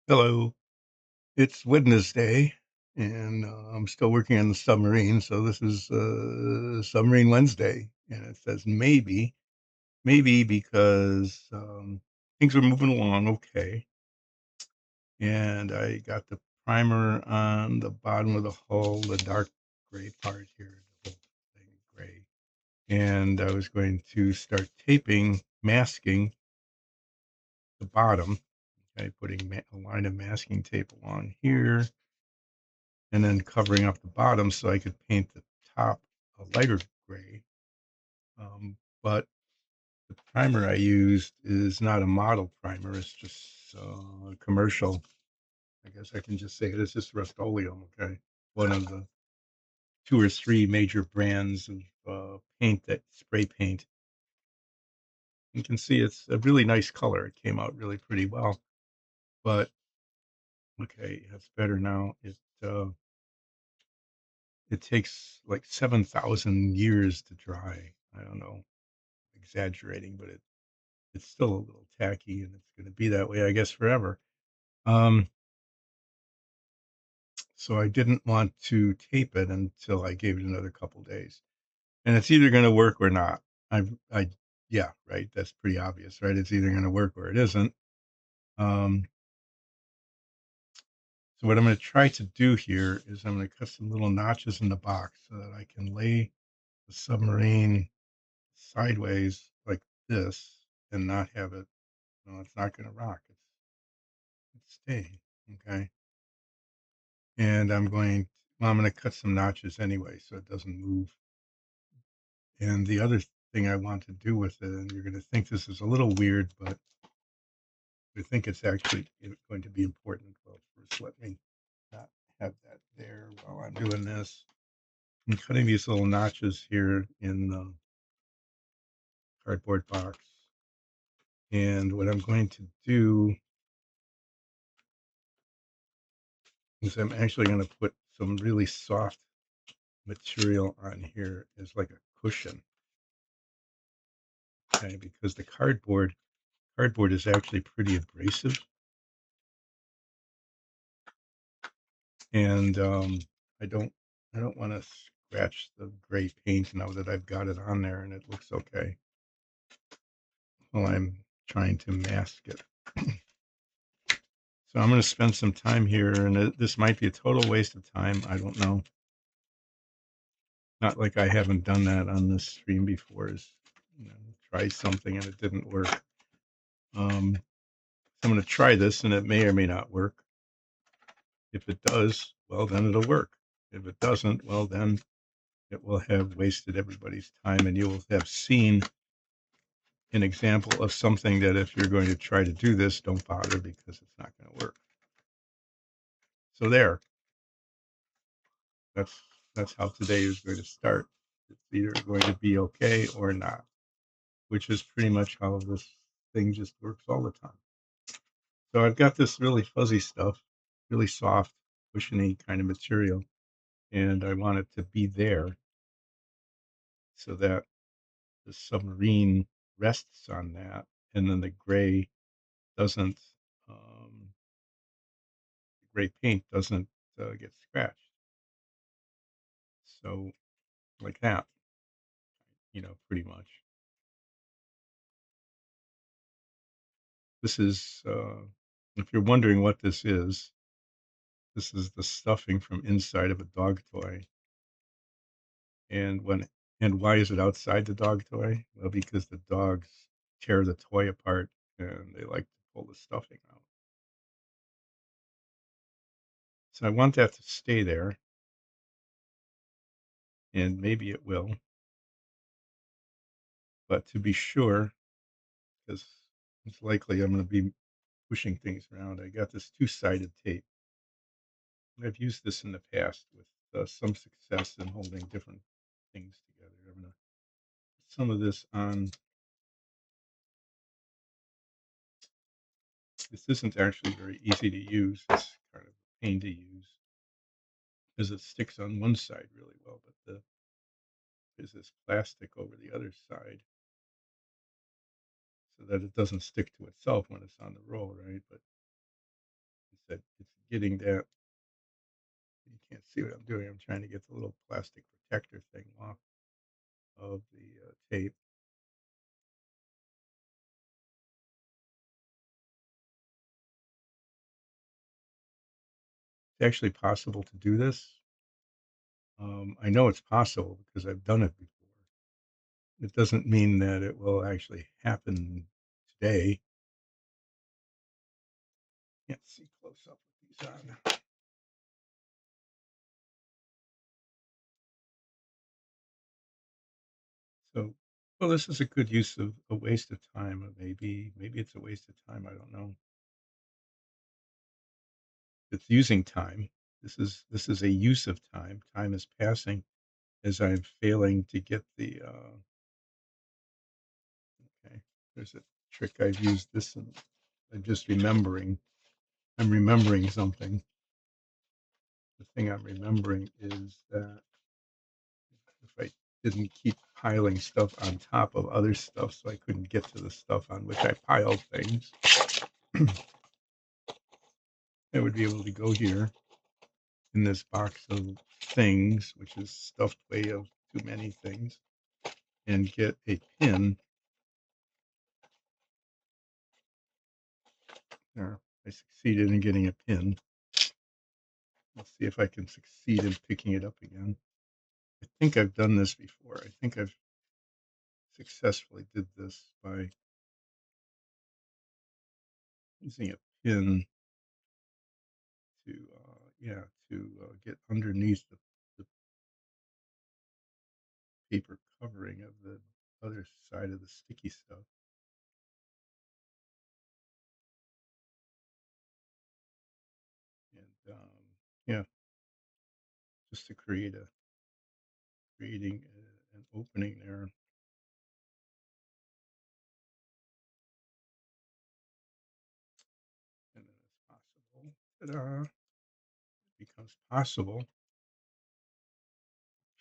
Hello. It's Wednesday, and I'm still working on the submarine. So this is Submarine Wednesday, and it says maybe because things are moving along okay, and I got the primer on the bottom of the hull, the dark gray part here, the whole thing gray, and I was going to start masking the bottom. Okay, putting a line of masking tape along here and then covering up the bottom so I could paint the top a lighter gray. But the primer I used is not a model primer. It's just commercial. I guess I can just say it. It's just Rust-Oleum, okay? One of the two or three major brands of paint that spray paint. You can see it's a really nice color. It came out really pretty well. But okay, that's better now. It takes like 7,000 years to dry. I don't know, exaggerating, but it's still a little tacky, and it's going to be that way, I guess, forever. Um, so I didn't want to tape it until I gave it another couple days, and it's either going to work or not. I, yeah, right. That's pretty obvious, right? It's either going to work or it isn't. Um, so what I'm going to try to do here is I'm going to cut some little notches in the box so that I can lay the submarine sideways like this and not have it. No, it's not going to rock. It's staying. Okay. And I'm going to cut some notches anyway so it doesn't move. And the other thing I want to do with it, and you're going to think this is a little weird, but I think it's actually going to be important. Well, first, let me not have that there while I'm doing this. I'm cutting these little notches here in the cardboard box. And what I'm going to do is I'm actually going to put some really soft material on here as like a cushion. Okay, because the cardboard is actually pretty abrasive, and I don't I don't want to scratch the gray paint now that I've got it on there and it looks okay while I'm trying to mask it. So I'm going to spend some time here, and this might be a total waste of time. I don't know. Not like I haven't done that on this stream before. Is try something and it didn't work. So I'm going to try this, and it may or may not work. If it does, well, then it'll work. If it doesn't, well, then it will have wasted everybody's time, and you will have seen an example of something that if you're going to try to do this, don't bother because it's not going to work. So there, that's that's how today is going to start. It's either going to be okay or not, which is pretty much how this thing just works all the time. So I've got this really fuzzy stuff, really soft, cushiony kind of material, and I want it to be there so that the submarine rests on that, and then the gray doesn't, the gray paint doesn't get scratched. So like that, pretty much. This is, if you're wondering what this is the stuffing from inside of a dog toy. And why is it outside the dog toy? Well, because the dogs tear the toy apart and they like to pull the stuffing out. So I want that to stay there, and maybe it will. But to be sure, because it's likely I'm going to be pushing things around, I got this two-sided tape. I've used this in the past with some success in holding different things together. I'm going to put some of this on. This isn't actually very easy to use. It's kind of a pain to use because it sticks on one side really well, but there's this plastic over the other side so that it doesn't stick to itself when it's on the roll, right? But that it's getting that. You can't see what I'm doing. I'm trying to get the little plastic protector thing off of the tape. It's actually possible to do this. I know it's possible because I've done it before. It doesn't mean that it will actually happen today. Can't see close up with these on. So, well, this is a good use of a waste of time. Maybe it's a waste of time. I don't know. It's using time. This is a use of time. Time is passing as I'm failing to get the. Okay, there's a trick I've used this, and I'm just remembering. I'm remembering something. The thing I'm remembering is that if I didn't keep piling stuff on top of other stuff, so I couldn't get to the stuff on which I piled things, I would be able to go here in this box of things, which is stuffed way of too many things, and get a pin. There, I succeeded in getting a pin. Let's see if I can succeed in picking it up again. I think I've done this before. I think I've successfully did this by using a pin to, yeah, to get underneath the paper covering of the other side of the sticky stuff. And yeah, just to creating an opening there. And then it's possible. Ta-da! It becomes possible.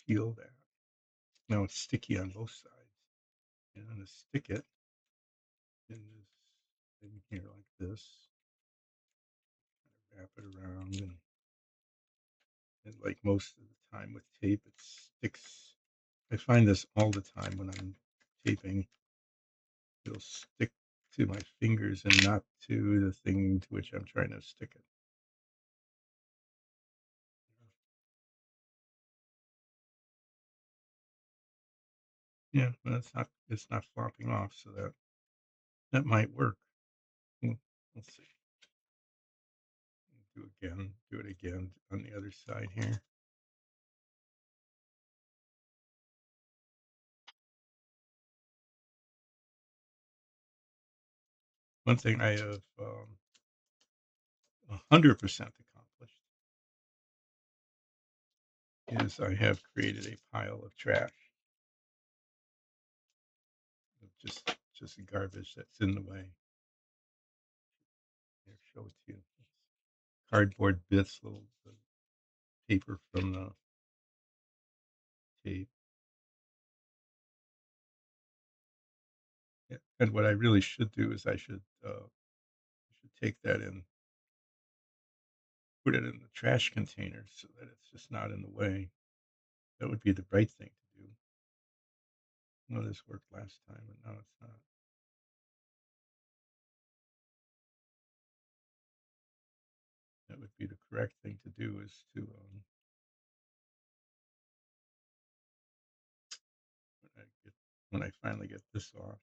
Feel that. Now it's sticky on both sides. And I'm going to stick it in this thing here like this. Wrap it around, and like most of the time with tape, it sticks. I find this all the time when I'm taping. It'll stick to my fingers and not to the thing to which I'm trying to stick it. Yeah, but it's not flopping off, so that might work. Let's see. Do it again on the other side here. One thing I have 100% accomplished is I have created a pile of trash, of just garbage that's in the way. Here, show it to you. Cardboard bits, little paper from the tape. Yeah, and what I really should do is I should take that and put it in the trash container so that it's just not in the way. That would be the right thing to do. No, this worked last time, but now it's not. That would be the correct thing to do is to when I finally get this off,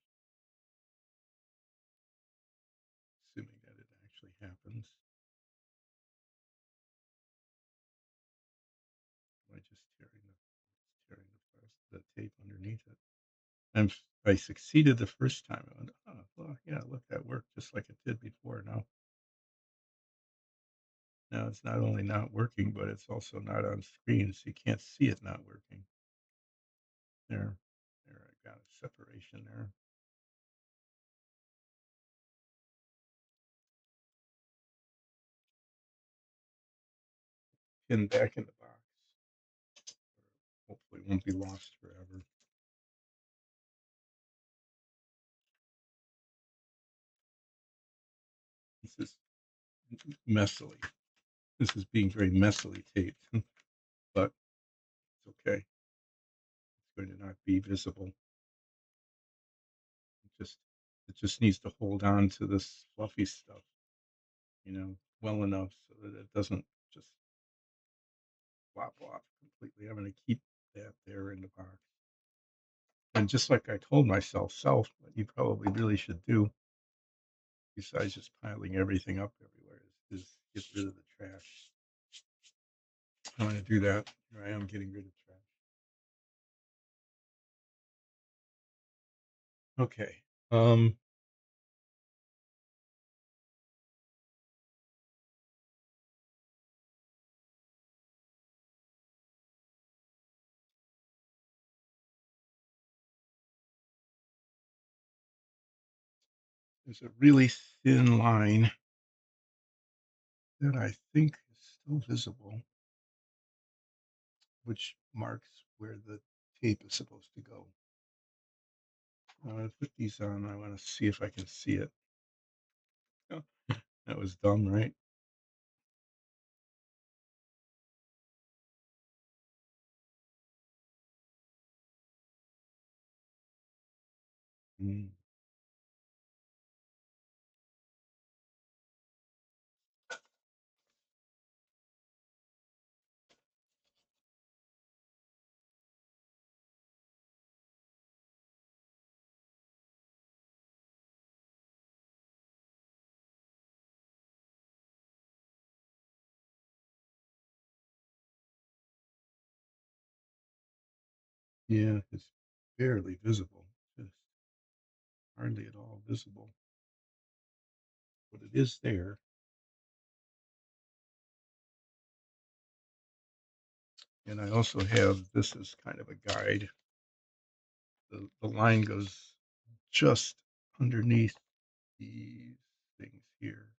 assuming that it actually happens. By just tearing the tape underneath it. And I succeeded the first time. I went, oh, well, yeah, look, that worked just like it did before. Now it's not only not working, but it's also not on screen, so you can't see it not working. There, I got a separation there. Pin back in the box. Hopefully, it won't be lost forever. This is messily. This is being very messily taped, but it's okay. It's going to not be visible. It just it just needs to hold on to this fluffy stuff, well enough so that it doesn't just flop off completely. I'm going to keep that there in the box. And just like I told myself, what you probably really should do, besides just piling everything up everywhere, is get rid of the trash. I'm going to do that. Here I am getting rid of trash. Okay. There's a really thin line that I think is still visible, which marks where the tape is supposed to go. I'm going to put these on. I want to see if I can see it. Oh, that was dumb, right? Mm. Yeah, it's barely visible, just hardly at all visible, but it is there. And I also have this as kind of a guide. The line goes just underneath these things here,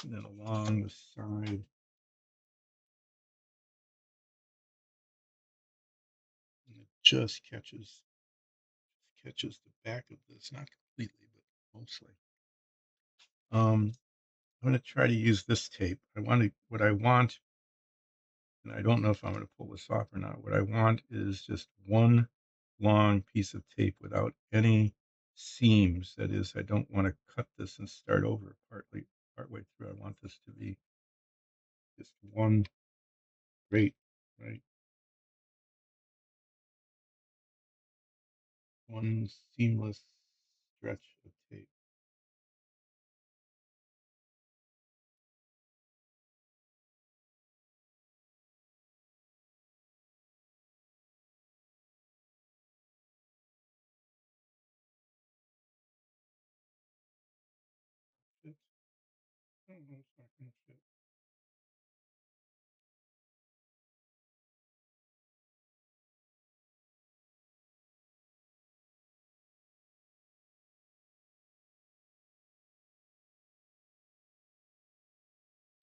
and then along the side, and it just catches the back of this, not completely, but mostly. I'm going to try to use this tape. What I want, and I don't know if I'm going to pull this off or not. What I want is just one long piece of tape without any seams. That is, I don't want to cut this and start over partway through. I want this to be just one great, right? One seamless stretch of tape. Fit? Oh, no, it's not going to fit.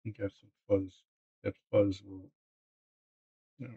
You got some fuzz. That fuzz will, you know,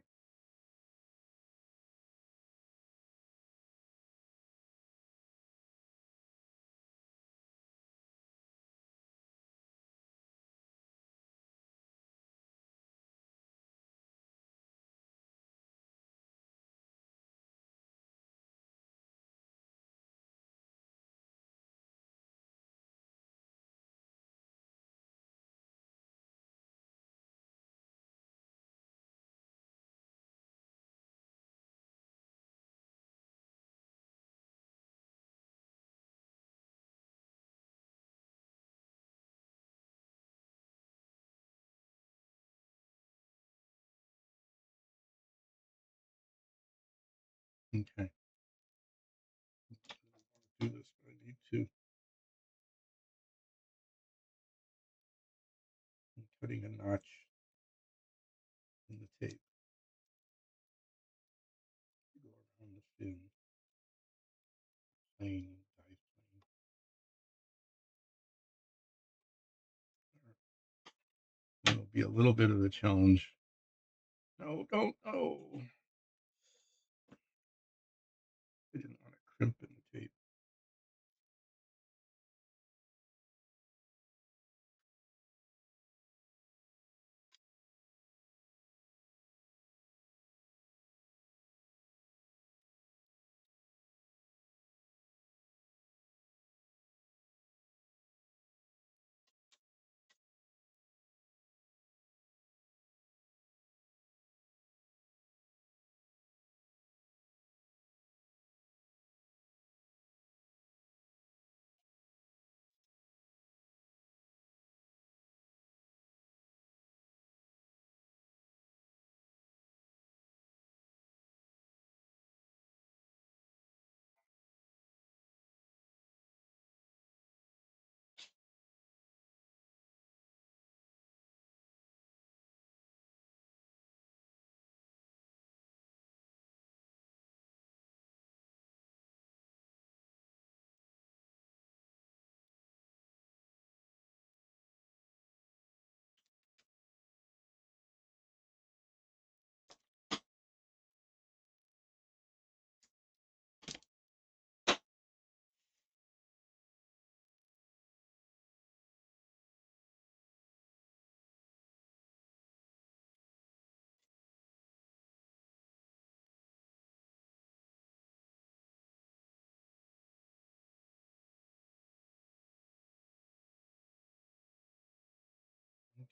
okay. I don't want to do this, but I need to. I'm putting a notch in the tape to go around the fin, plane, dive plane. It'll be a little bit of a challenge. No, don't. Oh, I didn't want to crimp in the tape.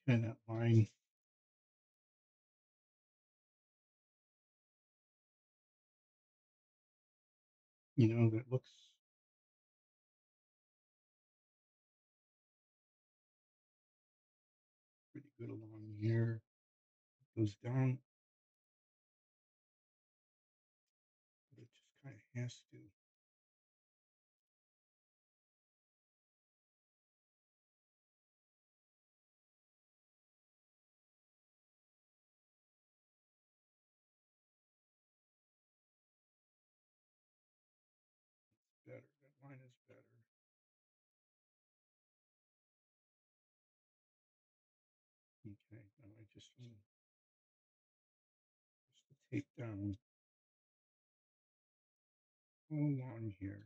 Okay, that line, that looks pretty good along here. Goes down, but it just kind of has to. Better. That line is better. Okay, now I just want to tape down all along here.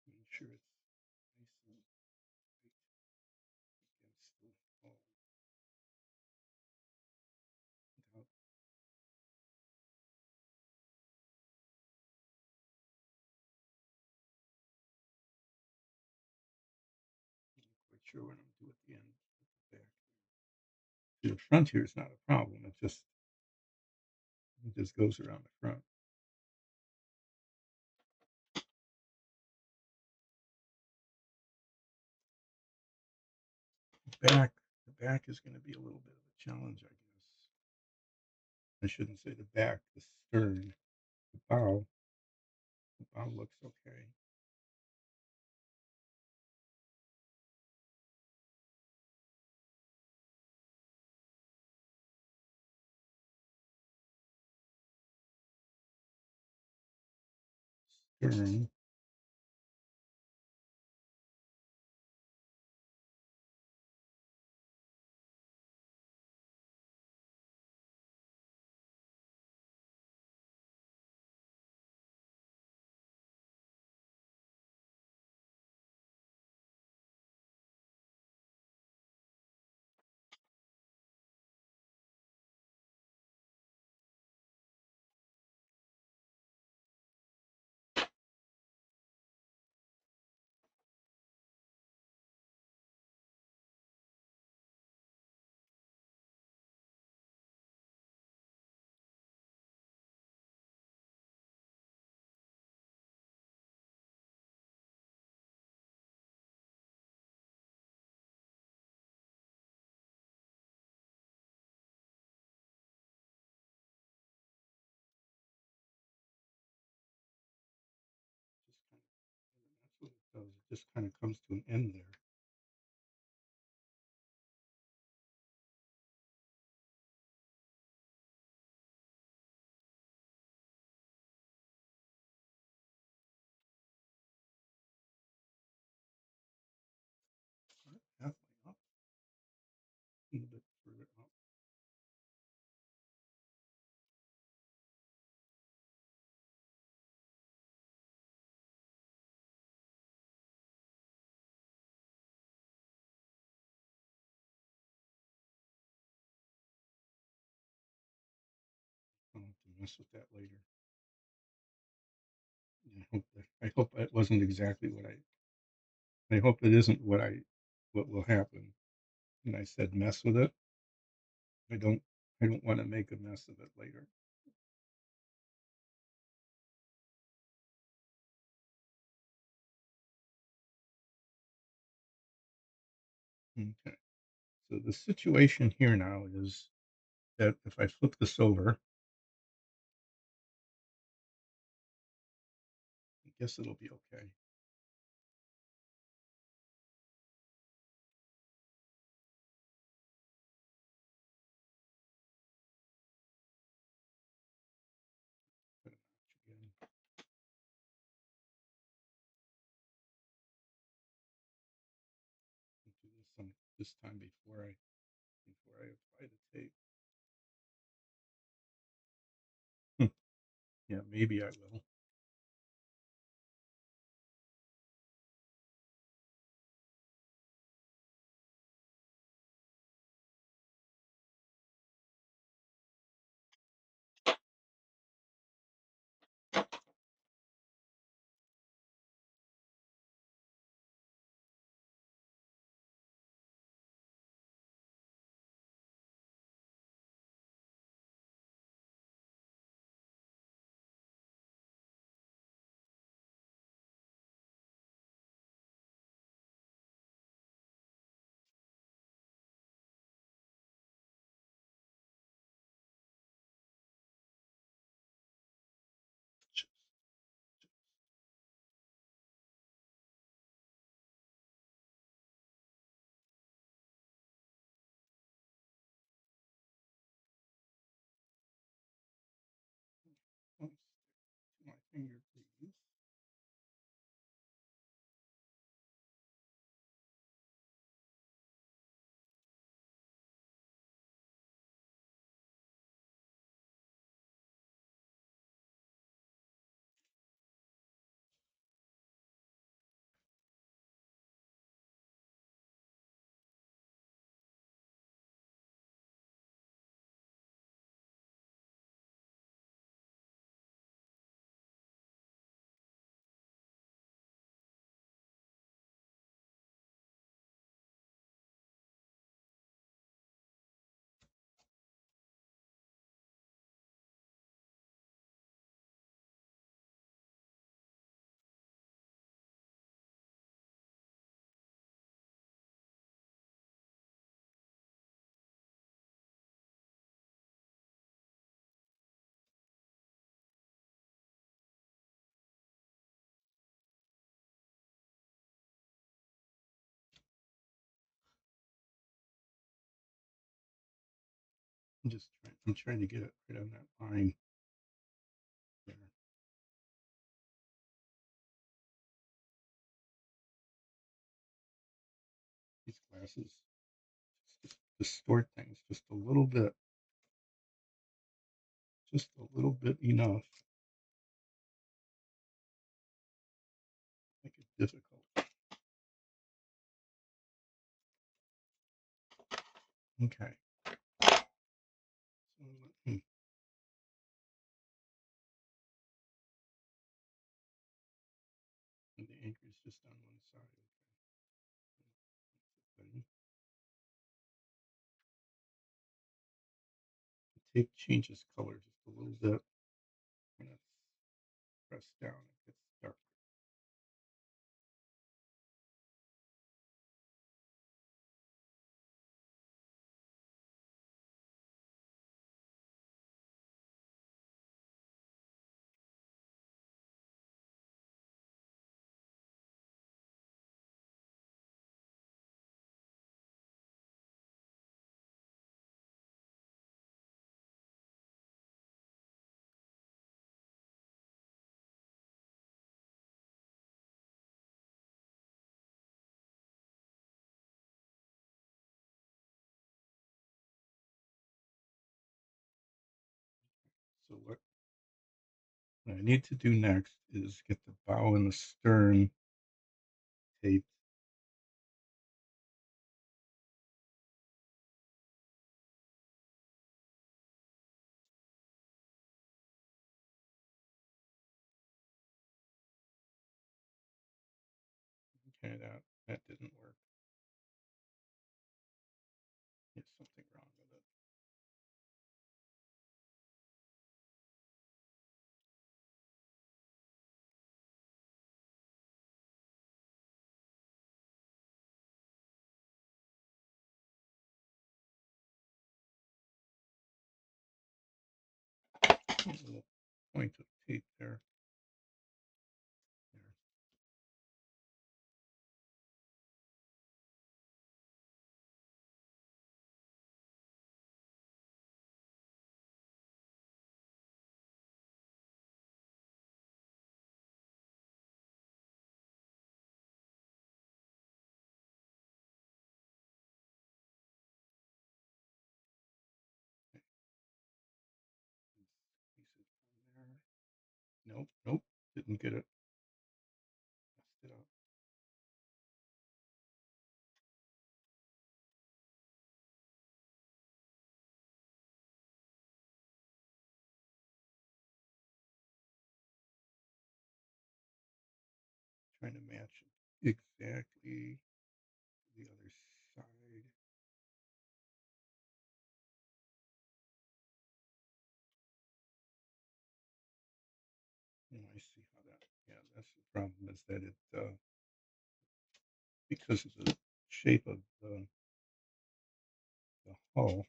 Make sure it's nice and tight against the wall without not quite sure what I'm going to do at the end at the back. The front here is not a problem. It just goes around the front. The back is going to be a little bit of a challenge, I guess. I shouldn't say the back, the stern, the bow. The bow looks okay. Stern. Just kind of, and that's what it does. It just kind of comes to an end there. Halfway up, a little bit further up. I'll have to mess with that later. I hope it wasn't exactly what I hope it isn't what will happen. And I said mess with it. I don't I don't want to make a mess of it later. Okay. So the situation here now is that if I flip this over, I guess it'll be okay. Put a notch again. I'll do this time before I apply the tape. Yeah, maybe I will. Finger, please. I'm trying to get it right on that line there. These glasses just distort things just a little bit, enough. Make it difficult. Okay. So and the anchor is just on one side. Okay. The tape changes color just a little bit when it's pressed down. It gets darker. So what I need to do next is get the bow and the stern taped. Okay, that didn't work. There's something wrong with it. There's a little point of tape there. There. Piece it on there. Nope, didn't get it. Messed it up. Trying to match it exactly to the other side. I see how that. Yeah, that's the problem. Is that it because of the shape of the hull,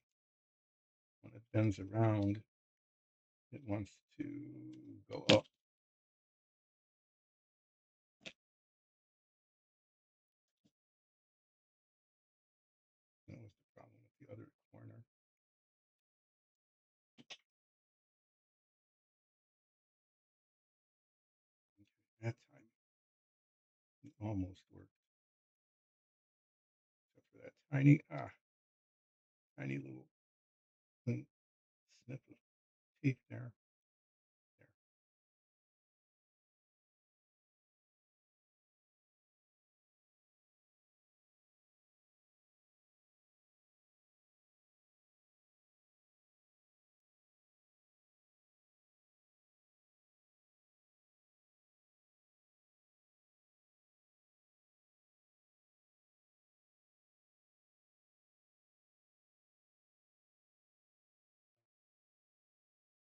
when it bends around, it wants to go up. That was the problem with the other corner. almost worked, except for that tiny little snip of tape there. There.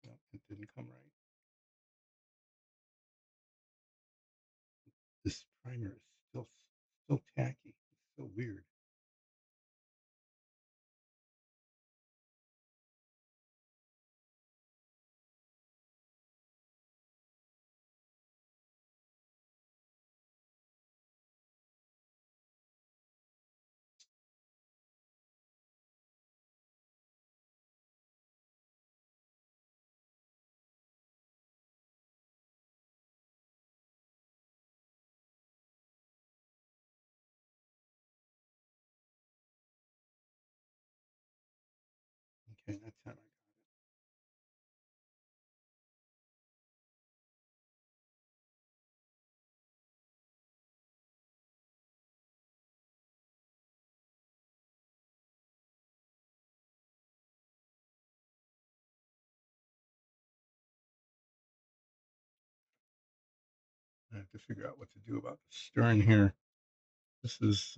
No, it didn't come right. This primer is still tacky. It's so weird. Okay, that time I got it. I have to figure out what to do about the stern here. This is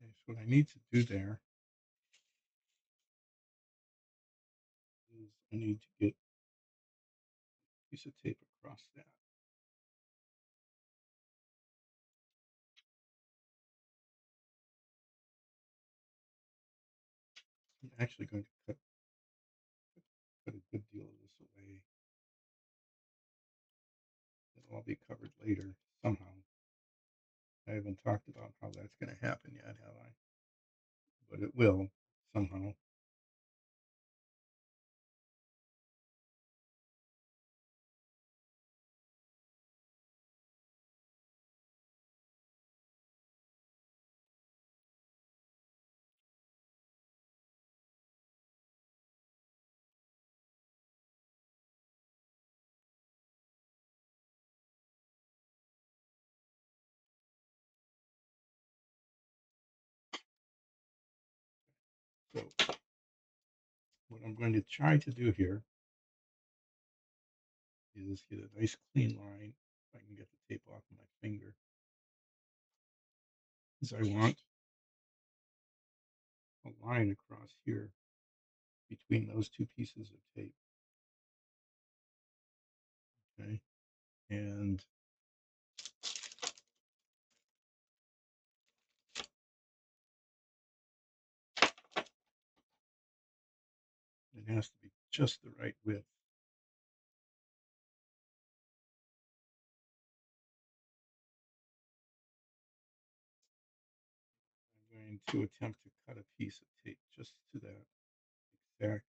okay, so what I need to do there is I need to get a piece of tape across that. I'm actually going to cut a good deal of this away. It'll all be covered later somehow. I haven't talked about how that's going to happen yet, have I? But it will somehow. So what I'm going to try to do here is get a nice clean line. If I can get the tape off of my finger, because I want a line across here between those two pieces of tape. Okay, and it has to be just the right width. I'm going to attempt to cut a piece of tape just to that exact.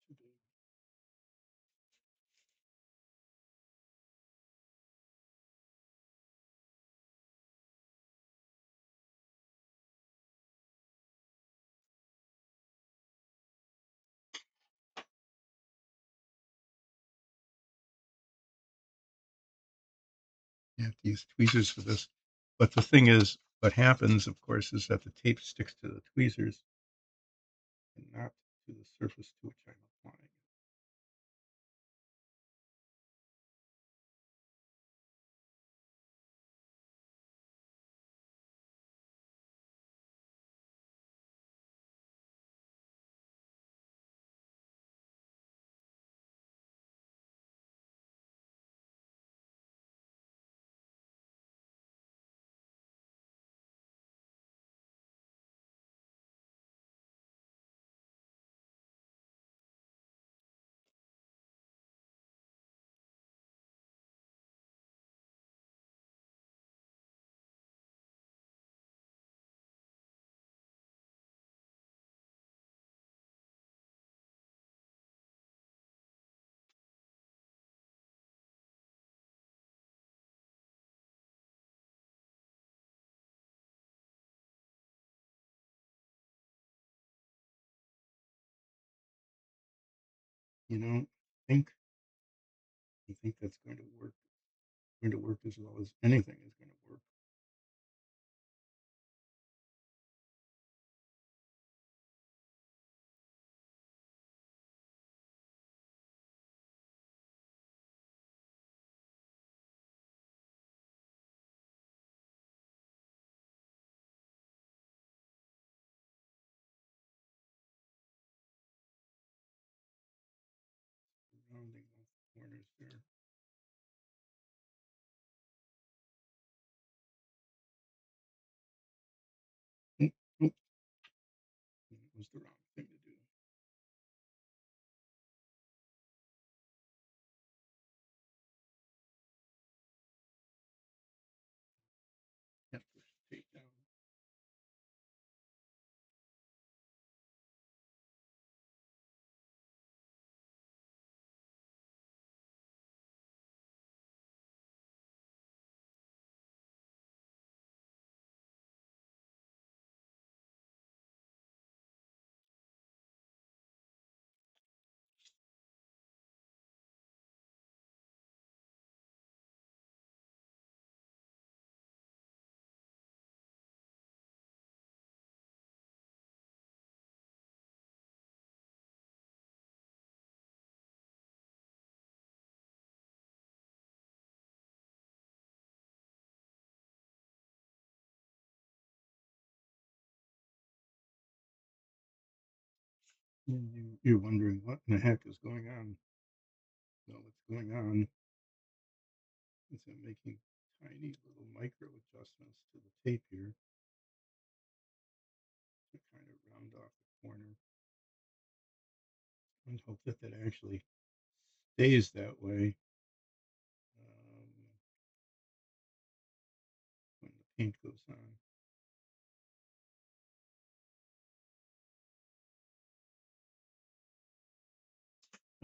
Too big. You have to use tweezers for this. But the thing is, what happens, of course, is that the tape sticks to the tweezers and not to the surface to which I'm applying it. You know, think I think that's going to work. Going to work as well as anything is going to work. Rounding off the corners there. Oop, oop. That was the wrong thing to do. Have to push the tape down. You're wondering what in the heck is going on. Well, what's going on is I'm making tiny little micro adjustments to the tape here to kind of round off the corner and hope that that actually stays that way when the paint goes on.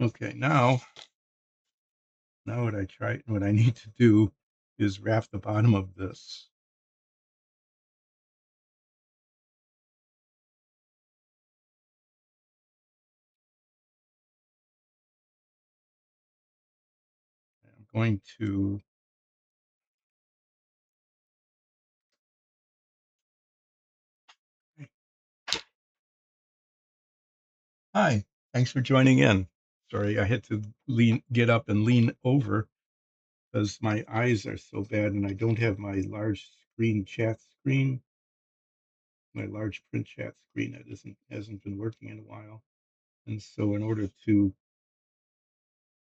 Okay, now what I need to do is wrap the bottom of this. I'm going to Hi, thanks for joining in. Sorry, I had to get up and lean over because my eyes are so bad and I don't have my large screen chat screen, my large print chat screen that hasn't been working in a while. And so in order to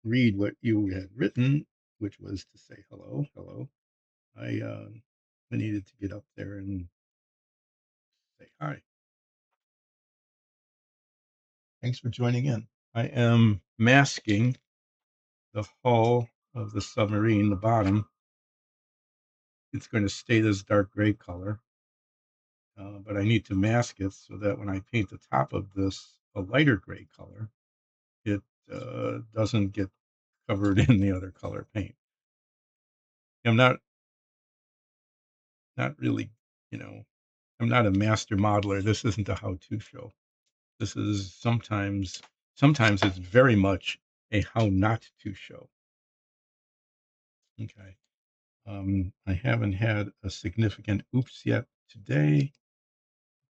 read what you had written, which was to say hello, hello, I needed to get up there and say hi. Thanks for joining in. I am masking the hull of the submarine, the bottom. It's going to stay this dark gray color, but I need to mask it so that when I paint the top of this a lighter gray color, it doesn't get covered in the other color paint. I'm not really, you know, I'm not a master modeler. This isn't a how-to show. This is sometimes it's very much a how not to show. Okay. I haven't had a significant oops yet today,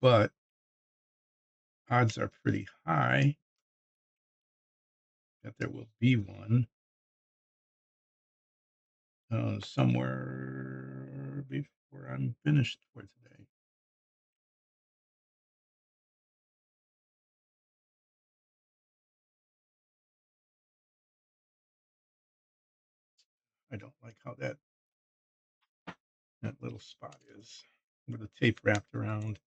but odds are pretty high that there will be one somewhere before I'm finished for today. I don't like how that little spot is with the tape wrapped around.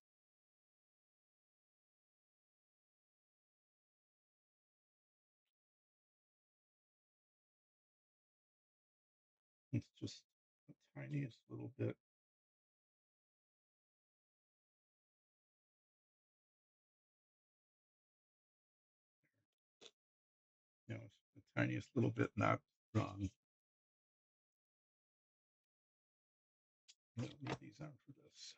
It's just the tiniest little bit. It's the tiniest little bit not wrong. I don't need these on for this.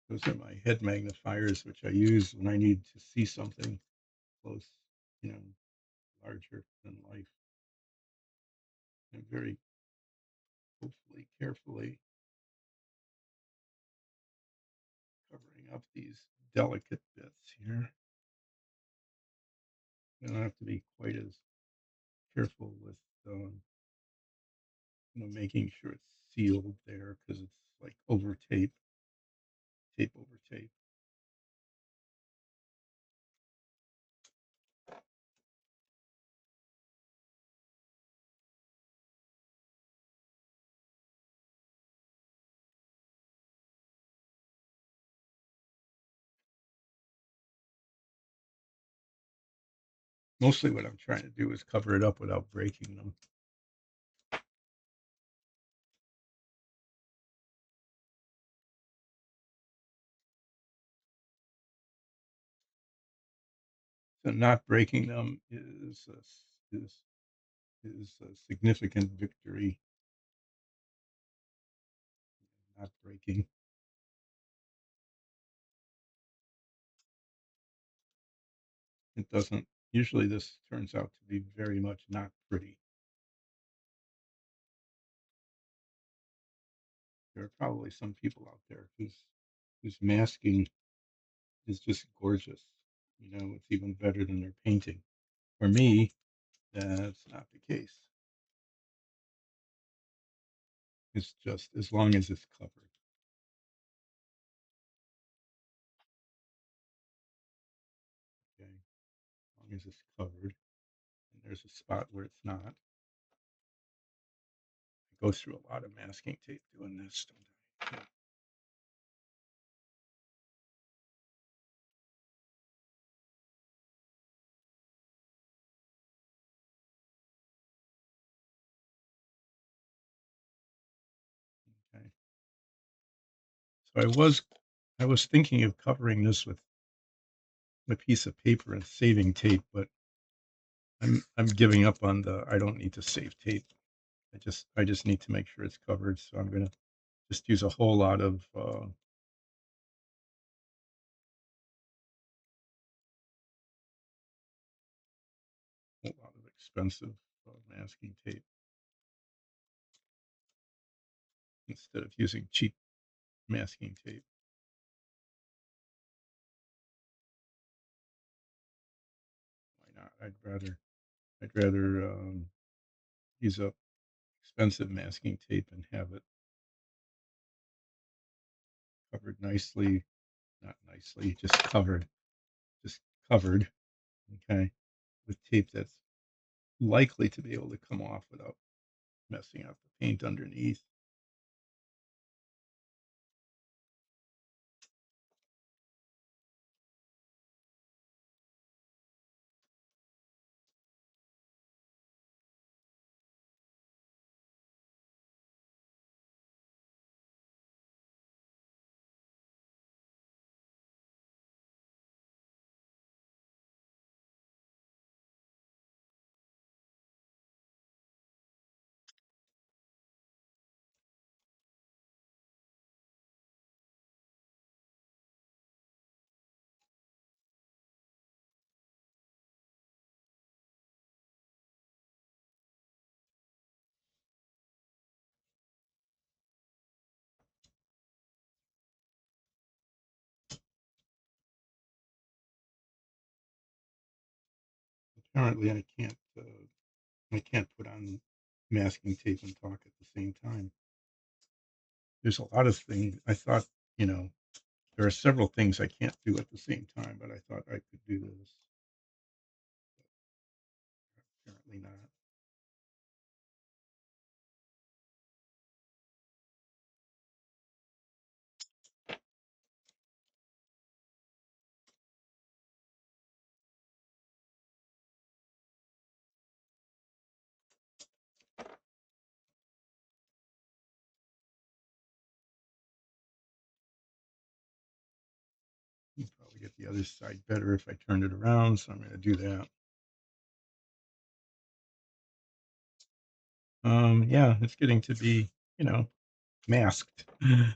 Those are my head magnifiers, which I use when I need to see something close, you know, larger than life. I'm very hopefully carefully covering up these delicate bits here. I don't have to be quite as careful with, making sure it's sealed there because it's like over tape, tape over tape. Mostly what I'm trying to do is cover it up without breaking them. So not breaking them is a significant victory. Not breaking. It doesn't. Usually, this turns out to be very much not pretty. There are probably some people out there whose masking is just gorgeous. It's even better than their painting. For me, that's not the case. It's just as long as it's covered. Okay, as long as it's covered, and there's a spot where it's not. I go through a lot of masking tape doing this, don't I? Yeah. Okay. So I was thinking of covering this with a piece of paper and saving tape, but I'm giving up on the I don't need to save tape. I just need to make sure it's covered. So I'm gonna just use a whole lot of expensive masking tape instead of using cheap masking tape. Why not? I'd rather use up expensive masking tape and have it covered nicely, not nicely, just covered. Okay, with tape that's likely to be able to come off without messing up the paint underneath. Apparently, I can't put on masking tape and talk at the same time. There's a lot of things I thought, you know, there are several things I can't do at the same time, but I thought I could do this. Apparently not. You probably get the other side better if I turned it around, so I'm going to do that. Yeah, it's getting to be, you know, masked. I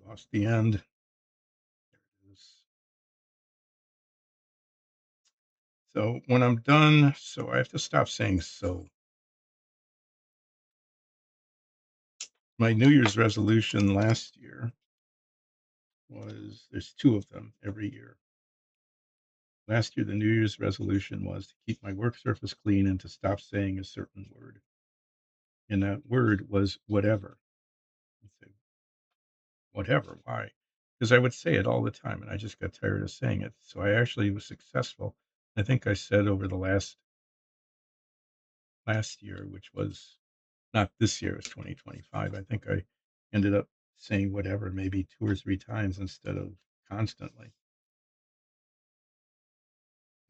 lost the end. There it is. So when I'm done, so I have to stop saying so. My New Year's resolution last year was there's two of them every year. Last year, the New Year's resolution was to keep my work surface clean and to stop saying a certain word. And that word was whatever. You say, whatever, why? Because I would say it all the time and I just got tired of saying it. So I actually was successful. I think I said over the last year, which was not this year, it was 2025. I think I ended up saying whatever maybe two or three times instead of constantly.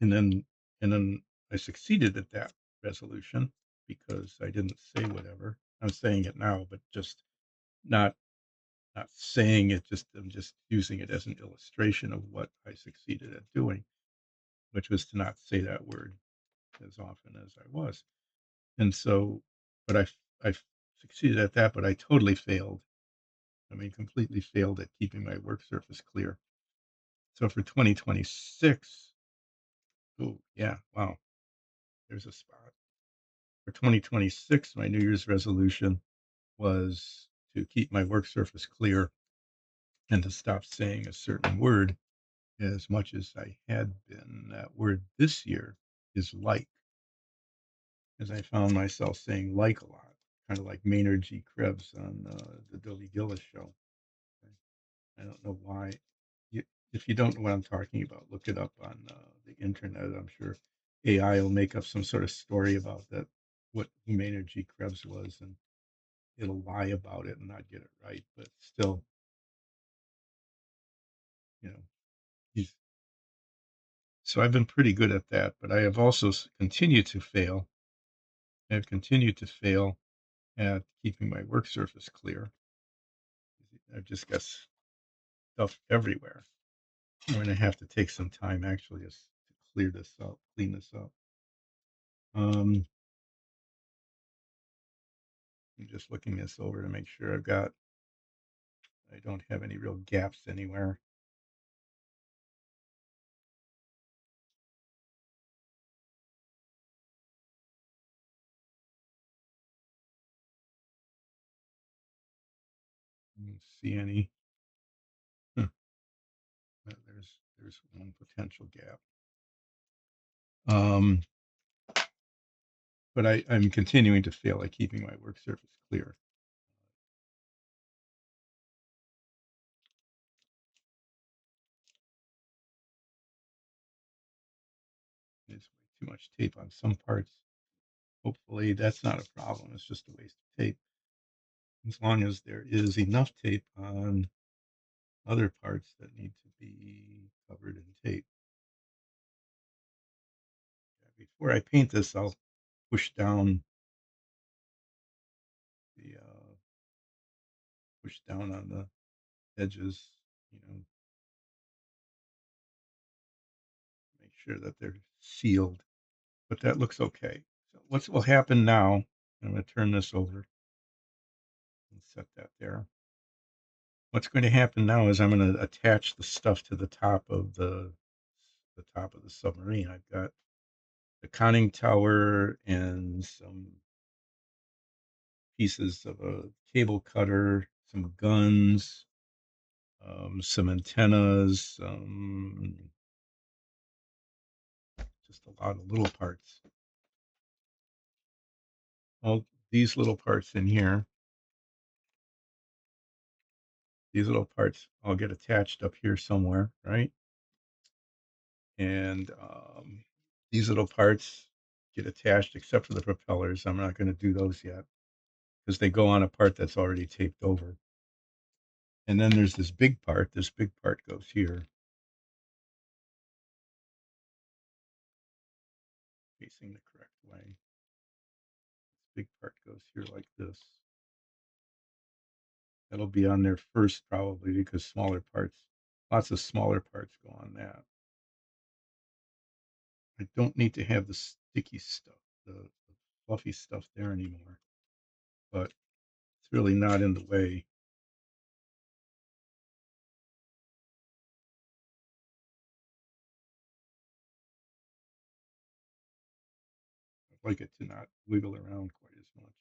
And then I succeeded at that resolution because I didn't say whatever. I'm saying it now, but just not saying it, just I'm just using it as an illustration of what I succeeded at doing, which was to not say that word as often as I was. And so, but I succeeded at that, but I totally failed. I mean, completely failed at keeping my work surface clear. So for 2026, oh yeah, wow, there's a spot. For 2026, my New Year's resolution was to keep my work surface clear and to stop saying a certain word as much as I had been. That word this year is like, as I found myself saying like a lot, kind of like Maynard G. Krebs on the Billy Gillis show. I don't know why. You, if you don't know what I'm talking about, look it up on the internet. I'm sure AI will make up some sort of story about that, what Maynard G. Krebs was, and it'll lie about it and not get it right. But still, you know, he's so I've been pretty good at that. But I have also continued to fail. I've continued to fail at keeping my work surface clear. I've just got stuff everywhere. I'm going to have to take some time actually to clear this up, clean this up. Um, I'm just looking this over to make sure I don't have any real gaps anywhere. I don't see any. Huh. Well, there's one potential gap. Um, but I'm continuing to fail at keeping my work surface clear. There's way too much tape on some parts. Hopefully that's not a problem. It's just a waste of tape. As long as there is enough tape on other parts that need to be covered in tape. Before I paint this, I'll push down the push down on the edges, you know, make sure that they're sealed. But that looks okay. So what will happen now, I'm going to turn this over and set that there. What's going to happen now is I'm going to attach the stuff to the top of the top of the submarine. I've got the conning tower and some pieces of a cable cutter, some guns, some antennas, just a lot of little parts. All these little parts in here, these little parts all get attached up here somewhere, right? And these little parts get attached except for the propellers. I'm not going to do those yet because they go on a part that's already taped over. And then there's this big part. This big part goes here, facing the correct way. This big part goes here like this. That'll be on there first probably because smaller parts, lots of smaller parts go on that. I don't need to have the sticky stuff, the fluffy stuff there anymore, but it's really not in the way. I'd like it to not wiggle around quite as much.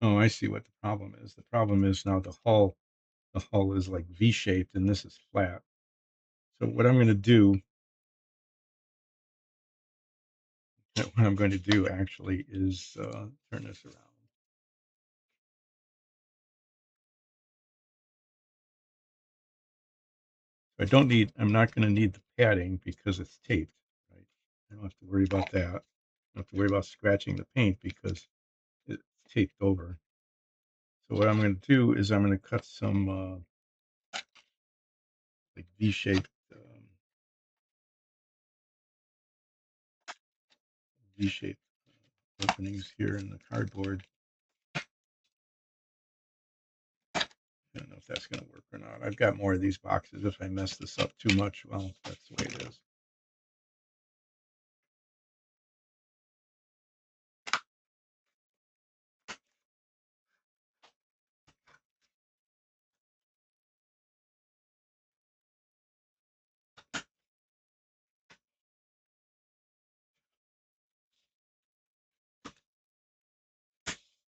Oh, I see what the problem is. The problem is now the hull is like V-shaped and this is flat. So what I'm going to do, what I'm going to do actually is turn this around. I'm not going to need the padding because it's taped, right? I don't have to worry about that. I don't have to worry about scratching the paint because it's taped over. So what I'm going to do is I'm going to cut some like V-shaped V-shaped openings here in the cardboard. I don't know if that's going to work or not. I've got more of these boxes. If I mess this up too much, well, that's the way it is.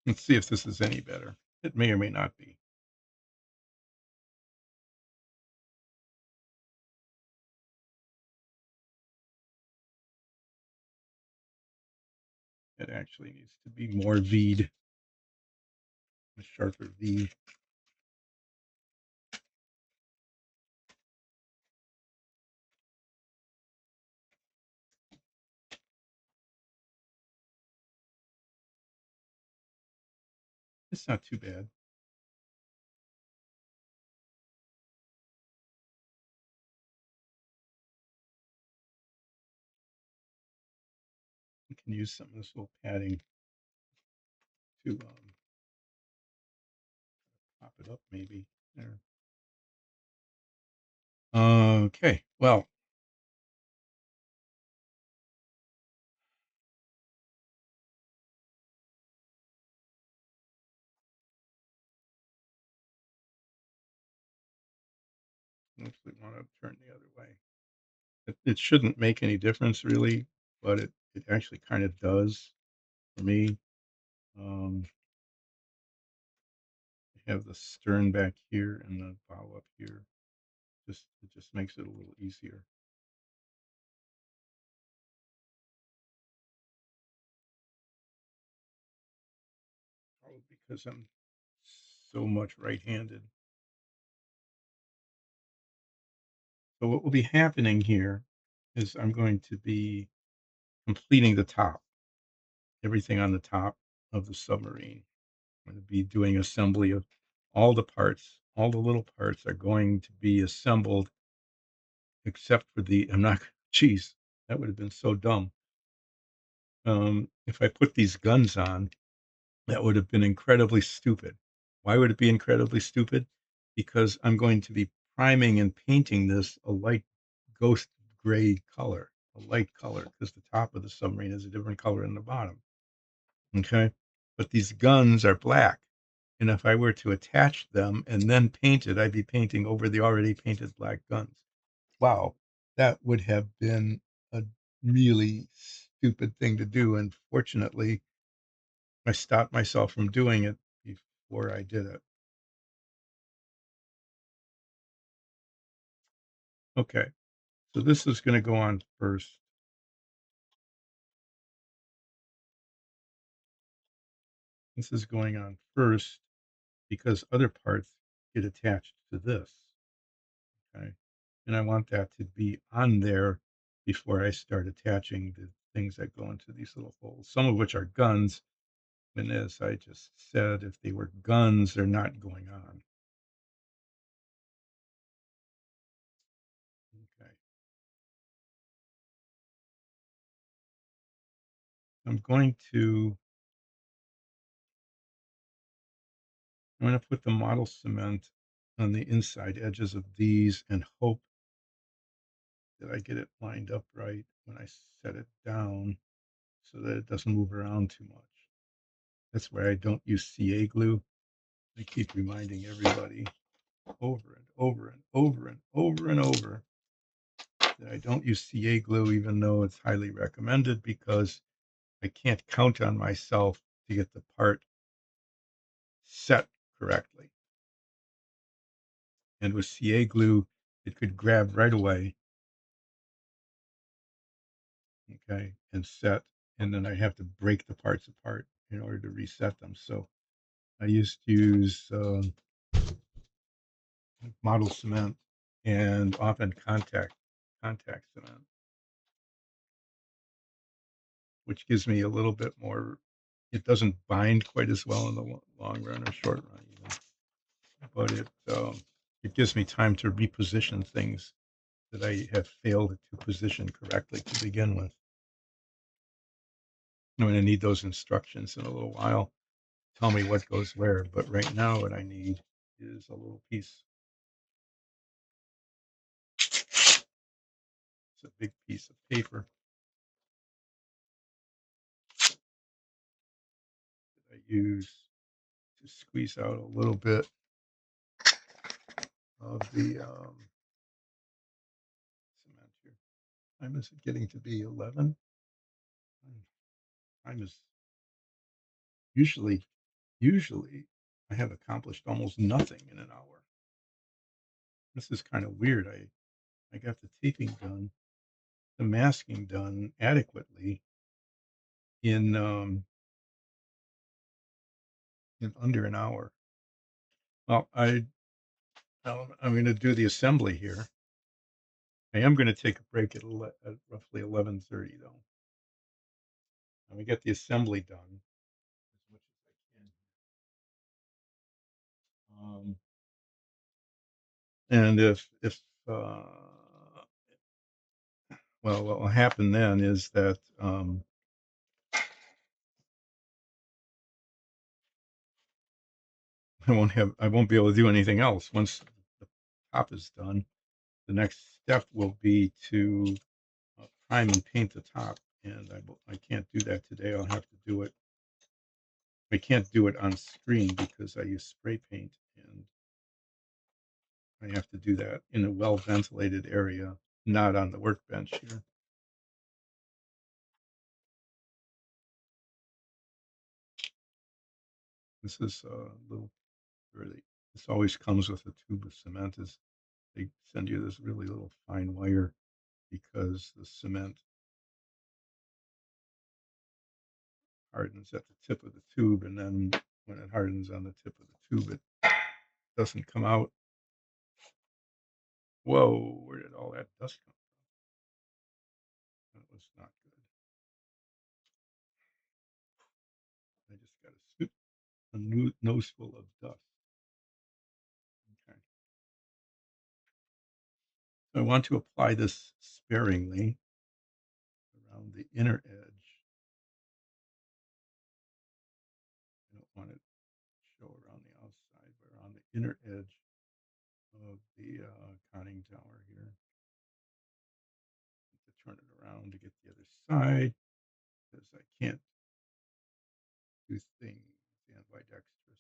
Let's see if this is any better. It may or may not be. It actually needs to be more V'd, a sharper V. It's not too bad. We can use some of this little padding to pop it up maybe. There. Okay, well, actually want to turn the other way. It shouldn't make any difference really, but it actually kind of does for me. I have the stern back here and the bow up here. It just makes it a little easier. Probably because I'm so much right-handed. So what will be happening here is I'm going to be completing the top, everything on the top of the submarine. I'm going to be doing assembly of all the parts. All the little parts are going to be assembled except for I'm not, geez, that would have been so dumb. If I put these guns on, that would have been incredibly stupid. Why would it be incredibly stupid? Because I'm going to be priming and painting this a light ghost gray color, a light color, because the top of the submarine is a different color than the bottom. Okay. But these guns are black. And if I were to attach them and then paint it, I'd be painting over the already painted black guns. Wow. That would have been a really stupid thing to do, and fortunately, I stopped myself from doing it before I did it. Okay, so this is gonna go on first. This is going on first because other parts get attached to this, okay? And I want that to be on there before I start attaching the things that go into these little holes, some of which are guns, and as I just said, if they were guns, they're not going on. Okay. I'm going to put the model cement on the inside edges of these and hope that I get it lined up right when I set it down so that it doesn't move around too much. That's why I don't use CA glue. I keep reminding everybody over and over and over and over and over that I don't use CA glue, even though it's highly recommended, because I can't count on myself to get the part set correctly. And with CA glue, it could grab right away, okay, and set, and then I have to break the parts apart in order to reset them. So I used to use model cement and often contact cement, which gives me a little bit more. It doesn't bind quite as well in the long run or short run, even, but it gives me time to reposition things that I have failed to position correctly to begin with. I'm going to need those instructions in a little while. Tell me what goes where, but right now what I need is a little piece. It's a big piece of paper that I use to squeeze out a little bit of the cement here. Time is it getting to be 11? Time is usually, usually I have accomplished almost nothing in an hour. This is kind of weird. I got the taping done, the masking done adequately in in under an hour. Well, I'm going to do the assembly here. I am going to take a break at roughly 11:30, though. And we get the assembly done as much as I can. And if well, what will happen then is that I won't be able to do anything else once the top is done. The next step will be to prime and paint the top, and I can't do that today. I'll have to do it. I can't do it on screen because I use spray paint, and I have to do that in a well ventilated area, not on the workbench here. This is a little really. This always comes with a tube of cement. Is they send you this really little fine wire because the cement hardens at the tip of the tube, and then when it hardens on the tip of the tube, it doesn't come out. Whoa, where did all that dust come from? That was not good. I just got a new nose full of dust. Okay. So I want to apply this sparingly around the inner edge. I don't want it to show around the outside, but around the inner edge of the conning tower here. To turn it around to get the other side because I can't do things ambidextrously.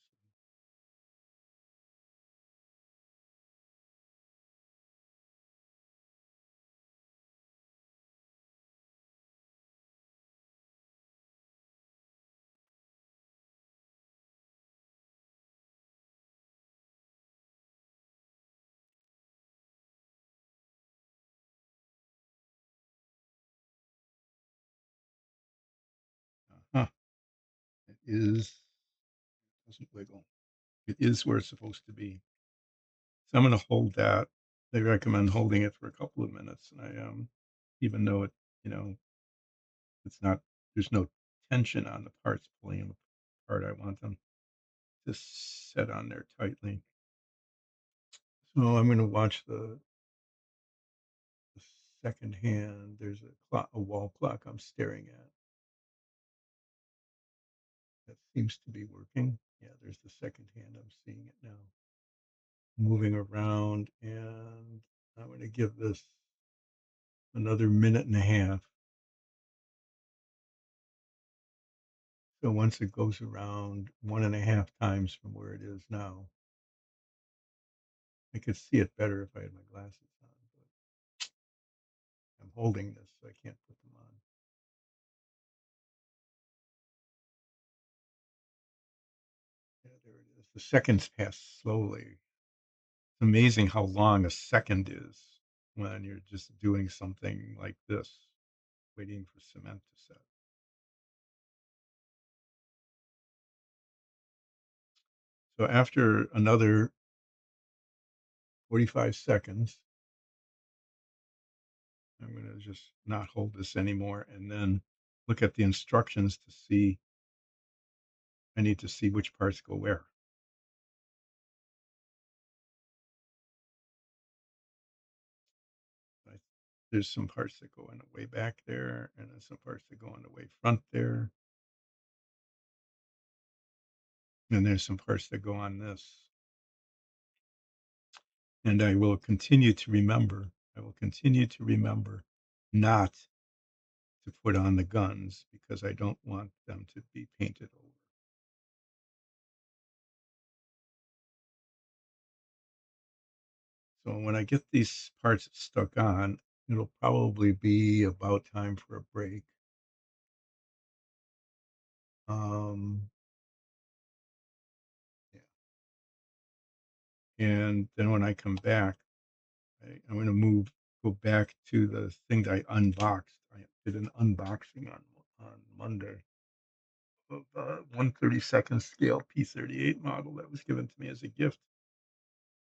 is doesn't wiggle. It is where it's supposed to be. So I'm going to hold that. They recommend holding it for a couple of minutes, and even though it, you know, it's not, there's no tension on the parts pulling them apart. I want them to set on there tightly. So I'm going to watch the second hand. There's a wall clock I'm staring at. That seems to be working. Yeah, there's the second hand. I'm seeing it now. Moving around, and I'm going to give this another minute and a half. So once it goes around 1.5 times from where it is now, I could see it better if I had my glasses on, but I'm holding this, so I can't put them on. Yeah, there it is. The seconds pass slowly. It's amazing how long a second is when you're just doing something like this, waiting for cement to set. So after another 45 seconds, I'm going to just not hold this anymore and then look at the instructions to see. I need to see which parts go where. I, there's some parts that go in the way back there, and then some parts that go in the way front there. And there's some parts that go on this. And I will continue to remember, not to put on the guns because I don't want them to be painted over. So when I get these parts stuck on, it'll probably be about time for a break. Um, yeah. And then when I come back, I'm going to go back to the thing that I unboxed. I did an unboxing on Monday of a 1/32 scale P-38 model that was given to me as a gift.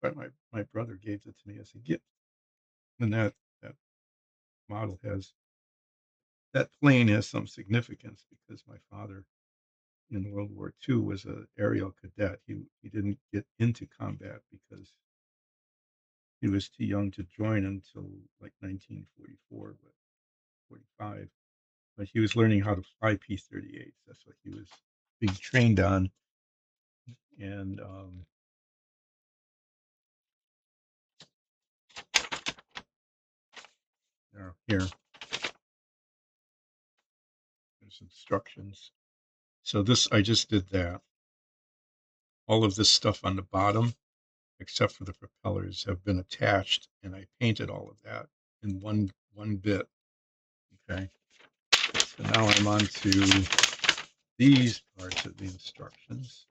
But my brother gave it to me as a gift, and that model has that plane has some significance because my father in World War II was an aerial cadet. He didn't get into combat because he was too young to join until like 1944, but 45. But he was learning how to fly P-38s. That's what he was being trained on. And here, there's instructions. So this, I just did that. All of this stuff on the bottom, except for the propellers, have been attached, and I painted all of that in one bit. Okay. So now I'm on to these parts of the instructions.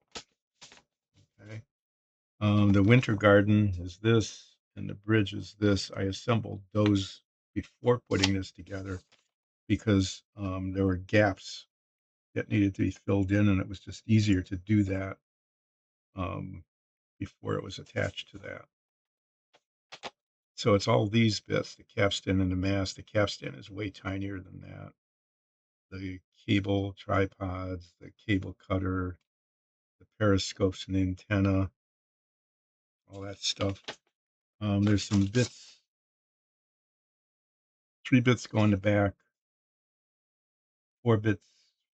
Okay. The winter garden is this, and the bridge is this. I assembled those before putting this together because there were gaps that needed to be filled in, and it was just easier to do that um, before it was attached to that. So it's all these bits, the capstan and the mast. The capstan is way tinier than that. The cable tripods, the cable cutter, the periscopes and the antenna, all that stuff. There's some bits, 3 bits go in the back, 4 bits,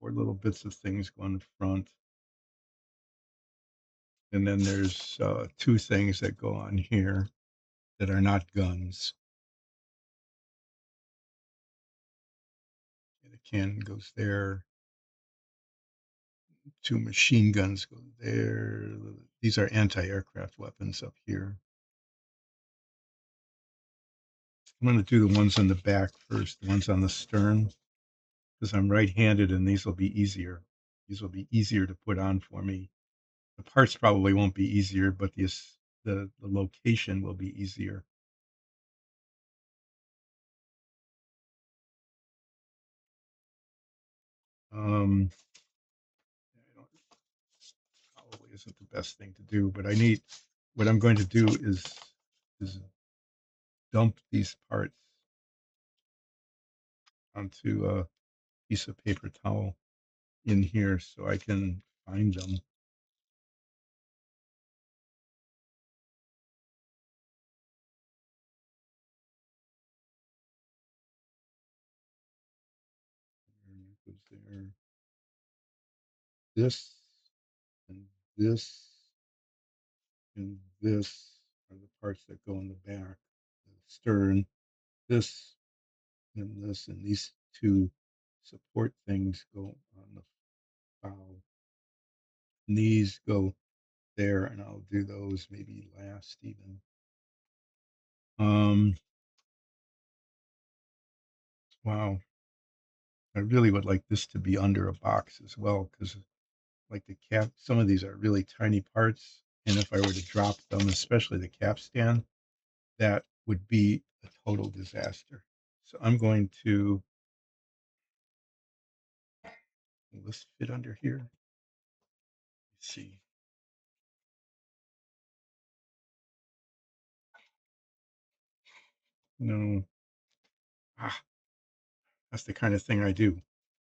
4 little bits of things go in the front. And then there's 2 things that go on here that are not guns. The cannon goes there. 2 machine guns go there. These are anti-aircraft weapons up here. I'm going to do the ones on the back first, the ones on the stern, because I'm right-handed and these will be easier. These will be easier to put on for me. The parts probably won't be easier, but the location will be easier. Um, isn't the best thing to do, but I need, what I'm going to do is dump these parts onto a piece of paper towel in here so I can find them. There goes there. This and this and this are the parts that go in the back, the stern. This and this and these two support things go on the bow. And these go there, and I'll do those maybe last even. Wow. I really would like this to be under a box as well, because like the cap, some of these are really tiny parts, and if I were to drop them, especially the capstan, that would be a total disaster. So I'm going to, will this fit under here? Let's see. No. Ah, that's the kind of thing I do,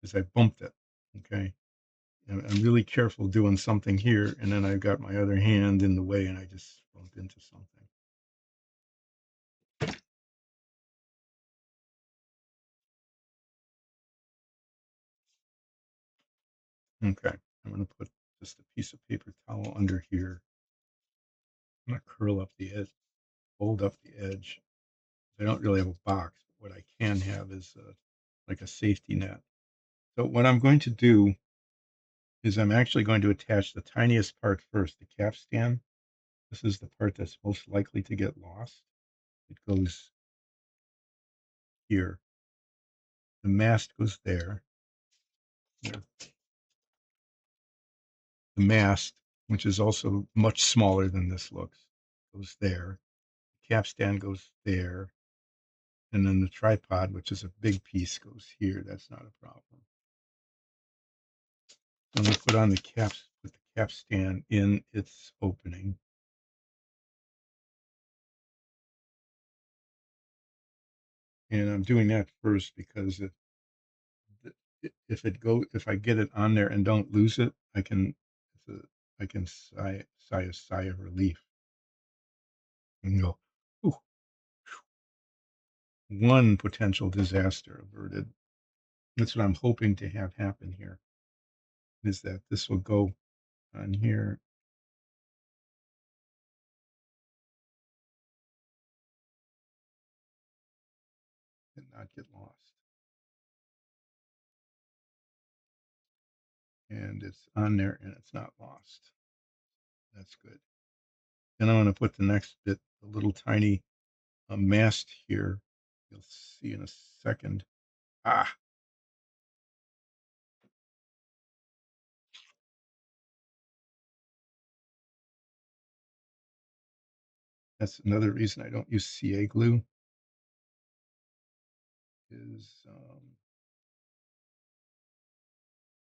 is I bumped it. Okay. And I'm really careful doing something here, and then I've got my other hand in the way, and I just bumped into something. Okay. I'm going to put just a piece of paper towel under here. I'm going to curl up the edge, fold up the edge. I don't really have a box, but what I can have is like a safety net. So what I'm going to do is I'm actually going to attach the tiniest part first, the capstan. This is the part that's most likely to get lost. It goes here. The mast goes there. The mast, which is also much smaller than this looks, goes there. The capstan goes there. And then the tripod, which is a big piece, goes here. That's not a problem. I'm going to put on the caps, put the capstan in its opening. And I'm doing that first because if I get it on there and don't lose it, I can, I can sigh a sigh of relief and go, ooh, one potential disaster averted. That's what I'm hoping to have happen here, is that this will go on here. And not get lost. And it's on there and it's not lost. That's good. Then I'm going to put the next bit, the little tiny mast here. You'll see in a second. Ah, that's another reason I don't use CA glue. Is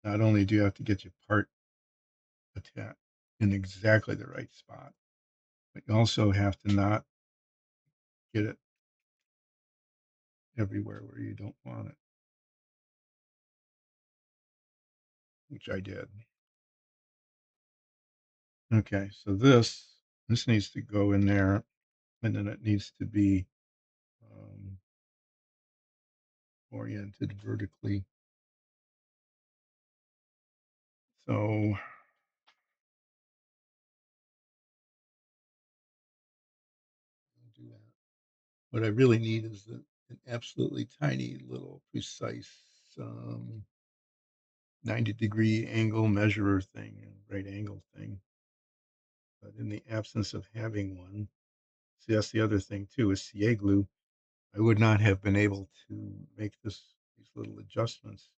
not only do you have to get your part attached in exactly the right spot, but you also have to not get it everywhere where you don't want it, which I did. Okay, so this needs to go in there, and then it needs to be um, oriented vertically. So I'll do that. What I really need is an absolutely tiny little precise 90-degree angle measurer thing, right angle thing. But in the absence of having one, see, that's the other thing too, is CA glue. I would not have been able to make these little adjustments.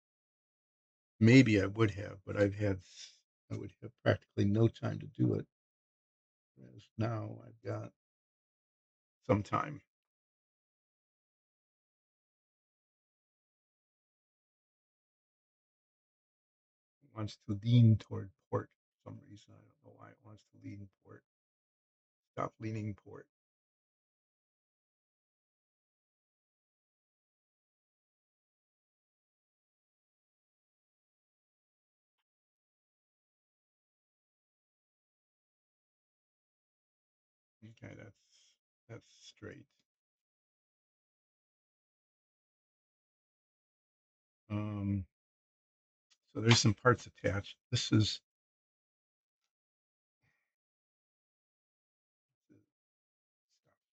Maybe I would have, but I would have practically no time to do it. Whereas now I've got some time. It wants to lean toward port for some reason. I don't know wants to lean port. Stop leaning port. Okay, that's straight. Um, so there's some parts attached. This is stop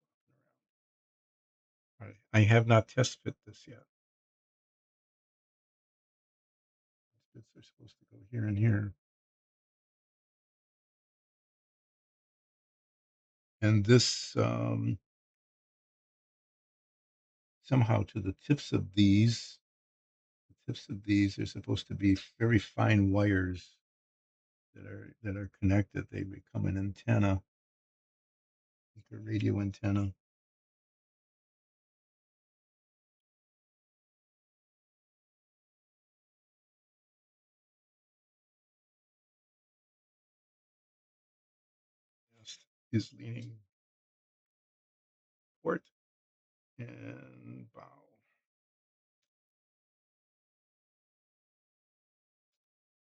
flopping around. All right, I have not test fit this yet. These bits are supposed to go here and here. And this somehow to the tips of these are supposed to be very fine wires that are connected. They become an antenna, like a radio antenna. Yes, is leaning port and bow.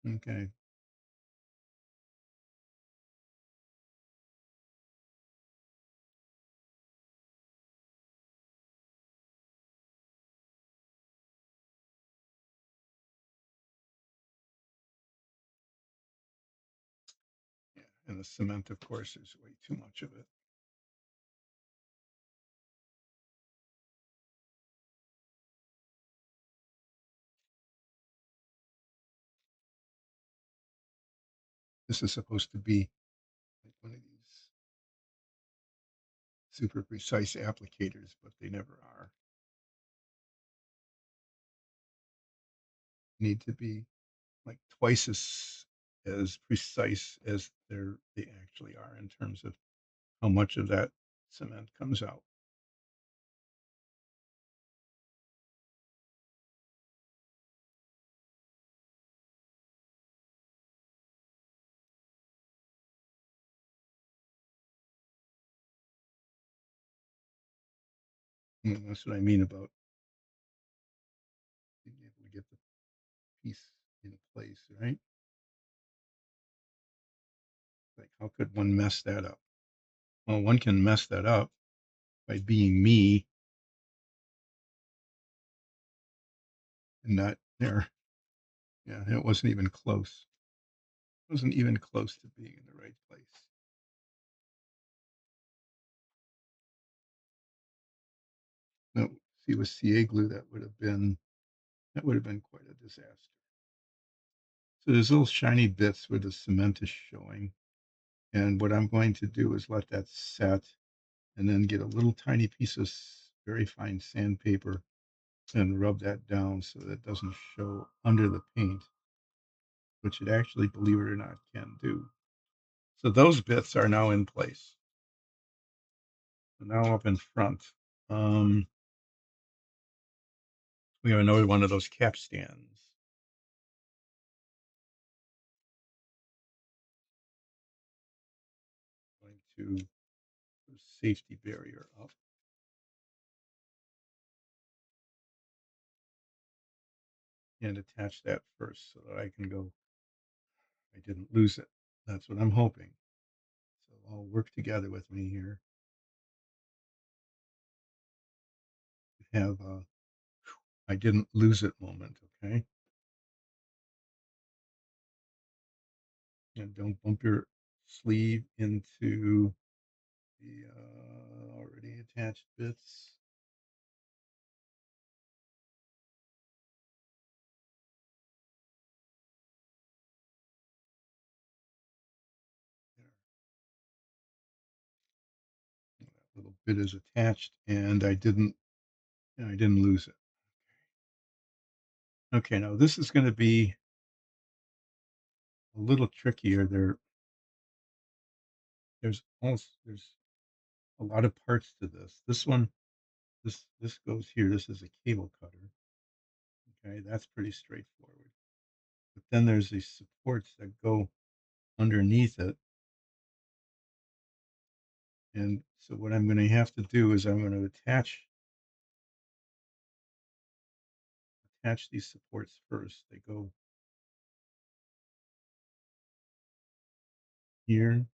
Okay. Yeah, and the cement, of course, there's way too much of it. This is supposed to be like one of these super precise applicators, but they never are. Need to be like twice as precise as they actually are in terms of how much of that cement comes out. And that's what I mean about being able to get the piece in place, right? Like, how could one mess that up? Well, one can mess that up by being me and not there. Yeah, it wasn't even close. It wasn't even close to being in the right place. No, see, with CA glue, that would have been quite a disaster. So there's little shiny bits where the cement is showing. And what I'm going to do is let that set and then get a little tiny piece of very fine sandpaper and rub that down so that it doesn't show under the paint, which it actually, believe it or not, can do. So those bits are now in place. So now up in front, um, we have another one of those cap stands. Going to put a safety barrier up and attach that first so that I can go, I didn't lose it. That's what I'm hoping. So all work together with me here. Have a I didn't lose it moment, okay? And don't bump your sleeve into the already attached bits. There. That little bit is attached, and I didn't lose it. Okay, now this is going to be a little trickier. There's a lot of parts to this. This one, this goes here. This is a cable cutter. Okay, that's pretty straightforward. But then there's these supports that go underneath it, And so what I'm going to have to do is I'm going to attach these supports first. They go here,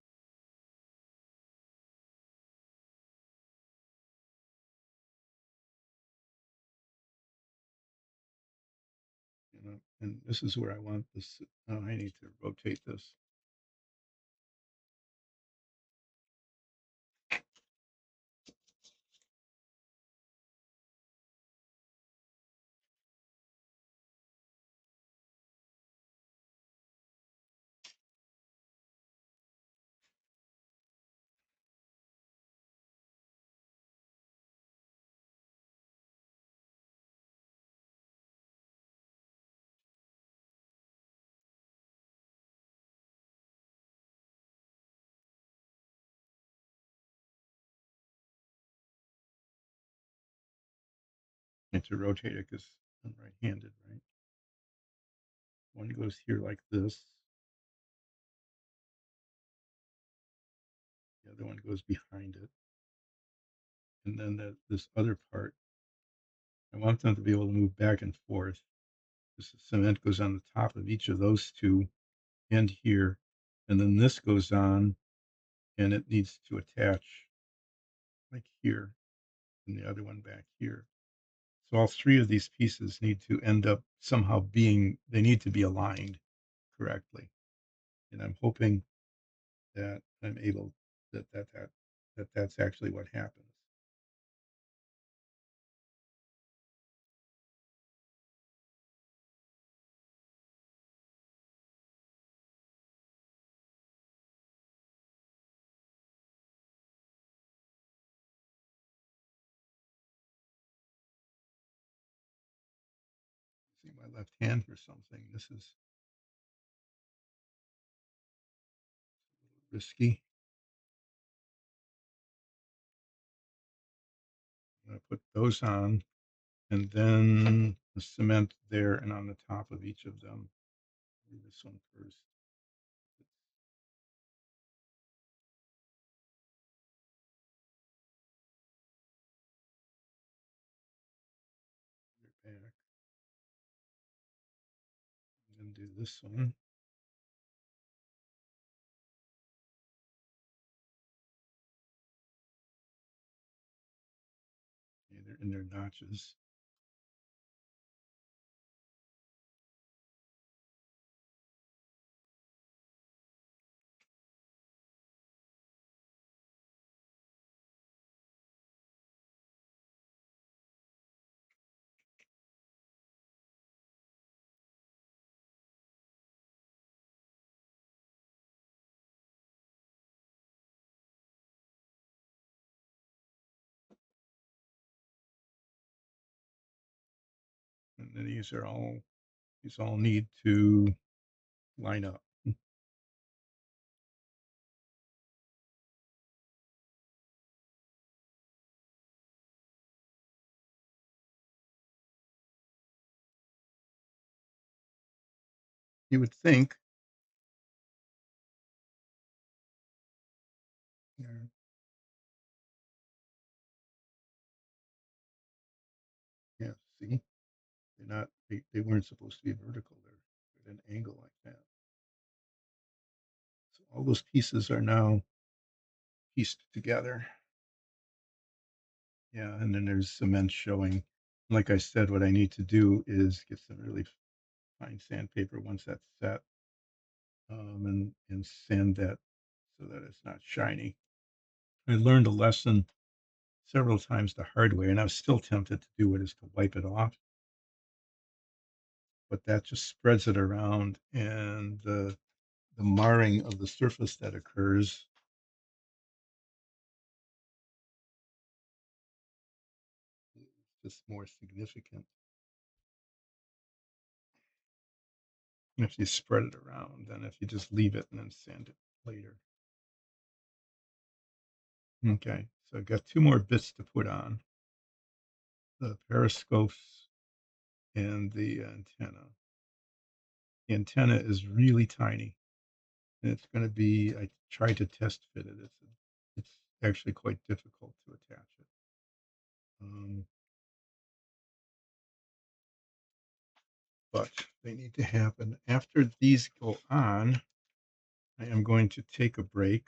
and this is where I want this. Oh, I need to rotate this. I need to rotate it because I'm right-handed, right? One goes here like this. The other one goes behind it. And then this other part, I want them to be able to move back and forth. This cement goes on the top of each of those two and here. And then this goes on and it needs to attach like here and the other one back here. So all three of these pieces need to end up somehow they need to be aligned correctly. And I'm hoping that I'm able that's actually what happens. See my left hand for something. This is risky. I'm going to put those on and then the cement there and on the top of each of them. Do this one first. Back and then do this one. Okay, they're in their notches. And then these all need to line up. You would think, yeah, yeah, see, they weren't supposed to be vertical. They're at an angle like that. So all those pieces are now pieced together. Yeah, and then there's cement showing. Like I said, what I need to do is get some really fine sandpaper once that's set, and sand that so that it's not shiny. I learned a lesson several times the hard way, and I was still tempted to do it is to wipe it off, but that just spreads it around, and the marring of the surface that occurs is just more significant if you spread it around than if you just leave it and then sand it later. Okay, so I've got two more bits to put on, the periscopes and the antenna. The antenna is really tiny, and it's going to be. I tried to test fit it. It's actually quite difficult to attach it. Um, but they need to happen. After these go on, I am going to take a break,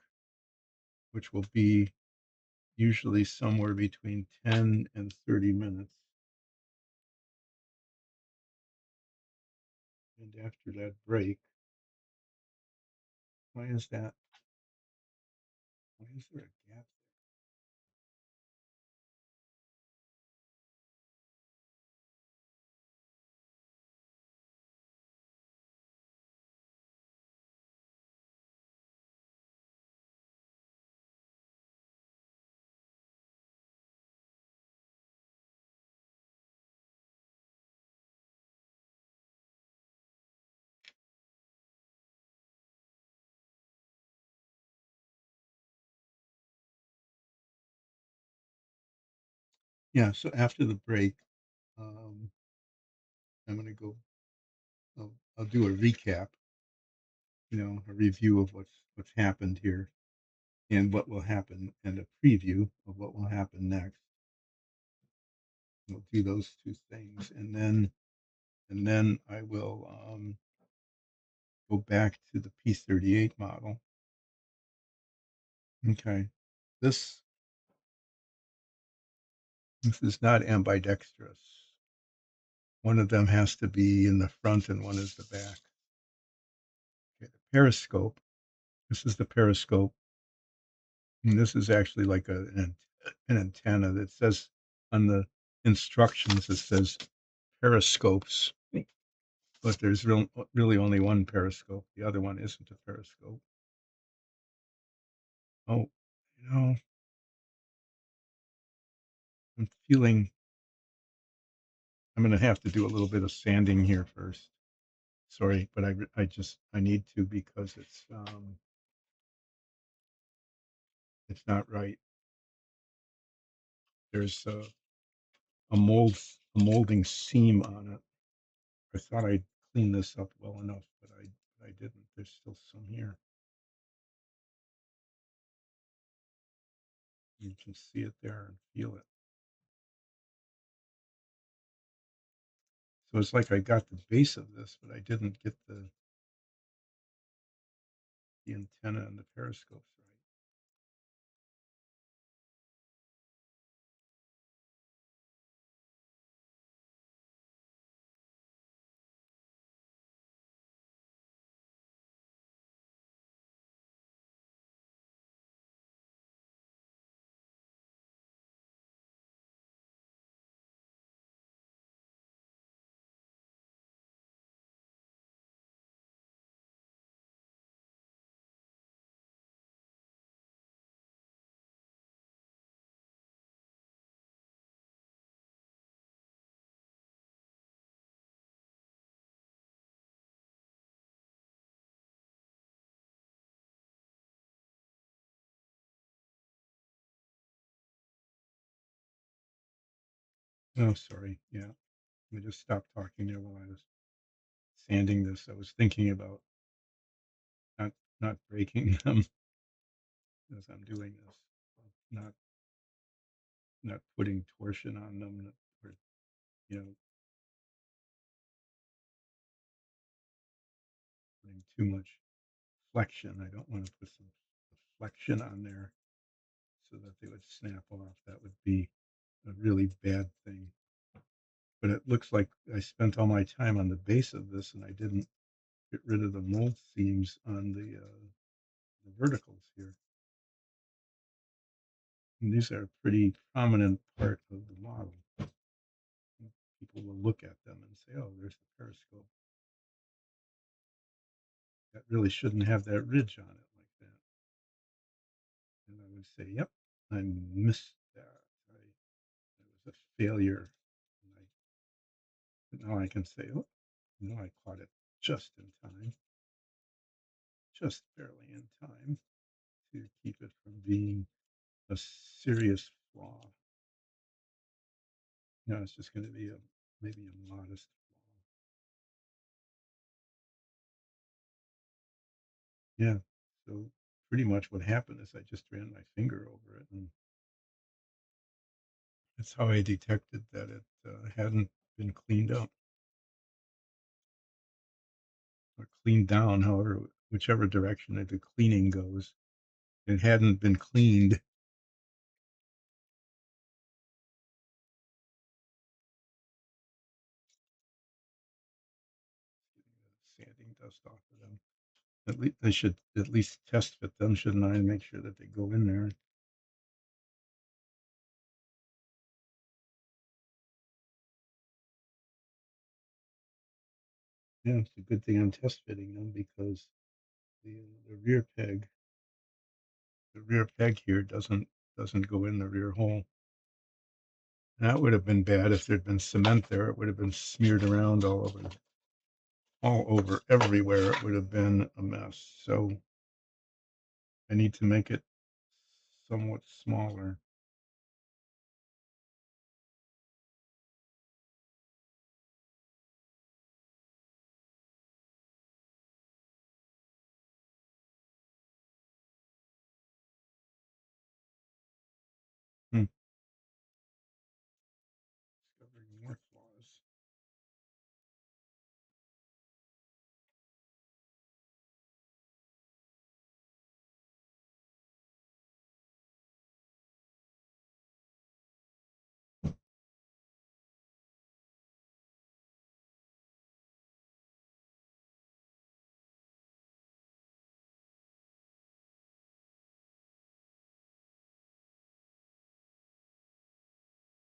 which will be usually somewhere between 10 and 30 minutes. And after that break, why is that? Why is there a gap? Yeah, so after the break, um, I'm going to go, I'll do a recap, a review of what's happened here and what will happen, and a preview of what will happen next. We'll do those two things, and then I will go back to the P-38 model. Okay, this this is not ambidextrous. One of them has to be in the front, and one is the back. Okay, the periscope. This is the periscope, and this is actually like an antenna that says on the instructions. It says periscopes, but there's really only one periscope. The other one isn't a periscope. Oh, you know, I'm feeling I'm going to have to do a little bit of sanding here first. Sorry, but I need to because it's not right. There's a mold a molding seam on it. I thought I'd clean this up well enough, but I didn't. There's still some here. You can see it there and feel it. So it's like I got the base of this, but I didn't get the antenna and the periscopes right. Oh, sorry. Yeah, let me just stop talking there while I was sanding this. I was thinking about not not breaking them as I'm doing this, not not putting torsion on them, or you know, putting too much flexion. I don't want to put some flexion on there so that they would snap off. That would be a really bad thing. But it looks like I spent all my time on the base of this and I didn't get rid of the mold seams on the verticals here. And these are a pretty prominent part of the model. People will look at them and say, oh, there's the periscope. That really shouldn't have that ridge on it like that. And I would say, yep, I missed that. It was a failure. And but now I can say, oh, no, I caught it just in time, just barely in time to keep it from being a serious flaw. No, it's just going to be maybe a modest flaw. Yeah. So pretty much what happened is I just ran my finger over it, and that's how I detected that it hadn't been cleaned up or cleaned down, however, whichever direction that the cleaning goes. It hadn't been cleaned. Sanding dust off of them. At least I should at least test fit them, shouldn't I? And make sure that they go in there. Yeah, it's a good thing I'm test fitting them because the the rear peg here doesn't go in the rear hole. That would have been bad if there'd been cement there. It would have been smeared around all over everywhere. It would have been a mess. So I need to make it somewhat smaller. Hmm. Discovering more flaws.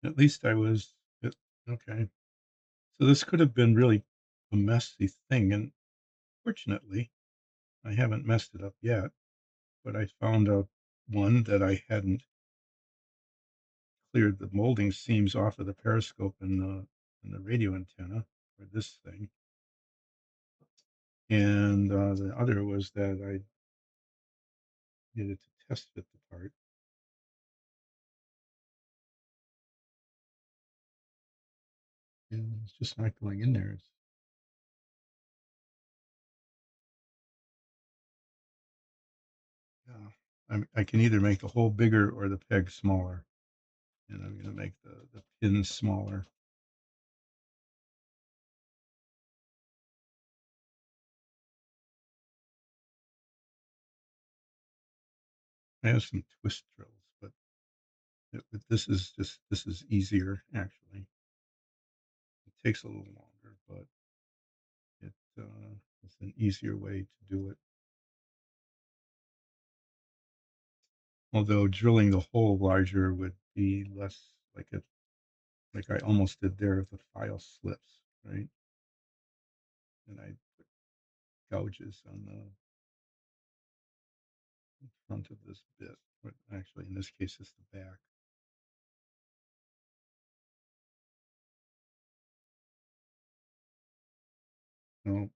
At least I was okay. So this could have been really a messy thing, and fortunately, I haven't messed it up yet. But I found out one that I hadn't cleared the molding seams off of the periscope in the radio antenna for this thing, and the other was that I needed to test fit the part. And it's just not going in there. I can either make the hole bigger or the peg smaller, and I'm going to make the pins smaller. I have some twist drills, but this is easier actually. It takes a little longer, but it it's an easier way to do it. Although drilling the hole larger would be less like I almost did there if the file slips, right? And I put gouges on the front of this bit, but actually in this case it's the back. No,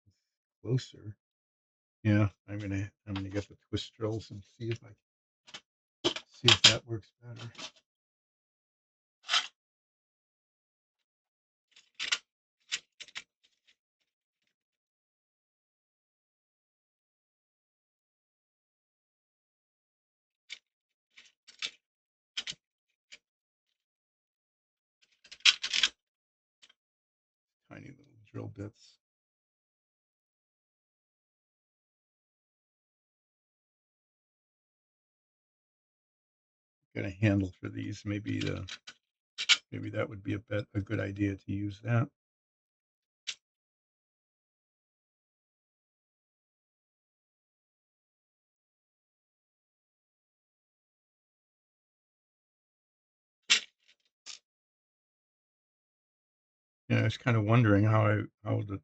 it's closer. Yeah, I'm gonna get the twist drills and see if that works better. Tiny little drill bits. Got a handle for these. Maybe that would be a good idea to use that. Yeah, I was kind of wondering how I would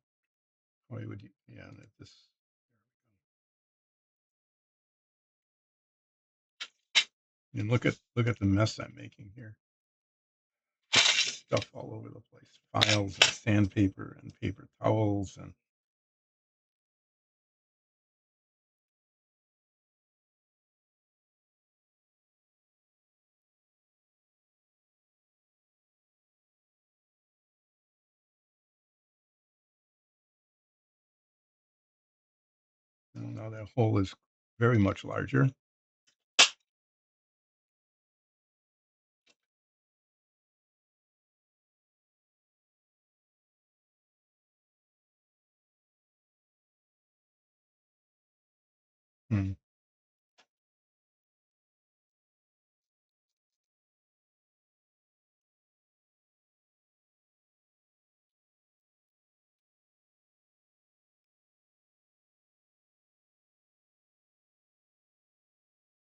yeah if this and look at the mess I'm making here. Stuff all over the place. Files and sandpaper and paper towels and I don't know that hole is very much larger. Hmm.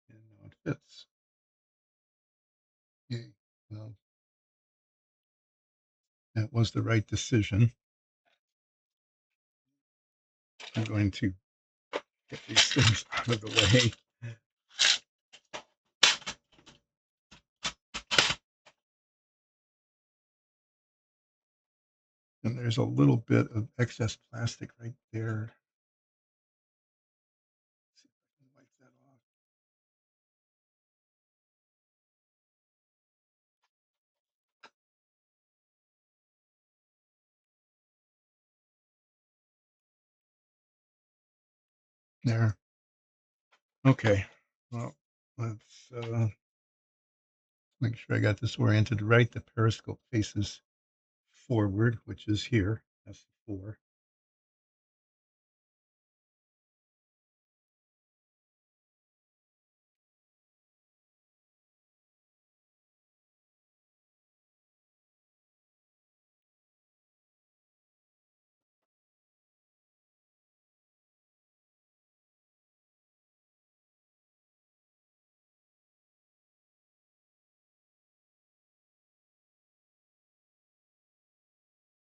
And now it fits. Yay. Well, that was the right decision. I'm going to get these things out of the way. And there's a little bit of excess plastic right there. Let's see if I can wipe that off. There. Okay. Well, let's make sure I got this oriented right. The periscope faces forward, which is here. That's the 4.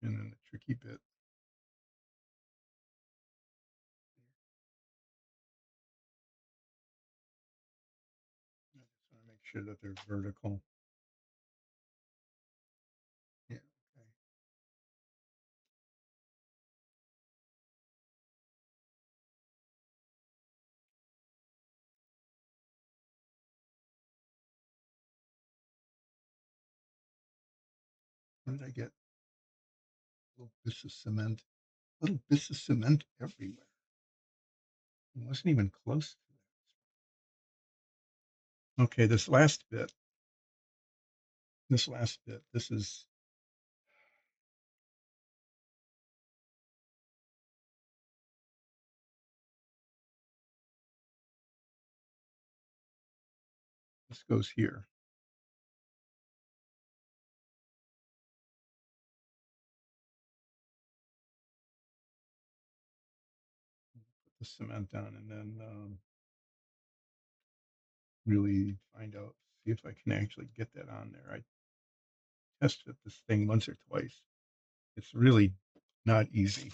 And then the tricky bit. I just want to make sure that they're vertical. Yeah. Okay. Where did I get little bits of cement? Little bits of cement everywhere. It wasn't even close to that. Okay, this last bit. This is this goes here. Put the cement down and then really find out, see if I can actually get that on there. I tested this thing once or twice. It's really not easy.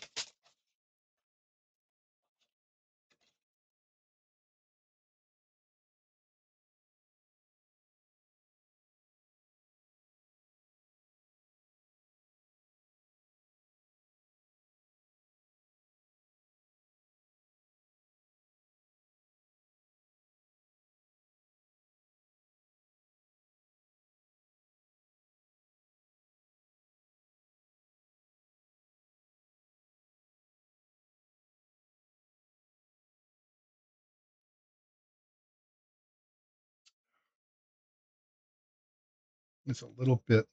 It's a little bit.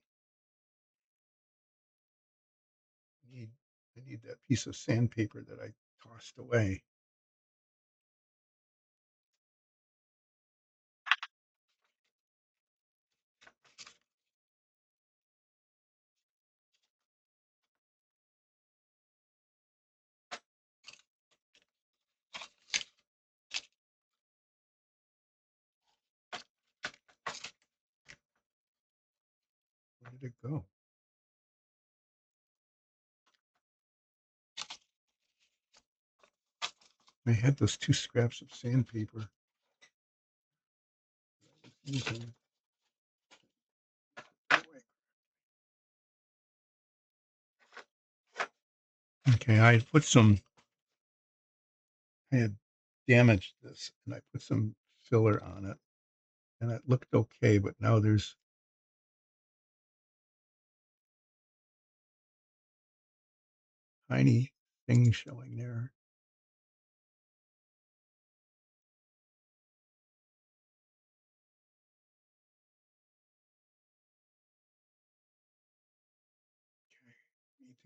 I need, I need that piece of sandpaper that I tossed away. Where did it go? I had those 2 scraps of sandpaper. Okay, I had damaged this and I put some filler on it and it looked okay, but now there's tiny things showing there.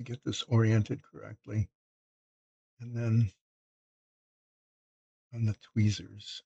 to get this oriented correctly. And then on the tweezers.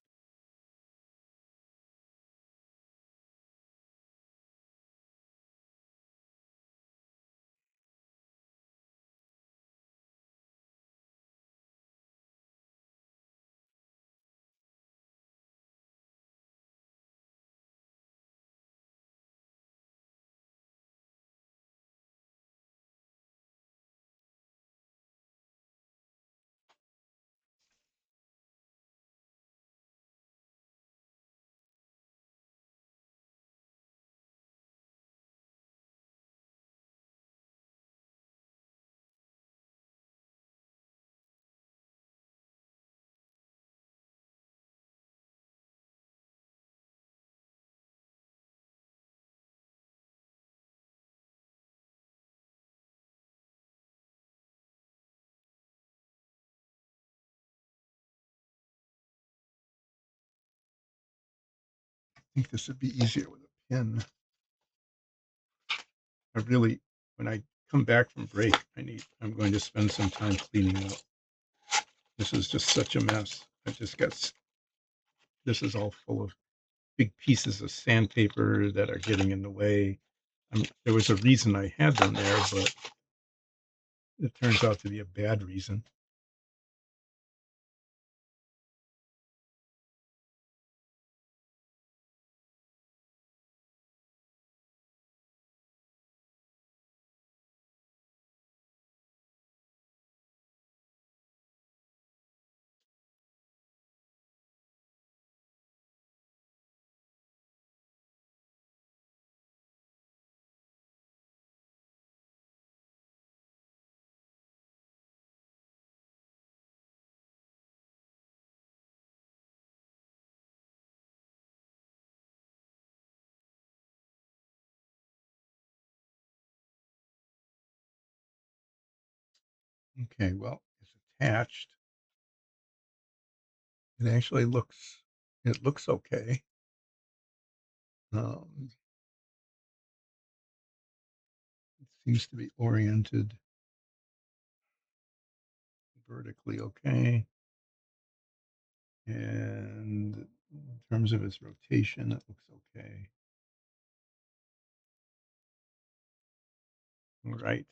I think this would be easier with a pin. I really, when I come back from break, I'm going to spend some time cleaning up. This is just such a mess. This is all full of big pieces of sandpaper that are getting in the way. There was a reason I had them there, but it turns out to be a bad reason. Okay, well, it's attached. It actually looks okay. Um, it seems to be oriented vertically okay. And in terms of its rotation, it looks okay. All right.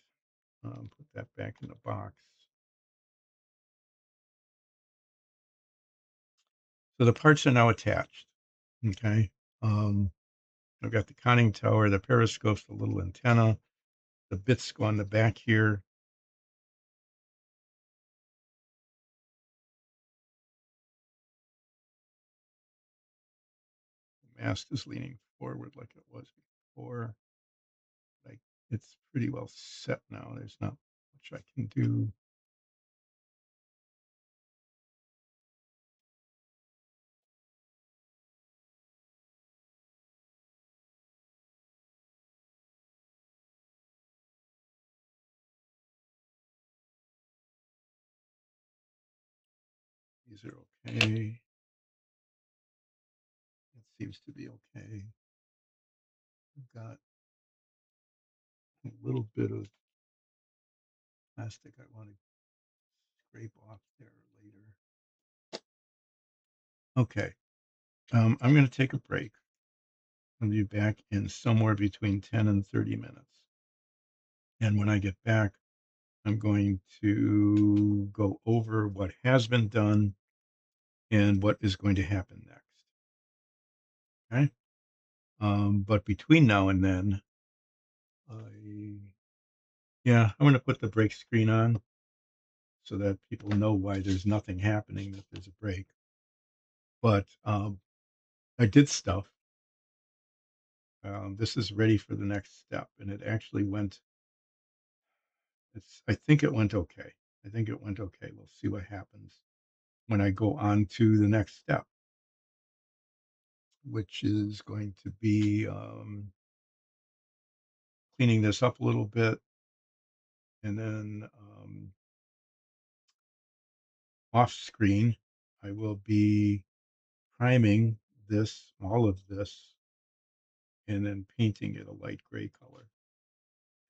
Put that back in the box. So the parts are now attached. Okay. Um, I've got the conning tower, the periscopes, the little antenna, the bits go on the back here. The mast is leaning forward like it was before. Like it's pretty well set now. There's not much I can do. These are okay. It seems to be okay. I've got a little bit of plastic I want to scrape off there later. Okay. I'm going to take a break. I'll be back in somewhere between 10 and 30 minutes. And when I get back, I'm going to go over what has been done and what is going to happen next. Okay. But between now and then, I, yeah, I'm going to put the break screen on so that people know why there's nothing happening if there's a break. But I did stuff. This is ready for the next step, and it actually went. I think it went okay. I think it went okay. We'll see what happens when I go on to the next step, which is going to be cleaning this up a little bit, and then off screen, I will be priming all of this, and then painting it a light gray color.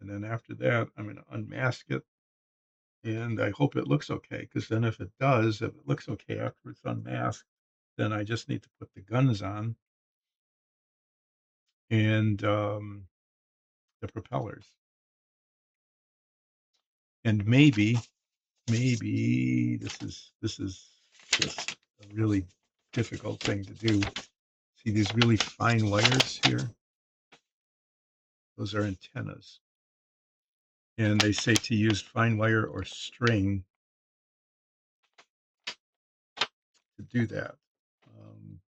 And then after that, I'm gonna unmask it, and I hope it looks okay. Because then if it looks okay after it's unmasked, then I just need to put the guns on and, the propellers. And maybe this is just a really difficult thing to do. See these really fine wires here? Those are antennas. And they say to use fine wire or string to do that. Um,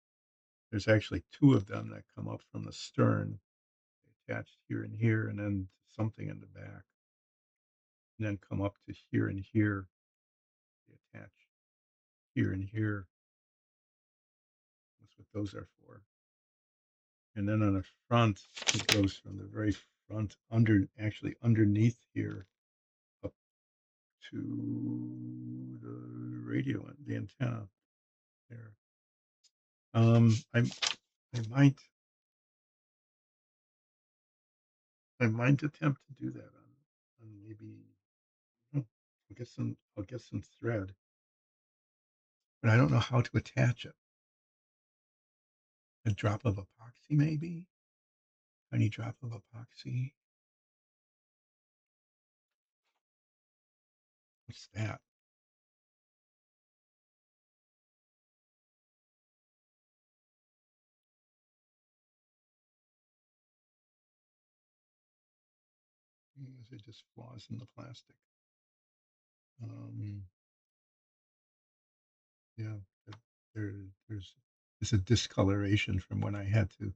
there's actually two of them that come up from the stern, attached here and here, and then something in the back, and then come up to here and here, they attach here and here. That's what those are for. And then on the front, it goes from the very front actually underneath here up to the radio, the antenna there. Um, I, I might, I might attempt to do that on maybe, oh, I'll get some thread, but I don't know how to attach it. A drop of epoxy, maybe? Tiny drop of epoxy. What's that? Is it just flaws in the plastic? Um, yeah, there, there's there's a discoloration from when I had to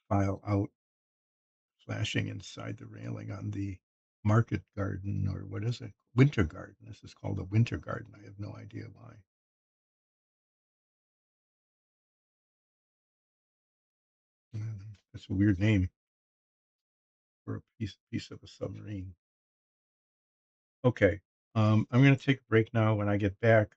file out flashing inside the railing on the market garden, or what is it? Winter garden. This is called a winter garden. I have no idea why. That's a weird name for a piece of a submarine. Okay. I'm going to take a break now. When I get back,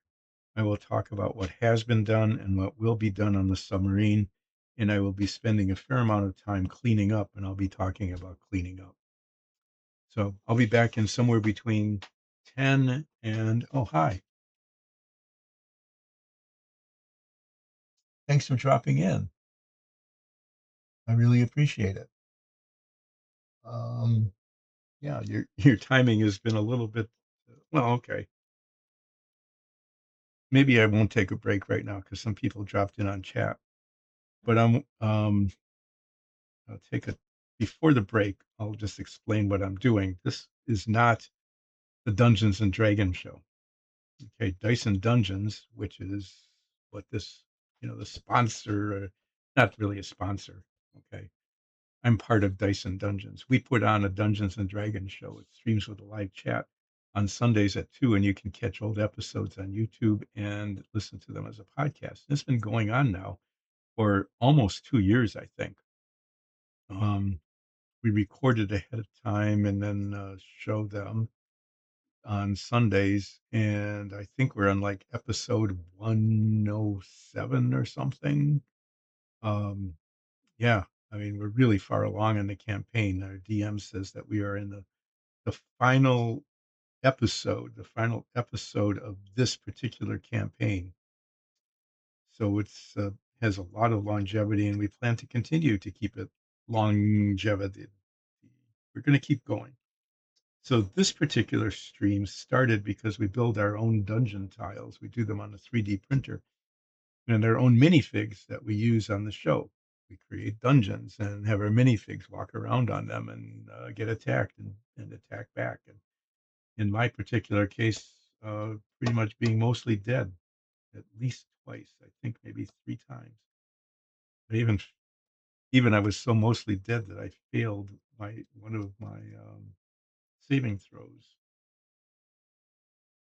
I will talk about what has been done and what will be done on the submarine. And I will be spending a fair amount of time cleaning up, and I'll be talking about cleaning up. So I'll be back in somewhere between 10 and, oh, hi. Thanks for dropping in. I really appreciate it. Um, yeah, your timing has been a little bit, well, okay. Maybe I won't take a break right now because some people dropped in on chat. But I'll take a before the break. I'll just explain what I'm doing. This is not the Dungeons and Dragons show. Okay, Dyson Dungeons, which is what this, the sponsor, not really a sponsor. Okay, I'm part of Dyson Dungeons. We put on a Dungeons and Dragons show. It streams with a live chat on Sundays at 2, and you can catch old episodes on YouTube and listen to them as a podcast. It's been going on now for almost 2 years, I think. Um, we recorded ahead of time and then show them on Sundays. And I think we're on like episode 107 or something. Um, yeah, I mean, we're really far along in the campaign. Our DM says that we are in the the final episode of this particular campaign. So it's has a lot of longevity, and we plan to continue to keep it longevity. We're going to keep going. So this particular stream started because we build our own dungeon tiles. We do them on a 3D printer and our own minifigs that we use on the show. We create dungeons and have our minifigs walk around on them and get attacked and attack back. And in my particular case, pretty much being mostly dead at least twice. I think maybe three times. But even I was so mostly dead that I failed my one of my saving throws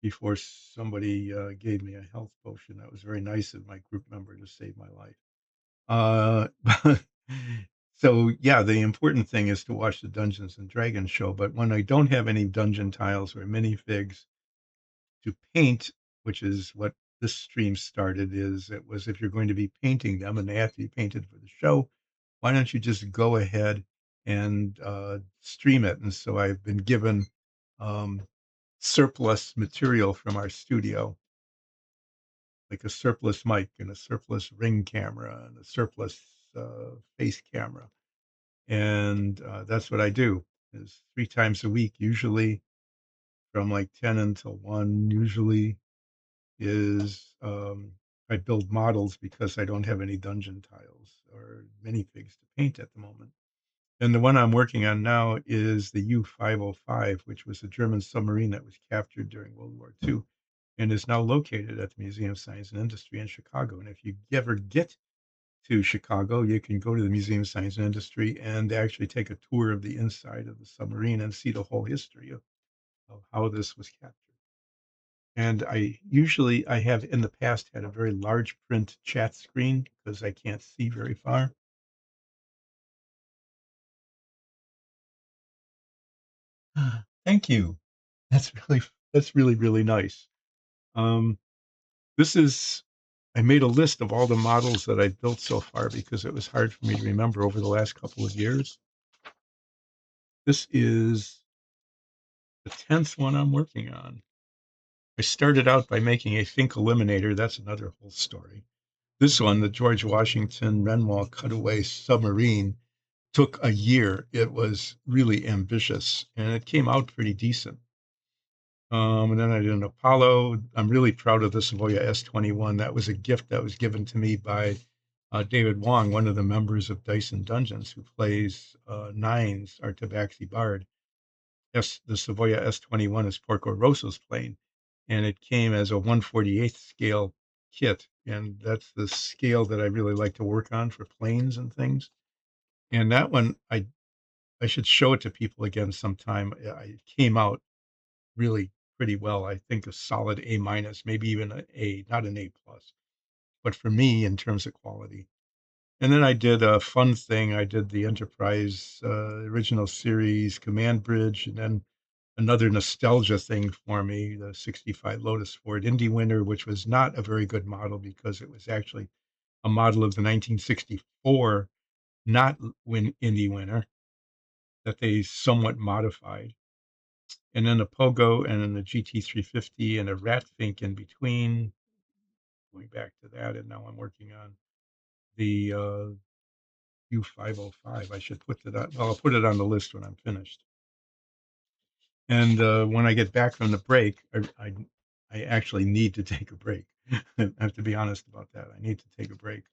before somebody gave me a health potion. That was very nice of my group member to save my life. Uh, so yeah, the important thing is to watch the Dungeons and Dragons show. But when I don't have any dungeon tiles or minifigs to paint, which is what this stream started, it was if you're going to be painting them and they have to be painted for the show, why don't you just go ahead and stream it. And so I've been given um, surplus material from our studio, like a surplus mic and a surplus ring camera and a surplus face camera. And that's what I do is 3 times a week, usually from like 10 until 1, usually is I build models because I don't have any dungeon tiles or minifigs to paint at the moment. And the one I'm working on now is the U-505, which was a German submarine that was captured during World War II and is now located at the Museum of Science and Industry in Chicago. And if you ever get to Chicago, you can go to the Museum of Science and Industry and actually take a tour of the inside of the submarine and see the whole history of how this was captured. And I have in the past had a very large print chat screen because I can't see very far. Thank you. That's really really nice. Um, this is I made a list of all the models that I built so far because it was hard for me to remember over the last couple of years. This is the 10th one I'm working on. I started out by making a Think Eliminator. That's another whole story. This one, the George Washington Renwall Cutaway Submarine, took a year. It was really ambitious, and it came out pretty decent. And then I did an Apollo. I'm really proud of the Savoia S-21. That was a gift that was given to me by David Wong, one of the members of Dyson Dungeons, who plays Nines, our Tabaxi Bard. The Savoia S-21 is Porco Rosso's plane, and it came as a 1/48th scale kit, and that's the scale that I really like to work on for planes and things. And that one, I should show it to people again sometime. It came out really pretty well. I think a solid A minus, maybe even an A, not an A plus. But for me, in terms of quality. And then I did a fun thing. I did the Enterprise original series Command Bridge, and then another nostalgia thing for me, the 65 Lotus Ford Indy Winner, which was not a very good model because it was actually a model of the 1964 not win Indy Winner that they somewhat modified. And then a Pogo and then a GT350 and a Ratfink in between, going back to that. And now I'm working on the U505. I should put that on. Well, I'll put it on the list when I'm finished. And when I get back from the break, I actually need to take a break. I have to be honest about that. I need to take a break.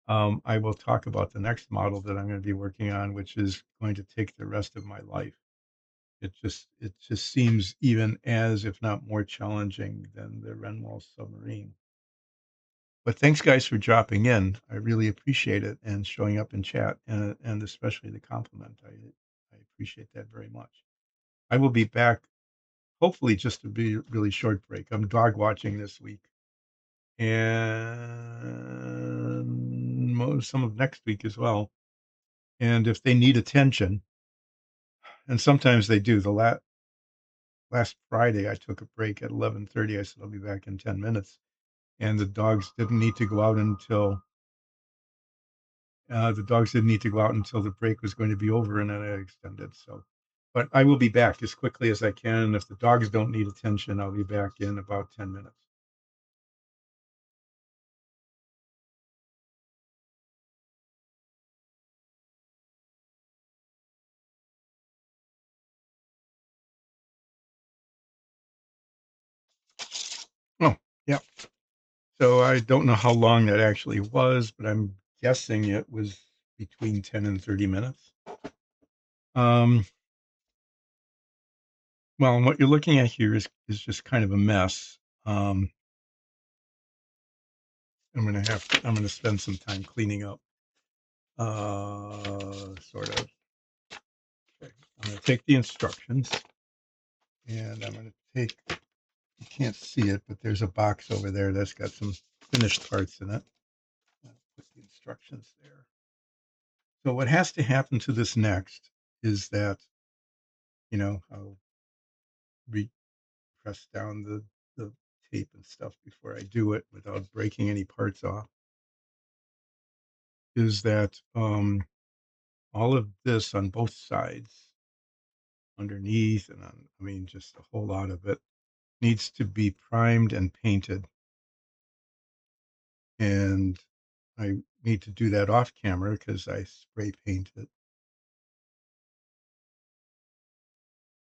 I will talk about the next model that I'm going to be working on, which is going to take the rest of my life. It just seems even as, if not more challenging than the Renwall submarine. But thanks, guys, for dropping in. I really appreciate it and showing up in chat, and especially the compliment. I appreciate that very much. I will be back, hopefully, just to be a really short break. I'm dog watching this week, and some of next week as well. And if they need attention, and sometimes they do, last Friday I took a break at 11:30. I said I'll be back in 10 minutes, and the dogs didn't need to go out until the break was going to be over, and then I extended. So, but I will be back as quickly as I can. And if the dogs don't need attention, I'll be back in about 10 minutes. Oh, yeah. So I don't know how long that actually was, but I'm guessing it was between 10 and 30 minutes. Um, well, and what you're looking at here is just kind of a mess. I'm gonna spend some time cleaning up. Sort of. Okay. I'm gonna take the instructions, and I'm gonna take. You can't see it, but there's a box over there that's got some finished parts in it. I'll put the instructions there. So what has to happen to this next is that I'll press down the tape and stuff before I do it without breaking any parts off. Is that all of this on both sides, underneath and on, I mean, just a whole lot of it needs to be primed and painted. And I need to do that off camera because I spray paint it.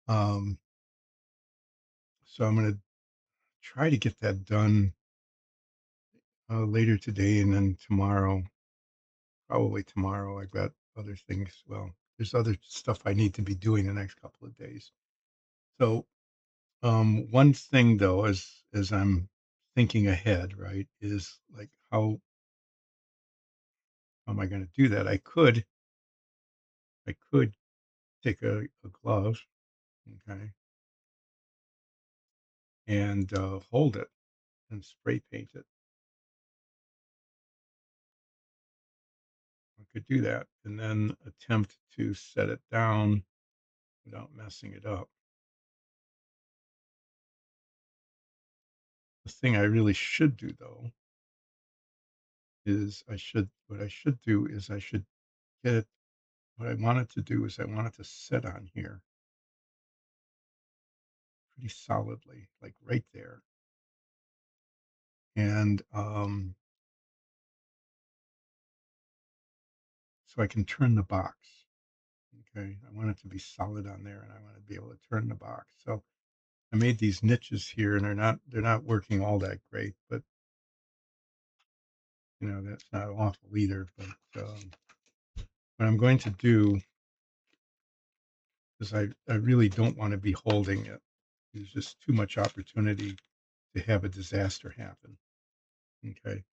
Um, so I'm going to try to get that done later today, and then tomorrow, probably tomorrow. I've got other things. Well, there's other stuff I need to be doing the next couple of days. So one thing though, as I'm thinking ahead, right, is like how am I going to do that? I could take a glove, okay, and hold it and spray paint it. I could do that and then attempt to set it down without messing it up. The thing I really should do though is what I should do is I should get it. What I wanted to do is I wanted to set on here pretty solidly, like right there. And so I can turn the box. Okay. I want it to be solid on there and I want to be able to turn the box. So I made these niches here and they're not working all that great, but that's not awful either. But what I'm going to do is I really don't want to be holding it. There's just too much opportunity to have a disaster happen. Okay.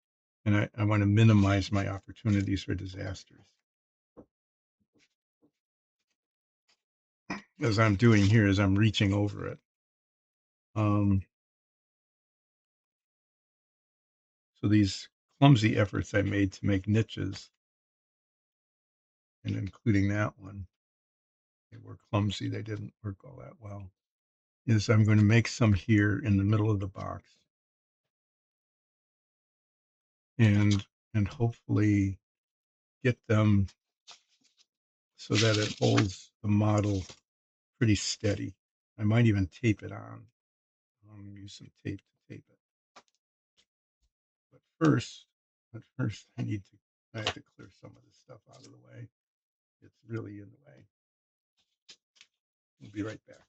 And I want to minimize my opportunities for disasters. As I'm doing here, as I'm reaching over it. Um, so these clumsy efforts I made to make niches, and including that one, they were clumsy. They didn't work all that well. Is I'm going to make some here in the middle of the box, and hopefully get them so that it holds the model pretty steady. I might even tape it on. Use some tape to tape it. But first, I have to clear some of this stuff out of the way. It's really in the way. We'll be right back.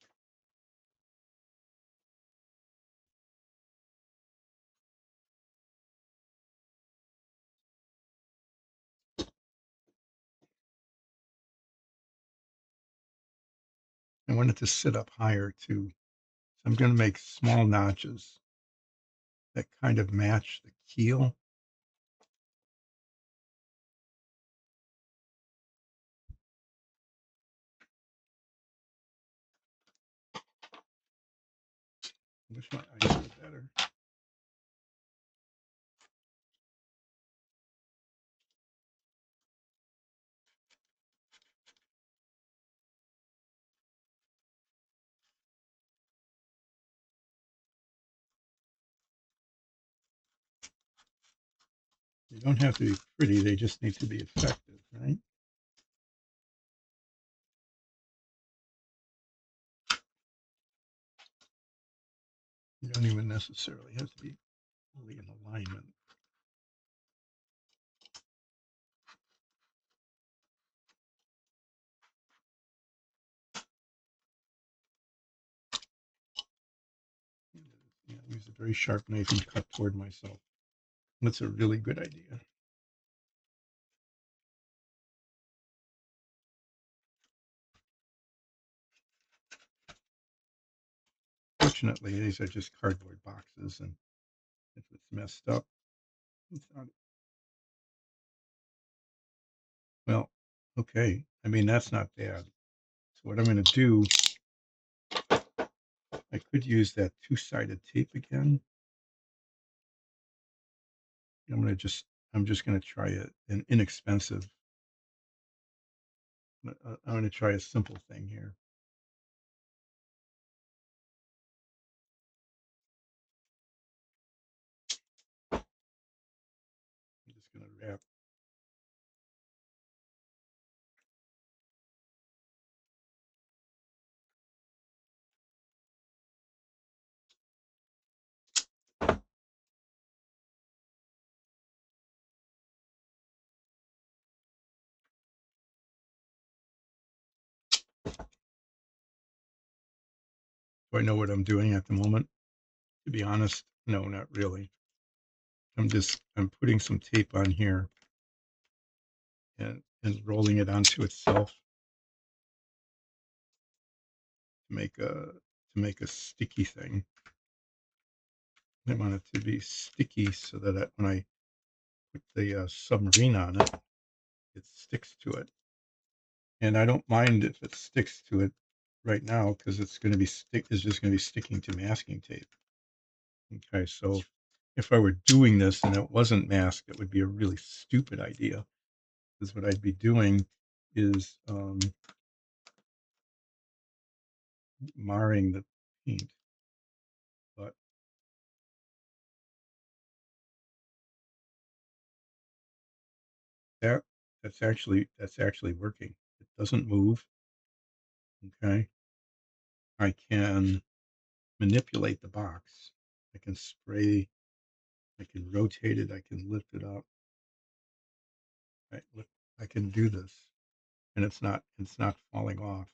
I want it to sit up higher too. So I'm going to make small notches that kind of match the keel. I wish my eyes were better. They don't have to be pretty, they just need to be effective, right? You don't even necessarily have to be really in alignment. Use a very sharp knife and cut toward myself. That's a really good idea. Fortunately, these are just cardboard boxes, and if it's messed up, it's not. Well, okay. I mean, that's not bad. So what I'm going to do, I could use that two-sided tape again. I'm going to just, I'm just going to try an inexpensive. I'm going to try a simple thing here. I'm just going to wrap Do I know what I'm doing at the moment? To be honest, no, not really. I'm putting some tape on here and rolling it onto itself to make a sticky thing. I want it to be sticky so that when I put the submarine on it, it sticks to it. And I don't mind if it sticks to it right now because it's just going to be sticking to masking tape. Okay, so if I were doing this and it wasn't masked, it would be a really stupid idea. Because what I'd be doing is marring the paint. But that that's actually working. It doesn't move. Okay, I can manipulate the box. I can spray. I can rotate it. I can lift it up. Right, look, I can do this, and it's not falling off.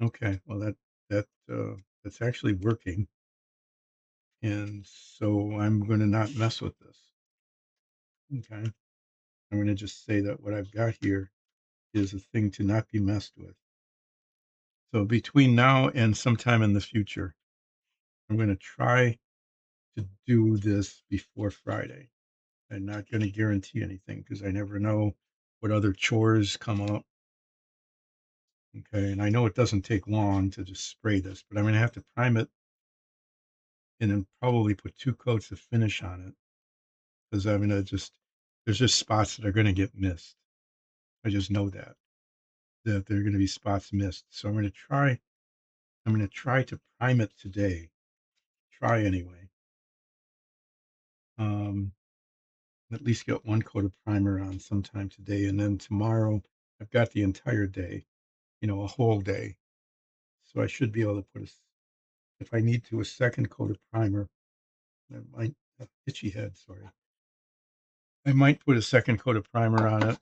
Okay, well that's actually working, and so I'm going to not mess with this. Okay, I'm going to just say that what I've got here is a thing to not be messed with. So between now and sometime in the future, I'm going to try to do this before Friday. I'm not going to guarantee anything because I never know what other chores come up. Okay, and I know it doesn't take long to just spray this, but I'm going to have to prime it and then probably put 2 coats of finish on it because I'm gonna just there's just spots that are gonna get missed. I just know that there are gonna be spots missed. So I'm gonna try to prime it today. Try anyway. Um, at least get 1 coat of primer on sometime today, and then tomorrow I've got the entire day, a whole day. So I should be able to if I need to, a second coat of primer. I might itchy head, sorry. I might put a second coat of primer on it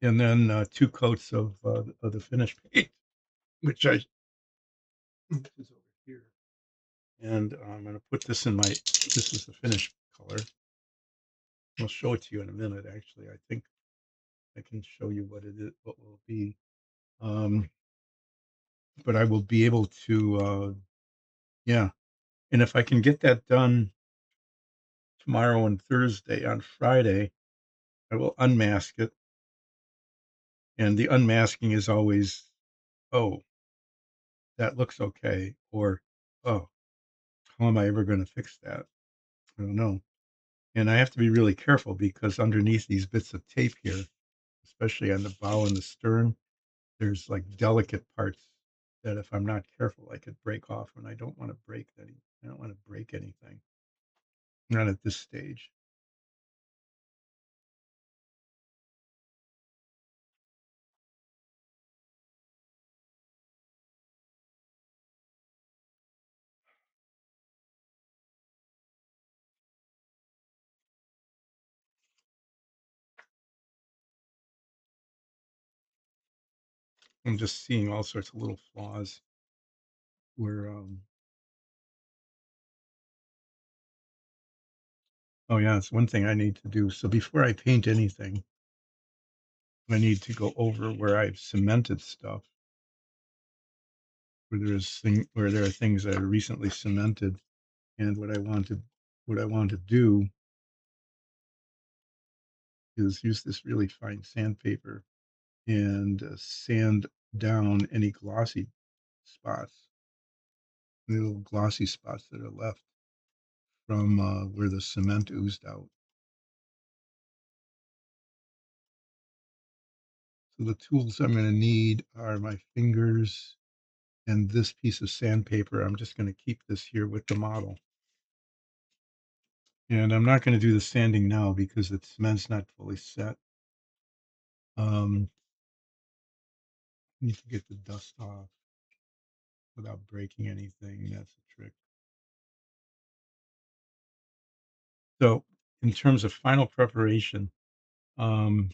and then 2 coats of the finish paint, which which is over here. And I'm going to put this in this is the finish color. I'll show it to you in a minute, actually. I think I can show you what it is, what will be. Um, but I will be able to, yeah. And if I can get that done tomorrow and Thursday, on Friday, I will unmask it. And the unmasking is always, oh, that looks okay. Or, oh, how am I ever going to fix that? I don't know. And I have to be really careful because underneath these bits of tape here, especially on the bow and the stern, there's like delicate parts that if I'm not careful, I could break off, and I don't want to break any. I don't want to break anything. Not at this stage. I'm just seeing all sorts of little flaws where, oh yeah, it's one thing I need to do. So before I paint anything, I need to go over where I've cemented stuff, where there are things that I recently cemented, and what I want to do is use this really fine sandpaper and sand down any glossy spots, the little glossy spots that are left from where the cement oozed out. So the tools I'm going to need are my fingers and this piece of sandpaper. I'm just going to keep this here with the model. And I'm not going to do the sanding now because the cement's not fully set. Need to get the dust off without breaking anything. That's the trick. So in terms of final preparation, um,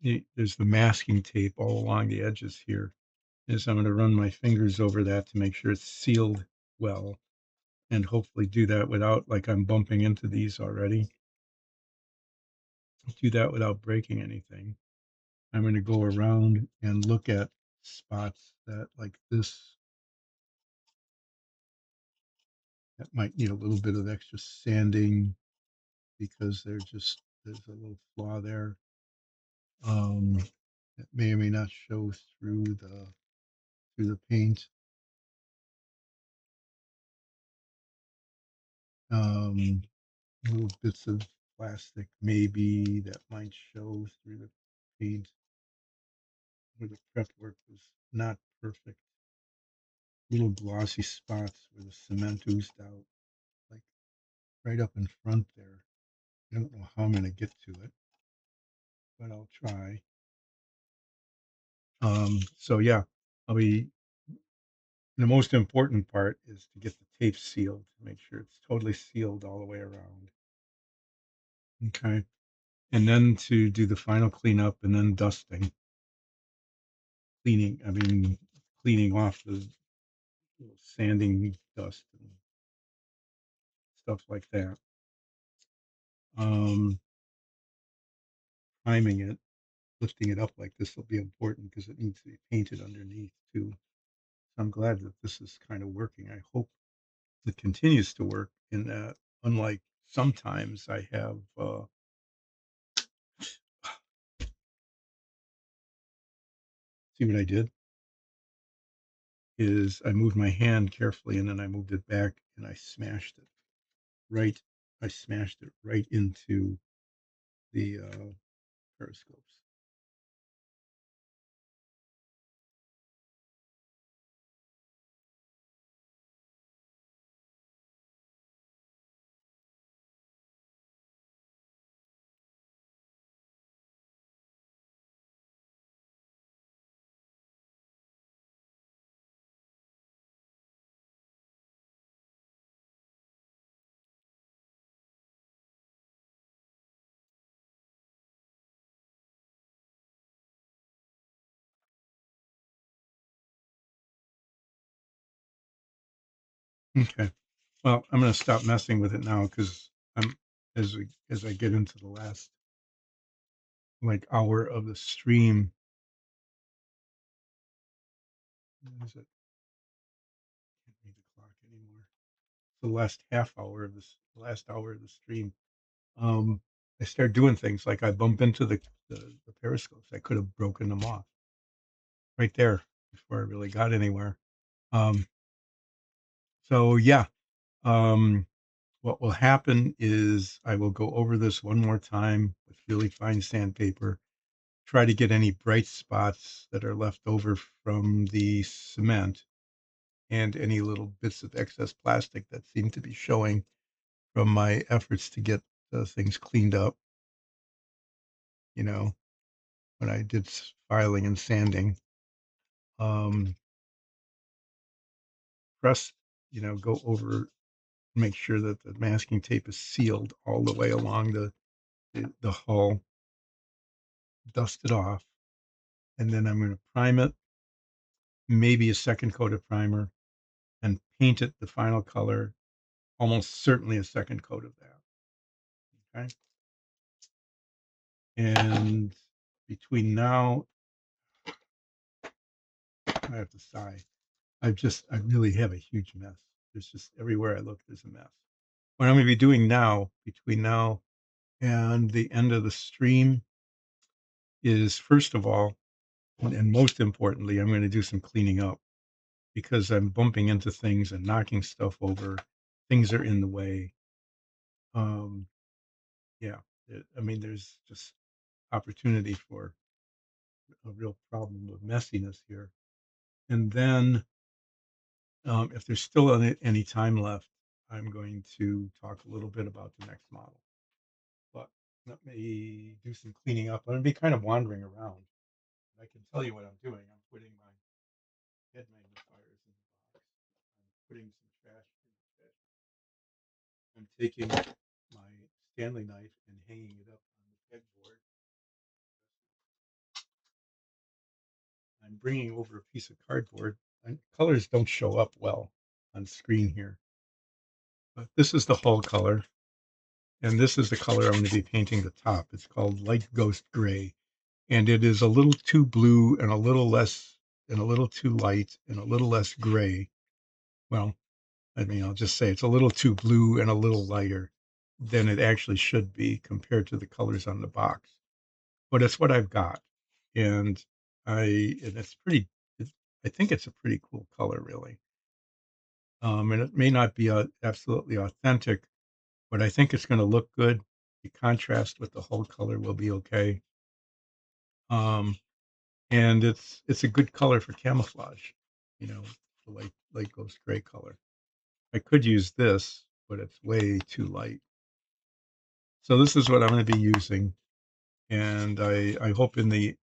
there's the masking tape all along the edges here. Is I'm going to run my fingers over that to make sure it's sealed well, and hopefully do that without, like, I'm bumping into these already. Do that without breaking anything. I'm going to go around and look at spots that, like this, that might need a little bit of extra sanding because there's a little flaw there. That may or may not show through the paint. Um, Little bits of plastic maybe that might show through the paint where the prep work was not perfect. Little glossy spots where the cement oozed out, like right up in front there. I don't know how I'm going to get to it, but I'll try. So yeah, I'll be the most important part is to get the tape sealed, make sure it's totally sealed all the way around. Okay. And then to do the final cleanup and then dusting, cleaning, I mean, cleaning off the sanding dust and stuff like that. Um, Priming it, lifting it up like this will be important because it needs to be painted underneath too. So I'm glad that this is kind of working. I hope it continues to work in that, unlike sometimes I have, see what I did is I moved my hand carefully and then I moved it back and I smashed it right. I smashed it right into the periscopes. Okay. Well, I'm going to stop messing with it now because I'm as I get into the last like hour of the stream. What is it? Can't read the clock anymore. The last half hour of this, the last hour of the stream. Um, I start doing things like I bump into the periscopes. I could have broken them off right there before I really got anywhere. Um, so yeah, um, what will happen is I will go over this one more time with really fine sandpaper, try to get any bright spots that are left over from the cement and any little bits of excess plastic that seem to be showing from my efforts to get the things cleaned up, you know, when I did filing and sanding. Um, Press, go over, make sure that the masking tape is sealed all the way along the hull, dust it off, and then I'm going to prime it, maybe a second coat of primer, and paint it the final color, almost certainly a second coat of that. Okay. And between now, I have to sigh. I really have a huge mess. There's just everywhere I look, there's a mess. What I'm going to be doing now, between now and the end of the stream, is first of all, and most importantly, I'm going to do some cleaning up because I'm bumping into things and knocking stuff over. Things are in the way. Um, yeah, I mean, there's just opportunity for a real problem of messiness here. And then, if there's still any time left, I'm going to talk a little bit about the next model. But let me do some cleaning up. I'm going to be kind of wandering around. I can tell you what I'm doing. I'm putting my head magnifiers in the box. I'm putting some trash in the trash. I'm taking my Stanley knife and hanging it up on the pegboard. I'm bringing over a piece of cardboard, and colors don't show up well on screen here. But this is the hull color, and this is the color I'm going to be painting the top. It's called Light Ghost Gray, and it is a little too blue and a little less, and a little too light and a little less gray. Well, I mean, I'll just say it's a little too blue and a little lighter than it actually should be compared to the colors on the box. But it's what I've got, and and it's pretty. It's, I think it's a pretty cool color, really. And it may not be absolutely authentic, but I think it's going to look good. The contrast with the whole color will be okay. Um, and it's a good color for camouflage. You know, the light ghost gray color. I could use this, but it's way too light. So this is what I'm going to be using, and I hope in the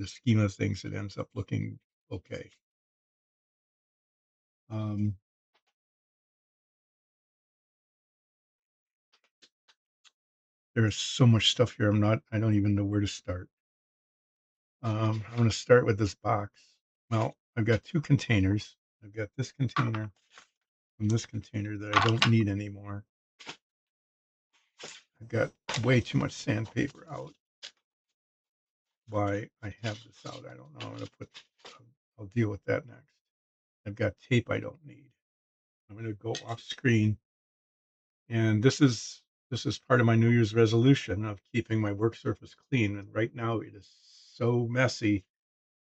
scheme of things it ends up looking okay. Um, there's so much stuff here. I don't even know where to start. I'm going to start with this box. Well, I've got two containers. I've got this container and this container that I don't need anymore. I've got way too much sandpaper out. Why I have this out, I don't know. I'll deal with that next. I've got tape I don't need. I'm going to go off screen, and this is part of my New Year's resolution of keeping my work surface clean. And right now it is so messy,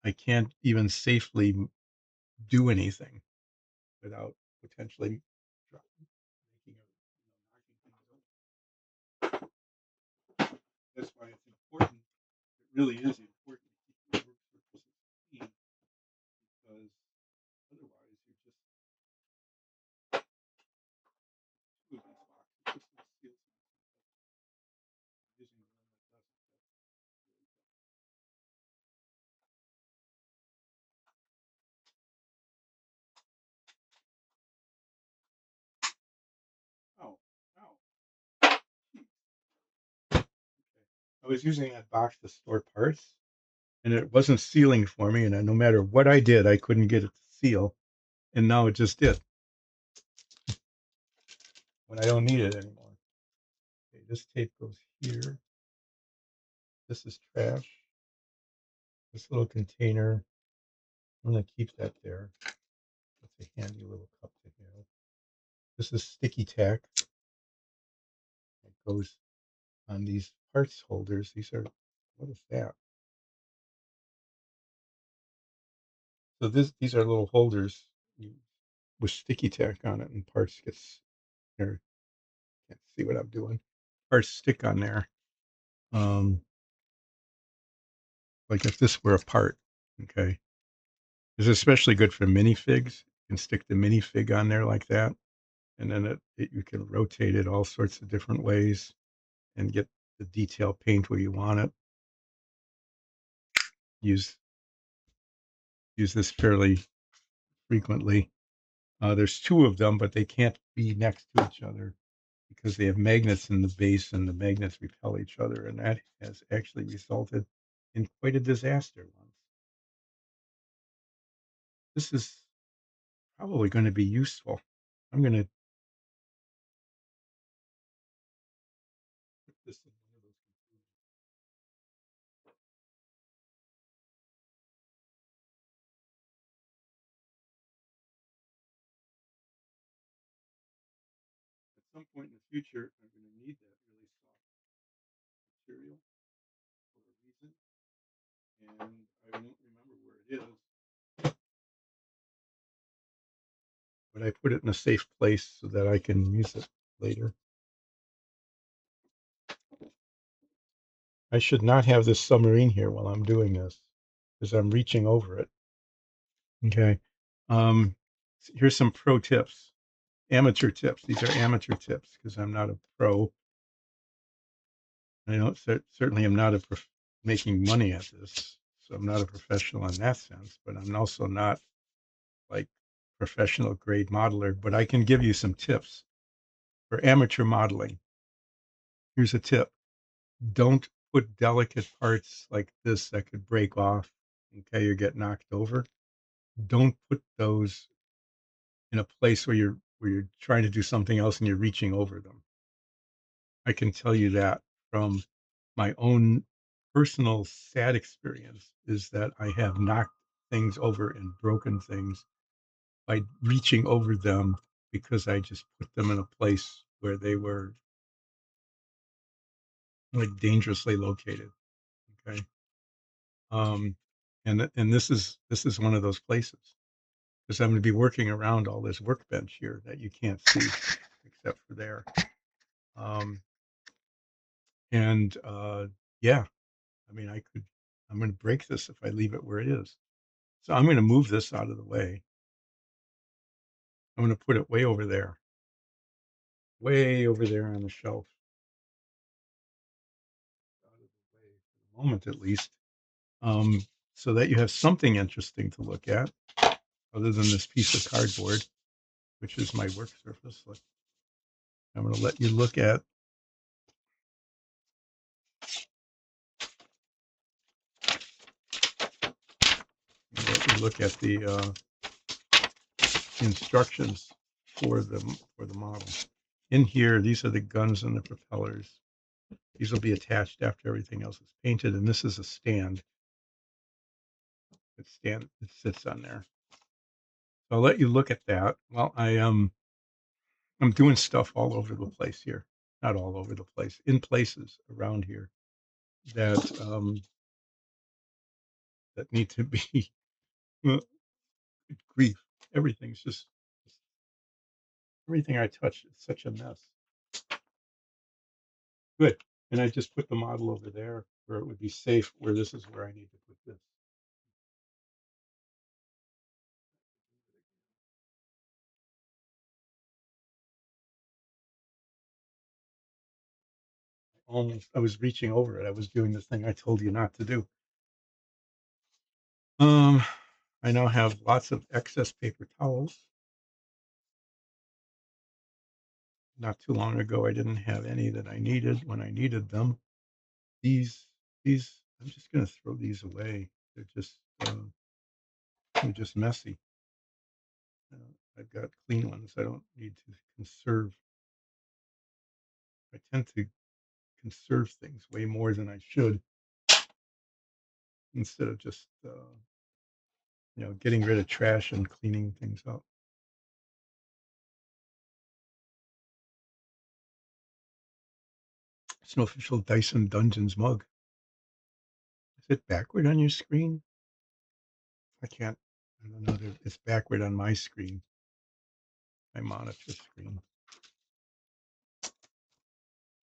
I can't even safely do anything without potentially making knocking things over. That's why it's important. It really is important to keep your work surfaces clean, because otherwise you're just two of these boxes. This one seals using the one that doesn't. That's really dumb. Oh, oh, geez. Okay. I was using that box to store parts, and it wasn't sealing for me. And no matter what I did, I couldn't get it to seal. And now it just did when I don't need it anymore. Okay, this tape goes here. This is trash. This little container, I'm going to keep that there. That's a handy little cup to have. This is sticky tack. It goes on these parts holders. What is that? So these are little holders with sticky tack on it, and parts gets there. Can't see what I'm doing. Parts stick on there. Um, like if this were a part, okay. It's especially good for minifigs. You can stick the minifig on there like that, and then you can rotate it all sorts of different ways and get the detail paint where you want it. Use use this fairly frequently. There's two of them, but they can't be next to each other because they have magnets in the base, and the magnets repel each other, and that has actually resulted in quite a disaster once. This is probably going to be useful. I'm going to put this in one of those computers. At some point in the future, I'm going to need that really soft material for a reason, and I won't remember where it is, but I put it in a safe place so that I can use it later. I should not have this submarine here while I'm doing this because I'm reaching over it. Okay. Um, Here's some pro tips, amateur tips. These are amateur tips because I'm not a pro. I don't certainly am not making money at this, so I'm not a professional in that sense. But I'm also not like professional grade modeler. But I can give you some tips for amateur modeling. Here's a tip: don't put delicate parts like this that could break off okay, you get knocked over, don't put those in a place where you're trying to do something else and you're reaching over them. I can tell you that from my own personal sad experience is that I have knocked things over and broken things by reaching over them because I just put them in a place where they were like dangerously located. Okay. Um, and this is one of those places because I'm going to be working around all this workbench here that you can't see except for there. Um, and yeah, I mean, I'm going to break this if I leave it where it is. So I'm going to move this out of the way. I'm going to put it way over there on the shelf, out of the way for the moment at least, um, so that you have something interesting to look at other than this piece of cardboard, which is my work surface. Like, I'm going to let you look at the instructions for the model. In here, these are the guns and the propellers. These will be attached after everything else is painted, and this is a stand. It sits on there. So I'll let you look at that. Well, I'm doing stuff all over the place here. Not all over the place, in places around here that that need to be uh, grief. Everything's just everything I touch is such a mess. Good. And I just put the model over there where it would be safe, where this is where I need to put this. Almost, I was reaching over it. I was doing the thing I told you not to do. Um, I now have lots of excess paper towels. Not too long ago, I didn't have any that I needed when I needed them. These, I'm just going to throw these away. They're just messy. I've got clean ones. I don't need to conserve. I tend to conserve things way more than I should instead of just, getting rid of trash and cleaning things up. It's an official Dyson Dungeons mug. Is it backward on your screen? I can't. I don't know. It's backward on my screen, my monitor screen,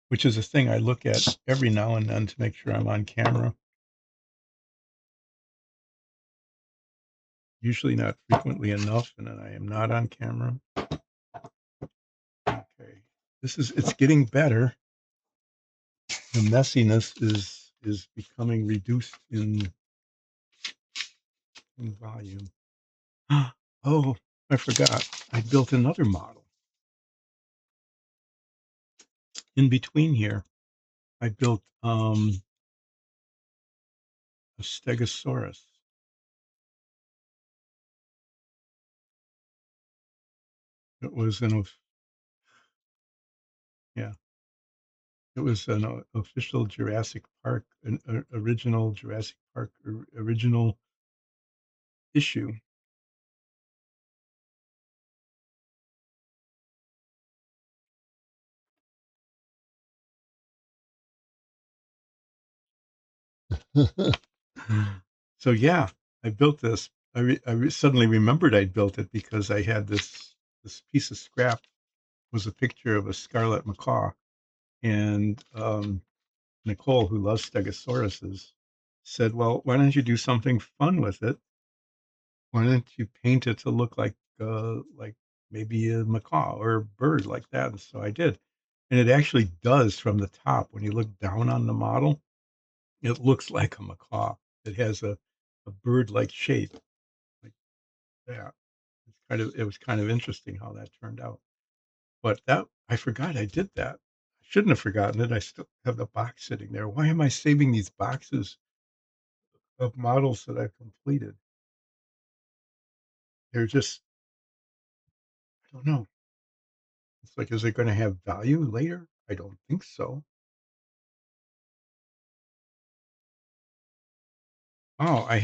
which is a thing I look at every now and then to make sure I'm on camera. Usually not frequently enough, and then I am not on camera. Okay, it's getting better. The messiness is becoming reduced in volume. Oh, I forgot. I built another model in between here. I built a Stegosaurus. It was yeah, it was an official Jurassic Park, an original Jurassic Park original issue. So yeah, I built this. Suddenly remembered I built it because I had this piece of scrap was a picture of a scarlet macaw, and Nicole, who loves Stegosauruses, said, "Well, why don't you do something fun with it? Why don't you paint it to look like maybe a macaw or a bird like that?" And so I did, and it actually does from the top. When you look down on the model, it looks like a macaw. It has a bird-like shape like that. It was kind of interesting how that turned out. But that I forgot I did that. I shouldn't have forgotten it. I still have the box sitting there. Why am I saving these boxes of models that I've completed. They're just I don't know. It's like, is it gonna have value later? I don't think so. Oh, I've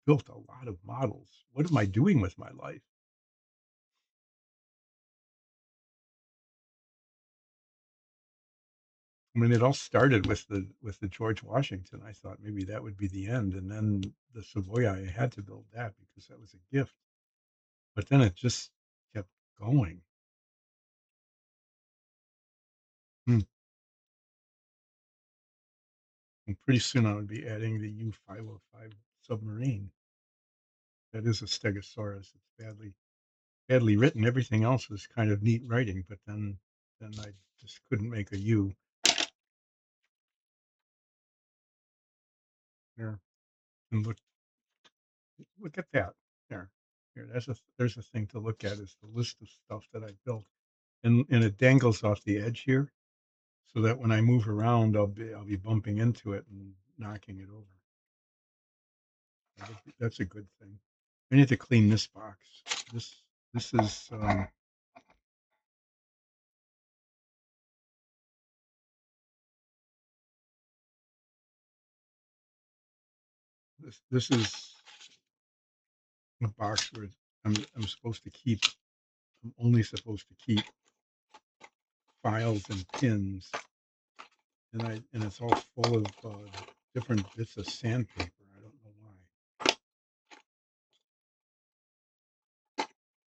built a lot of models. What am I doing with my life? I mean, it all started with the George Washington. I thought maybe that would be the end, and then the Savoy, I had to build that because that was a gift. But then it just kept going. Hmm. And pretty soon I would be adding the U-505 submarine. That is a Stegosaurus. It's badly written. Everything else was kind of neat writing, but then I just couldn't make a U. There, and look at that. There, here. There's a thing to look at. Is the list of stuff that I built, and it dangles off the edge here, so that when I move around, I'll be bumping into it and knocking it over. That's a good thing. I need to clean this box. This this is this is a box where I'm supposed to keep. I'm only supposed to keep files and pins, and it's all full of different bits of sandpaper. I don't know why.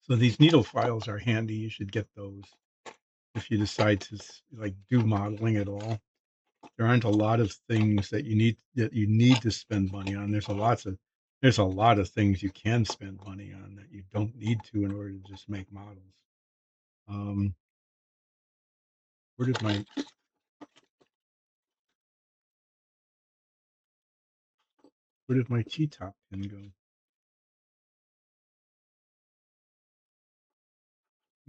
So these needle files are handy. You should get those if you decide to like do modeling at all. There aren't a lot of things that you need to spend money on. There's a lot of things you can spend money on that you don't need to in order to just make models. Um, where did my T-top pin go?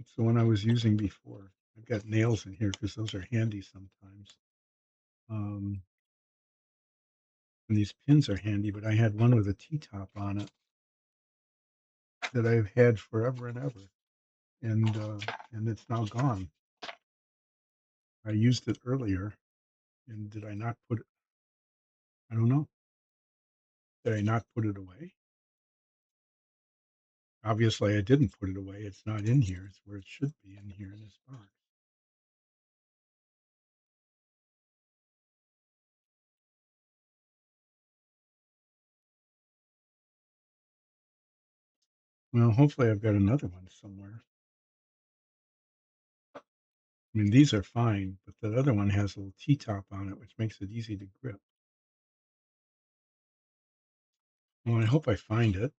It's the one I was using before. I've got nails in here because those are handy sometimes. Um, and these pins are handy, but I had one with a T-top on it that I've had forever and ever, and it's now gone. I used it earlier, and did I not put it? I don't know. Did I not put it away? Obviously, I didn't put it away. It's not in here. It's where it should be in here in this box. Well, hopefully, I've got another one somewhere. I mean, these are fine, but that other one has a little T-top on it, which makes it easy to grip. Well, I hope I find it.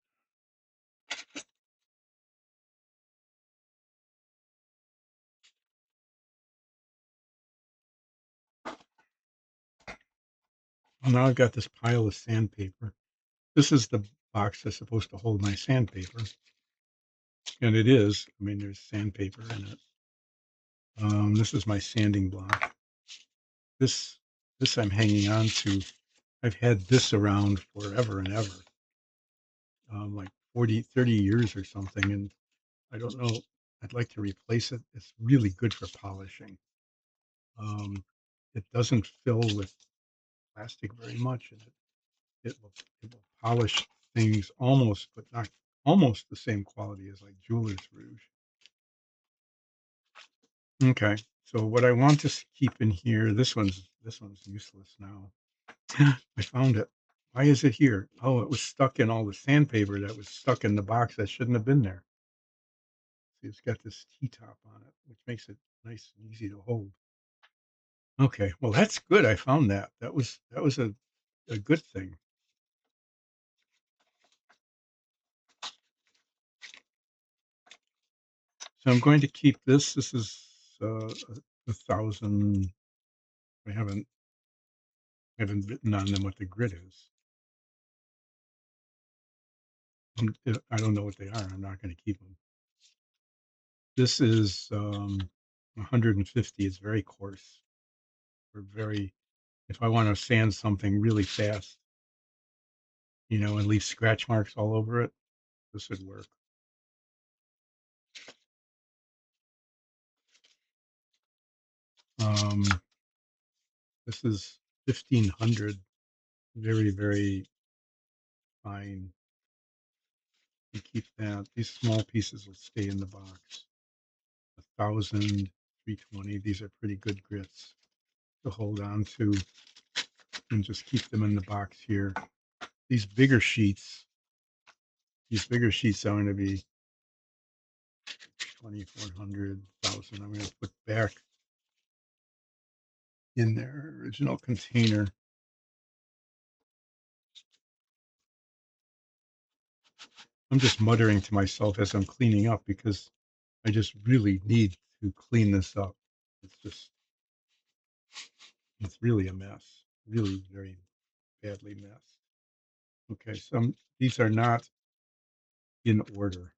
Well, now I've got this pile of sandpaper. This is the box that's supposed to hold my sandpaper, and it is. I mean, there's sandpaper in it. This is my sanding block. This this I'm hanging on to. I've had this around forever and ever, like 40, 30 years or something, and I don't know. I'd like to replace it. It's really good for polishing. Um, it doesn't fill with plastic very much, and it will polish things almost, but not almost the same quality as like jeweler's rouge. Okay, so what I want to keep in here, this one's useless now. I found it. Why is it here? Oh, it was stuck in all the sandpaper that was stuck in the box that shouldn't have been there. See, it's got this T-top on it, which makes it nice and easy to hold. Okay, well that's good. I found that. That was a good thing. So I'm going to keep this. This is a thousand. I haven't written on them what the grid is. I don't know what they are. I'm not going to keep them. This is 150. It's very coarse. Or very. if I want to sand something really fast, and leave scratch marks all over it, this would work. Um, this is 1500, very, very fine. You keep that. These small pieces will stay in the box. 1000, 320. These are pretty good grits to hold on to and just keep them in the box here. These bigger sheets, are going to be 2400, 1000. I'm going to put back in their original container. I'm just muttering to myself as I'm cleaning up because I just really need to clean this up. It's really a mess, really very badly messed. Okay, these are not in order,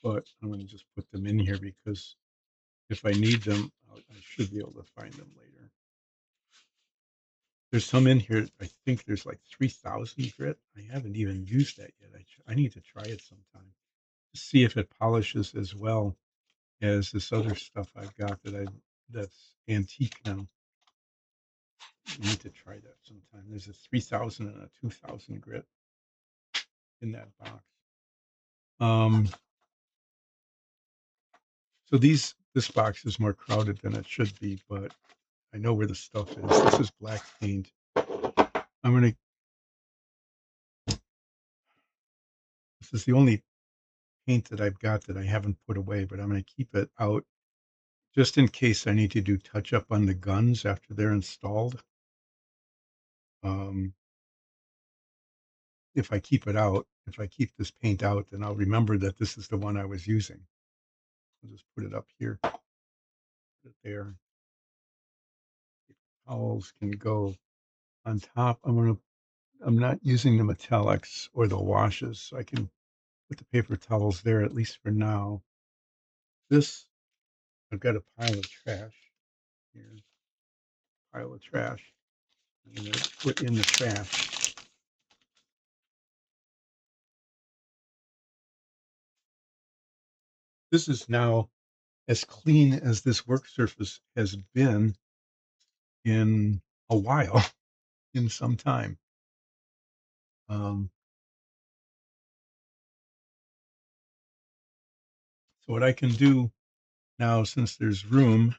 but I'm going to just put them in here because if I need them, I should be able to find them later. There's some in here. I think there's like 3000 grit. I haven't even used that yet. I need to try it sometime to see if it polishes as well as this other stuff I've got that's antique now. I need to try that sometime. There's a 3000 and a 2000 grit in that box. So this box is more crowded than it should be, but I know where the stuff is. This is black paint. This is the only paint that I've got that I haven't put away, but I'm gonna keep it out just in case I need to do touch up on the guns after they're installed. Um, if I keep this paint out, then I'll remember that this is the one I was using. I'll just put it up here, put it there. Towels can go on top. I'm not using the metallics or the washes, so I can put the paper towels there at least for now. This I've got a pile of trash here. Pile of trash. I'm going to put in the trash. This is now as clean as this work surface has been in a while, in some time. So what I can do now, since there's room,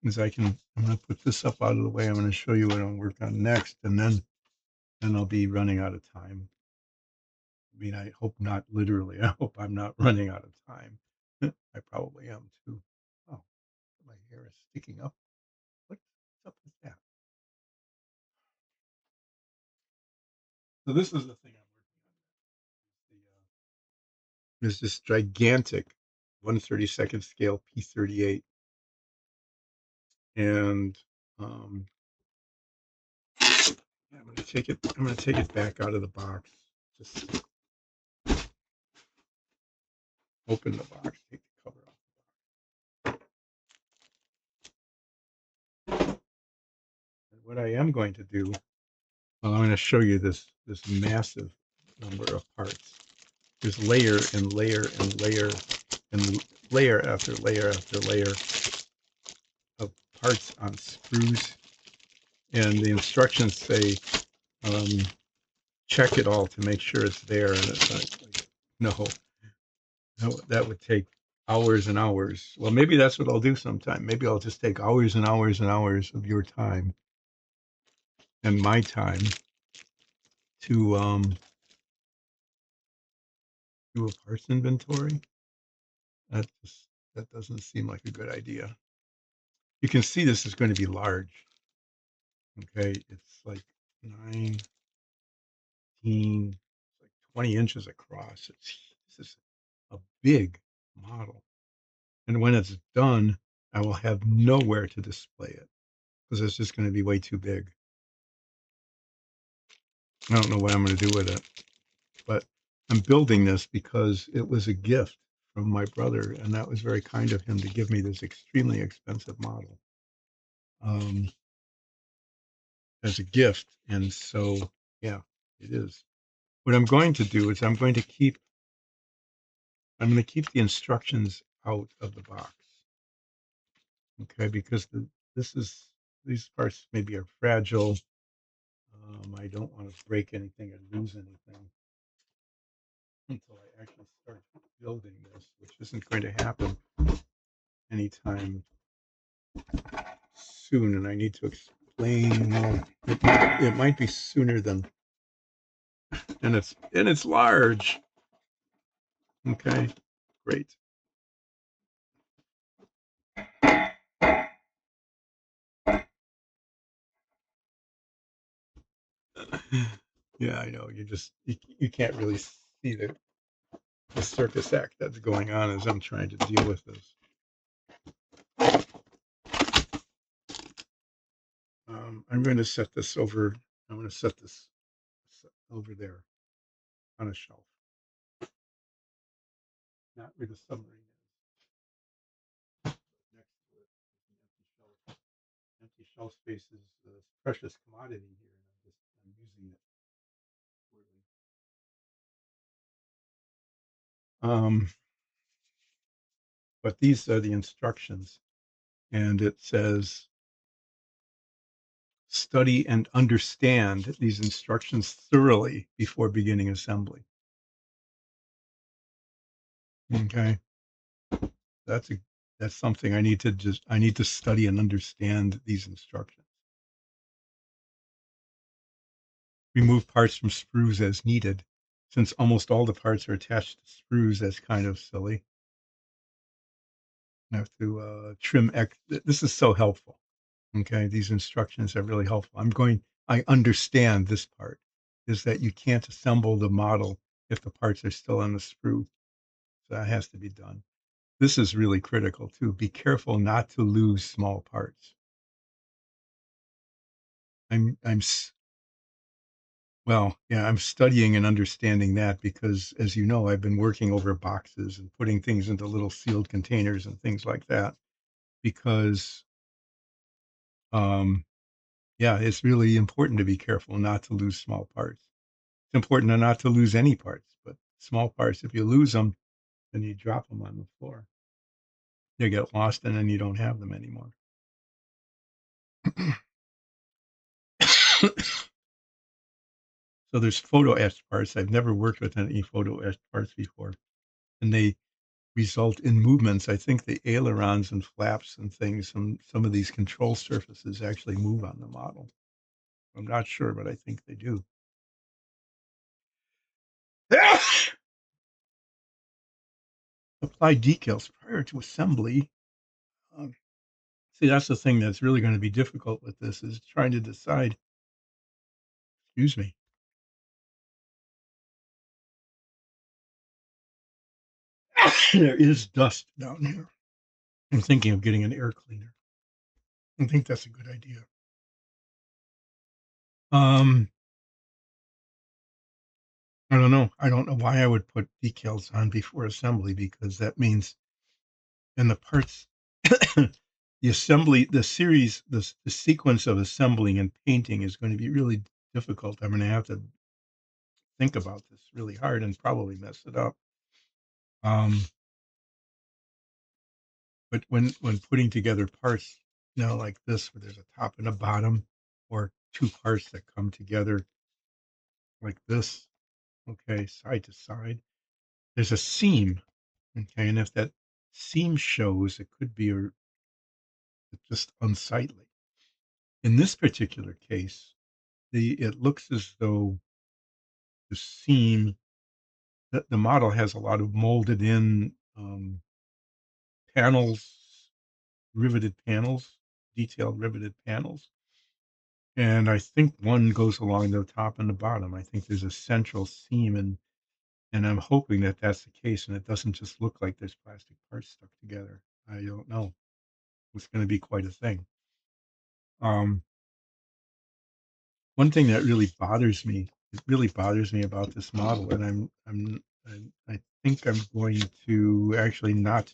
is I'm going to put this up out of the way. I'm going to show you what I'll work on next, and then I'll be running out of time. I mean, I hope not literally. I hope I'm not running out of time. I probably am too. Oh, my hair is sticking up. What's up with that? So this is the thing I'm working on. Is this gigantic 1/32 scale P-38, and yeah, I'm going to take it back out of the box. Just open the box, take the cover off. And what I am going to do, well, I'm going to show you this massive number of parts. There's layer and layer and layer and layer after layer after layer of parts on screws. And the instructions say, check it all to make sure it's there. And it's like no, that would take hours and hours. Well, maybe that's what I'll do sometime. Maybe I'll just take hours and hours and hours of your time and my time to do a parts inventory. That doesn't seem like a good idea. You can see this is going to be large. Okay, it's like 19, it's like 20 inches across. This is a big model. And when it's done, I will have nowhere to display it because it's just going to be way too big. I don't know what I'm going to do with it, but I'm building this because it was a gift from my brother, and that was very kind of him to give me this extremely expensive model um, as a gift. And so, yeah, it is. What I'm going to do is I'm going to keep the instructions out of the box, okay? Because these parts maybe are fragile. I don't want to break anything or lose anything until I actually start building this, which isn't going to happen anytime soon. And I need to explain. It might be sooner than, and it's large. Okay, great. Yeah, I know. You can't really see the circus act that's going on as I'm trying to deal with this. I'm going to set this over. I'm going to set this over there on a shelf, not where the submarine is. Next to it is an empty shelf. Empty shelf space is a precious commodity here, and I'm using it poorly. But these are the instructions, and it says study and understand these instructions thoroughly before beginning assembly. Okay, that's a that's something I need to study and understand these instructions. Remove parts from sprues as needed. Since almost all the parts are attached to sprues, that's kind of silly. I have to trim this is so helpful. Okay, these instructions are really helpful. I understand this part is that you can't assemble the model if the parts are still on the sprue. So that has to be done. This is really critical too. Be careful not to lose small parts. I'm Well, yeah, I'm studying and understanding that because, as you know, I've been working over boxes and putting things into little sealed containers and things like that because, um, yeah, it's really important to be careful not to lose small parts. It's important not to lose any parts, but small parts, if you lose them, then you drop them on the floor. They get lost and then you don't have them anymore. So there's photo etched parts. I've never worked with any photo etched parts before, and they result in movements. I think the ailerons and flaps and things, some of these control surfaces actually move on the model. I'm not sure, but I think they do. Apply decals prior to assembly. Um, See, that's the thing that's really going to be difficult with this is trying to decide. Excuse me. There is dust down here. I'm thinking of getting an air cleaner. I think that's a good idea. Um, I don't know. I don't know why I would put decals on before assembly because that means and the parts the sequence of assembling and painting is going to be really difficult. I'm going to have to think about this really hard and probably mess it up. Um, but when putting together parts, like this, where there's a top and a bottom, or two parts that come together like this, okay, side to side, there's a seam, okay, and if that seam shows, it could be just unsightly. In this particular case, it looks as though the seam the model has a lot of molded in panels, riveted panels, detailed riveted panels. And I think one goes along the top and the bottom. I think there's a central seam, and I'm hoping that that's the case, and it doesn't just look like there's plastic parts stuck together. I don't know. It's going to be quite a thing. Um, One thing that really bothers me it really bothers me about this model, and I think I'm going to actually not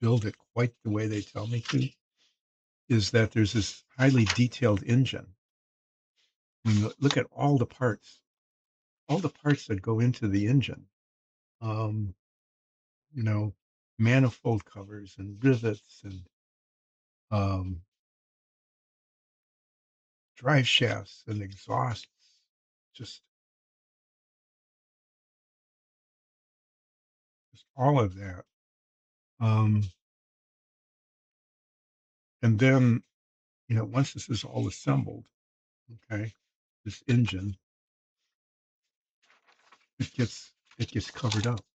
build it quite the way they tell me to, is that there's this highly detailed engine. I mean, look at all the parts that go into the engine. Um, you know, manifold covers and rivets and um, drive shafts and exhausts, just all of that. Um, and then, once this is all assembled, okay, this engine, it gets covered up.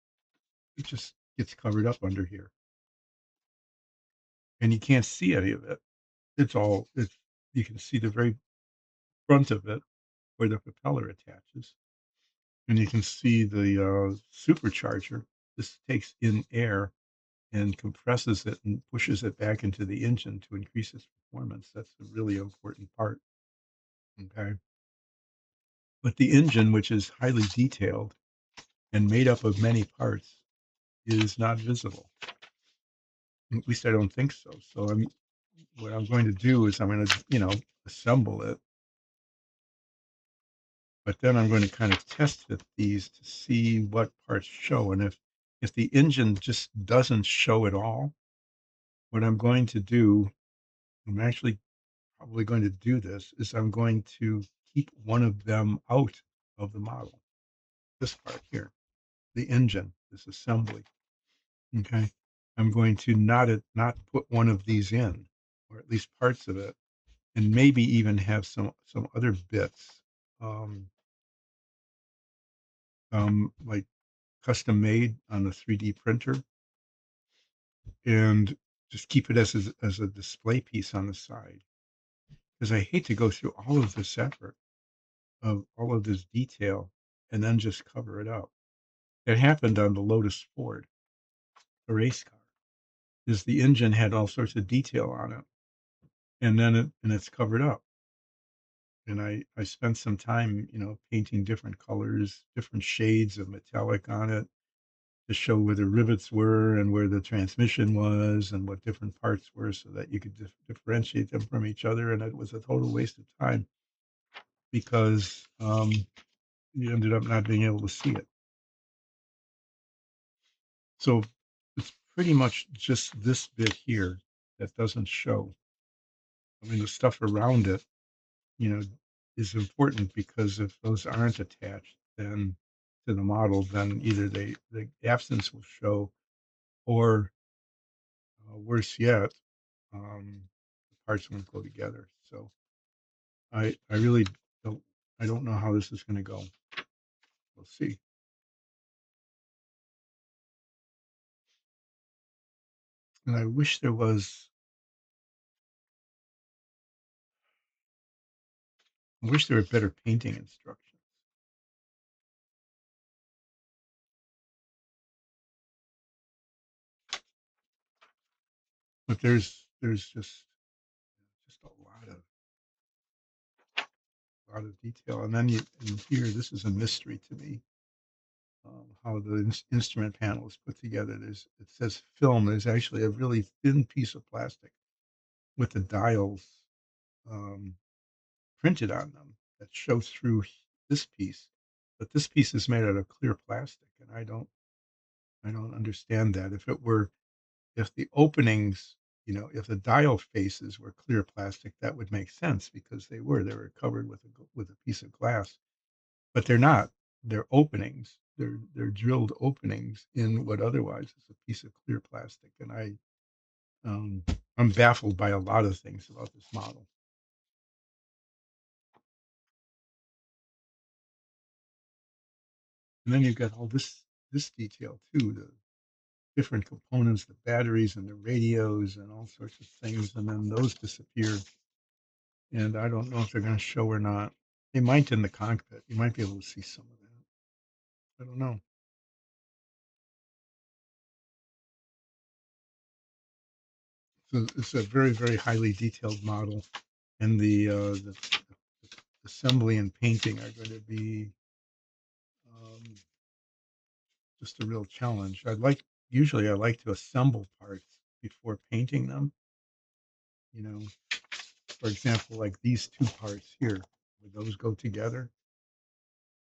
It just gets covered up under here, and you can't see any of it. It's you can see the very front of it where the propeller attaches, and you can see the supercharger. This takes in air and compresses it and pushes it back into the engine to increase its performance. That's a really important part. Okay. But the engine, which is highly detailed and made up of many parts, is not visible. At least I don't think so. So what I'm going to do is I'm going to, assemble it, but then I'm going to kind of test fit these to see what parts show. And if the engine just doesn't show at all, what I'm going to do, I'm actually probably going to do this, is I'm going to keep one of them out of the model. This part here, the engine, this assembly. Okay. I'm going to not put one of these in, or at least parts of it, and maybe even have some other bits, um, like custom made on a 3D printer, and just keep it as a display piece on the side. Because I hate to go through all of this effort of all of this detail and then just cover it up. It happened on the Lotus Ford, a race car, is the engine had all sorts of detail on it, and then it's covered up. And I spent some time, painting different colors, different shades of metallic on it to show where the rivets were and where the transmission was and what different parts were so that you could differentiate them from each other. And it was a total waste of time because you ended up not being able to see it. So it's pretty much just this bit here that doesn't show. I mean, the stuff around it, you know, is important because if those aren't attached, then to the model, then either the absence will show, or worse yet, the parts won't go together. So I really don't I don't know how this is going to go. We'll see. And I wish there were better painting instructions. But there's just a lot of detail. And then in here, this is a mystery to me. How the instrument panel is put together. It says film. There's actually a really thin piece of plastic with the dials um, printed on them that show through this piece. But this piece is made out of clear plastic, and I don't understand that. If the openings, if the dial faces were clear plastic, that would make sense because they were covered with a piece of glass, but they're not. They're openings. They're drilled openings in what otherwise is a piece of clear plastic, and um, I'm baffled by a lot of things about this model. And then you've got all this detail too, the different components, the batteries and the radios and all sorts of things, and then those disappear. And I don't know if they're going to show or not. They might in the cockpit. You might be able to see some of that. I don't know. So it's a very, very highly detailed model, and the assembly and painting are going to be just a real challenge. Usually I like to assemble parts before painting them. You know, for example, like these two parts here, would those go together?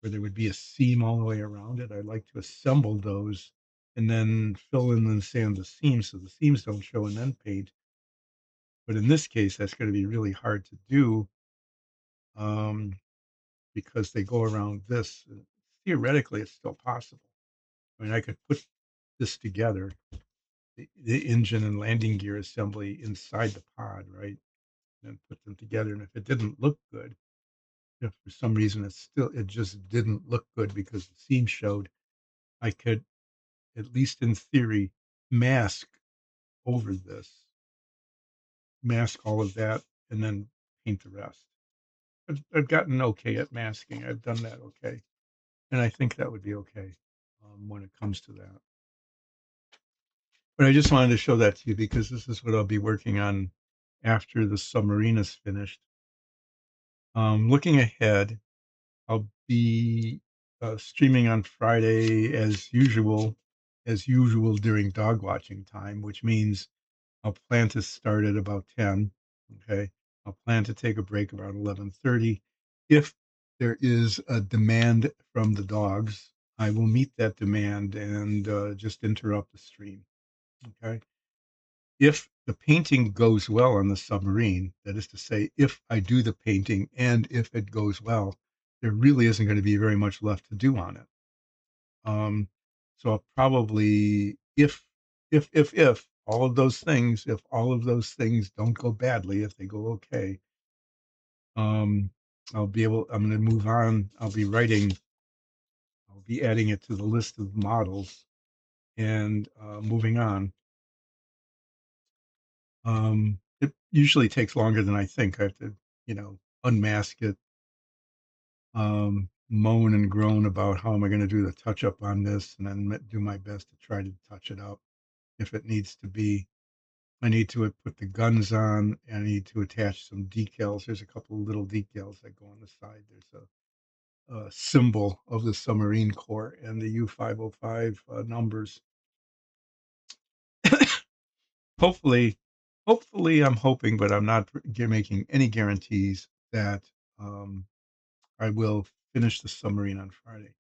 Where there would be a seam all the way around it. I like to assemble those and then fill in and sand the seams so the seams don't show and then paint. But in this case, that's going to be really hard to do um, because they go around this. Theoretically, it's still possible. I mean, I could put this together, the engine and landing gear assembly inside the pod, right? And put them together. And if it didn't look good, if for some reason it just didn't look good because the seam showed, I could, at least in theory, mask over this, mask all of that, and then paint the rest. I've gotten okay at masking. I've done that okay. And I think that would be okay when it comes to that. But I just wanted to show that to you because this is what I'll be working on after the submarine is finished. Looking ahead, I'll be streaming on Friday as usual during dog watching time, which means I'll plan to start at about 10. Okay. I'll plan to take a break about 11:30. If there is a demand from the dogs, I will meet that demand and just interrupt the stream. Okay. If the painting goes well on the submarine, that is to say, if I do the painting and if it goes well, there really isn't going to be very much left to do on it. Um, so I'll probably, if all of those things, if all of those things don't go badly, if they go okay, um, I'm going to move on. I'll be adding it to the list of models and moving on. It usually takes longer than I think. I have to, unmask it, moan and groan about how am I going to do the touch up on this, and then do my best to try to touch it up if it needs to be. I need to put the guns on. I need to attach some decals. There's a couple of little decals that go on the side. There's a symbol of the submarine corps and the U-505 numbers. hopefully, hopefully, I'm hoping, but I'm not making any guarantees that um, I will finish the submarine on Friday.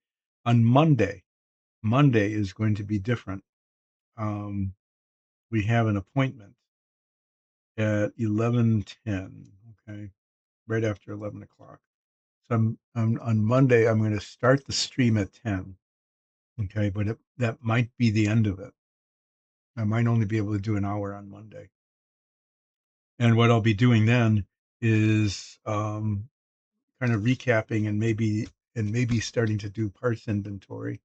On Monday is going to be different. Um, we have an appointment at 11:10. Okay, right after 11 o'clock. So on Monday. I'm going to start the stream at 10. Okay, but that might be the end of it. I might only be able to do an hour on Monday. And what I'll be doing then is kind of recapping and maybe starting to do parts inventory.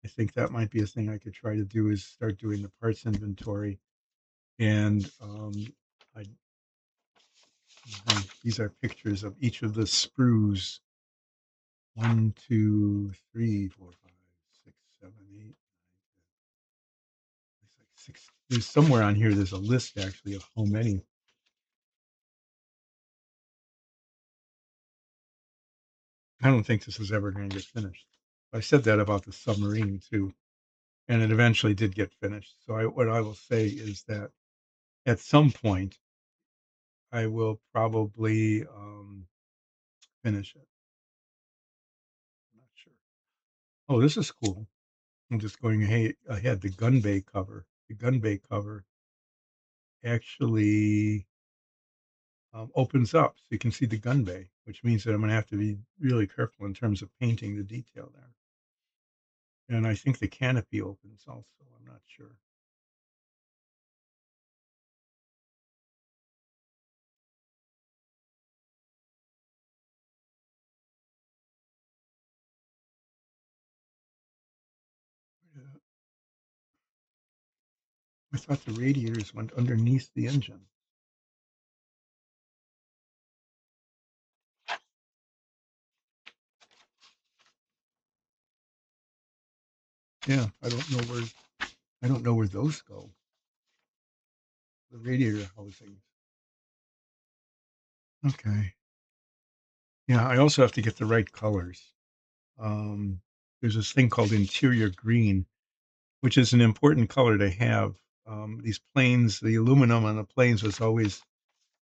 I think that might be a thing I could try to do is start doing the parts inventory. And I, these are pictures of each of the sprues. 1, 2, 3, 4, 5, 6, 7, 8. There's like six. There's somewhere on here. There's a list actually of how many. I don't think this is ever going to get finished. I said that about the submarine too, and it eventually did get finished. So what I will say is that at some point I will probably finish it. I'm not sure. Oh, this is cool. I'm just going ahead. The gun bay cover. The gun bay cover actually opens up so you can see the gun bay, which means that I'm going to have to be really careful in terms of painting the detail there. And I think the canopy opens also. I'm not sure. Yeah. I thought the radiators went underneath the engine. Yeah, I don't know where those go. The radiator housings. Okay. Yeah, I also have to get the right colors. Um, there's this thing called interior green, which is an important color to have. These planes, the aluminum on the planes was always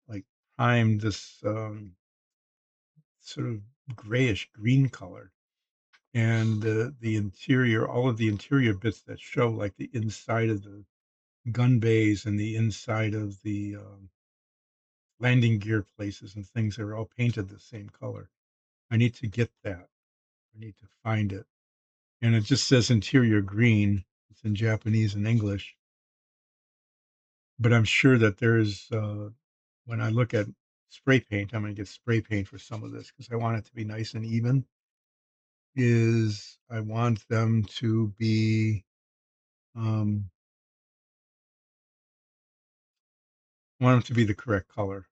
like primed this sort of grayish green color. And the interior, all of the interior bits that show, like the inside of the gun bays and the inside of the landing gear places and things, are all painted the same color. I need to get that. I need to find it. And it just says interior green. It's in Japanese and English, but I'm sure that there's when I look at spray paint, I'm going to get spray paint for some of this because I want it to be nice and even. Is I want them to be um, want them to be the correct color.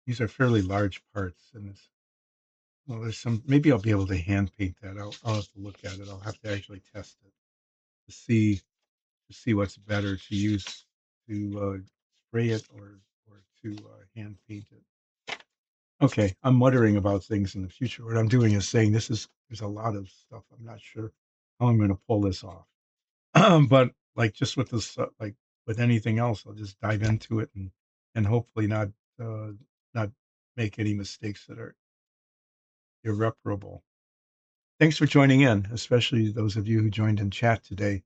These are fairly large parts, and it's well, there's some. Maybe I'll be able to hand paint that. I'll have to look at it. I'll have to actually test it to see what's better to use to spray it or to hand paint it. Okay, I'm muttering about things in the future. What I'm doing is saying there's a lot of stuff. I'm not sure how I'm going to pull this off. But like just with this, like with anything else, I'll just dive into it and hopefully uh, not make any mistakes that are irreparable. Thanks for joining in, especially those of you who joined in chat today.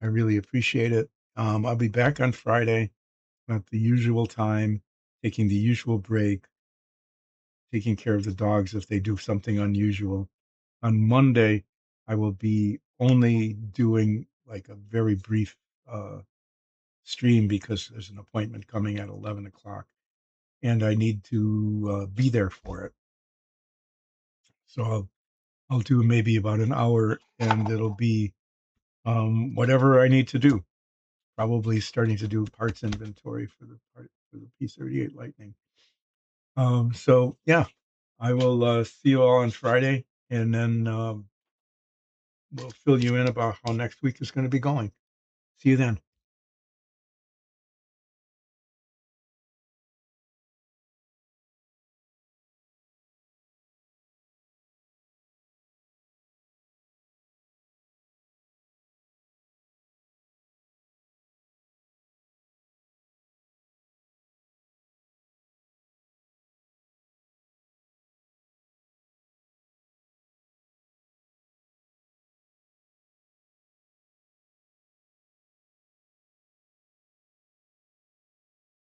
I really appreciate it. I'll be back on Friday at the usual time, taking the usual break, taking care of the dogs if they do something unusual. On Monday, I will be only doing like a very brief uh, stream because there's an appointment coming at 11 o'clock, and I need to be there for it. So I'll do maybe about an hour, and it'll be whatever I need to do. Probably starting to do parts inventory for the P-38 Lightning. So yeah, I will see you all on Friday, and then we'll fill you in about how next week is going to be going. See you then.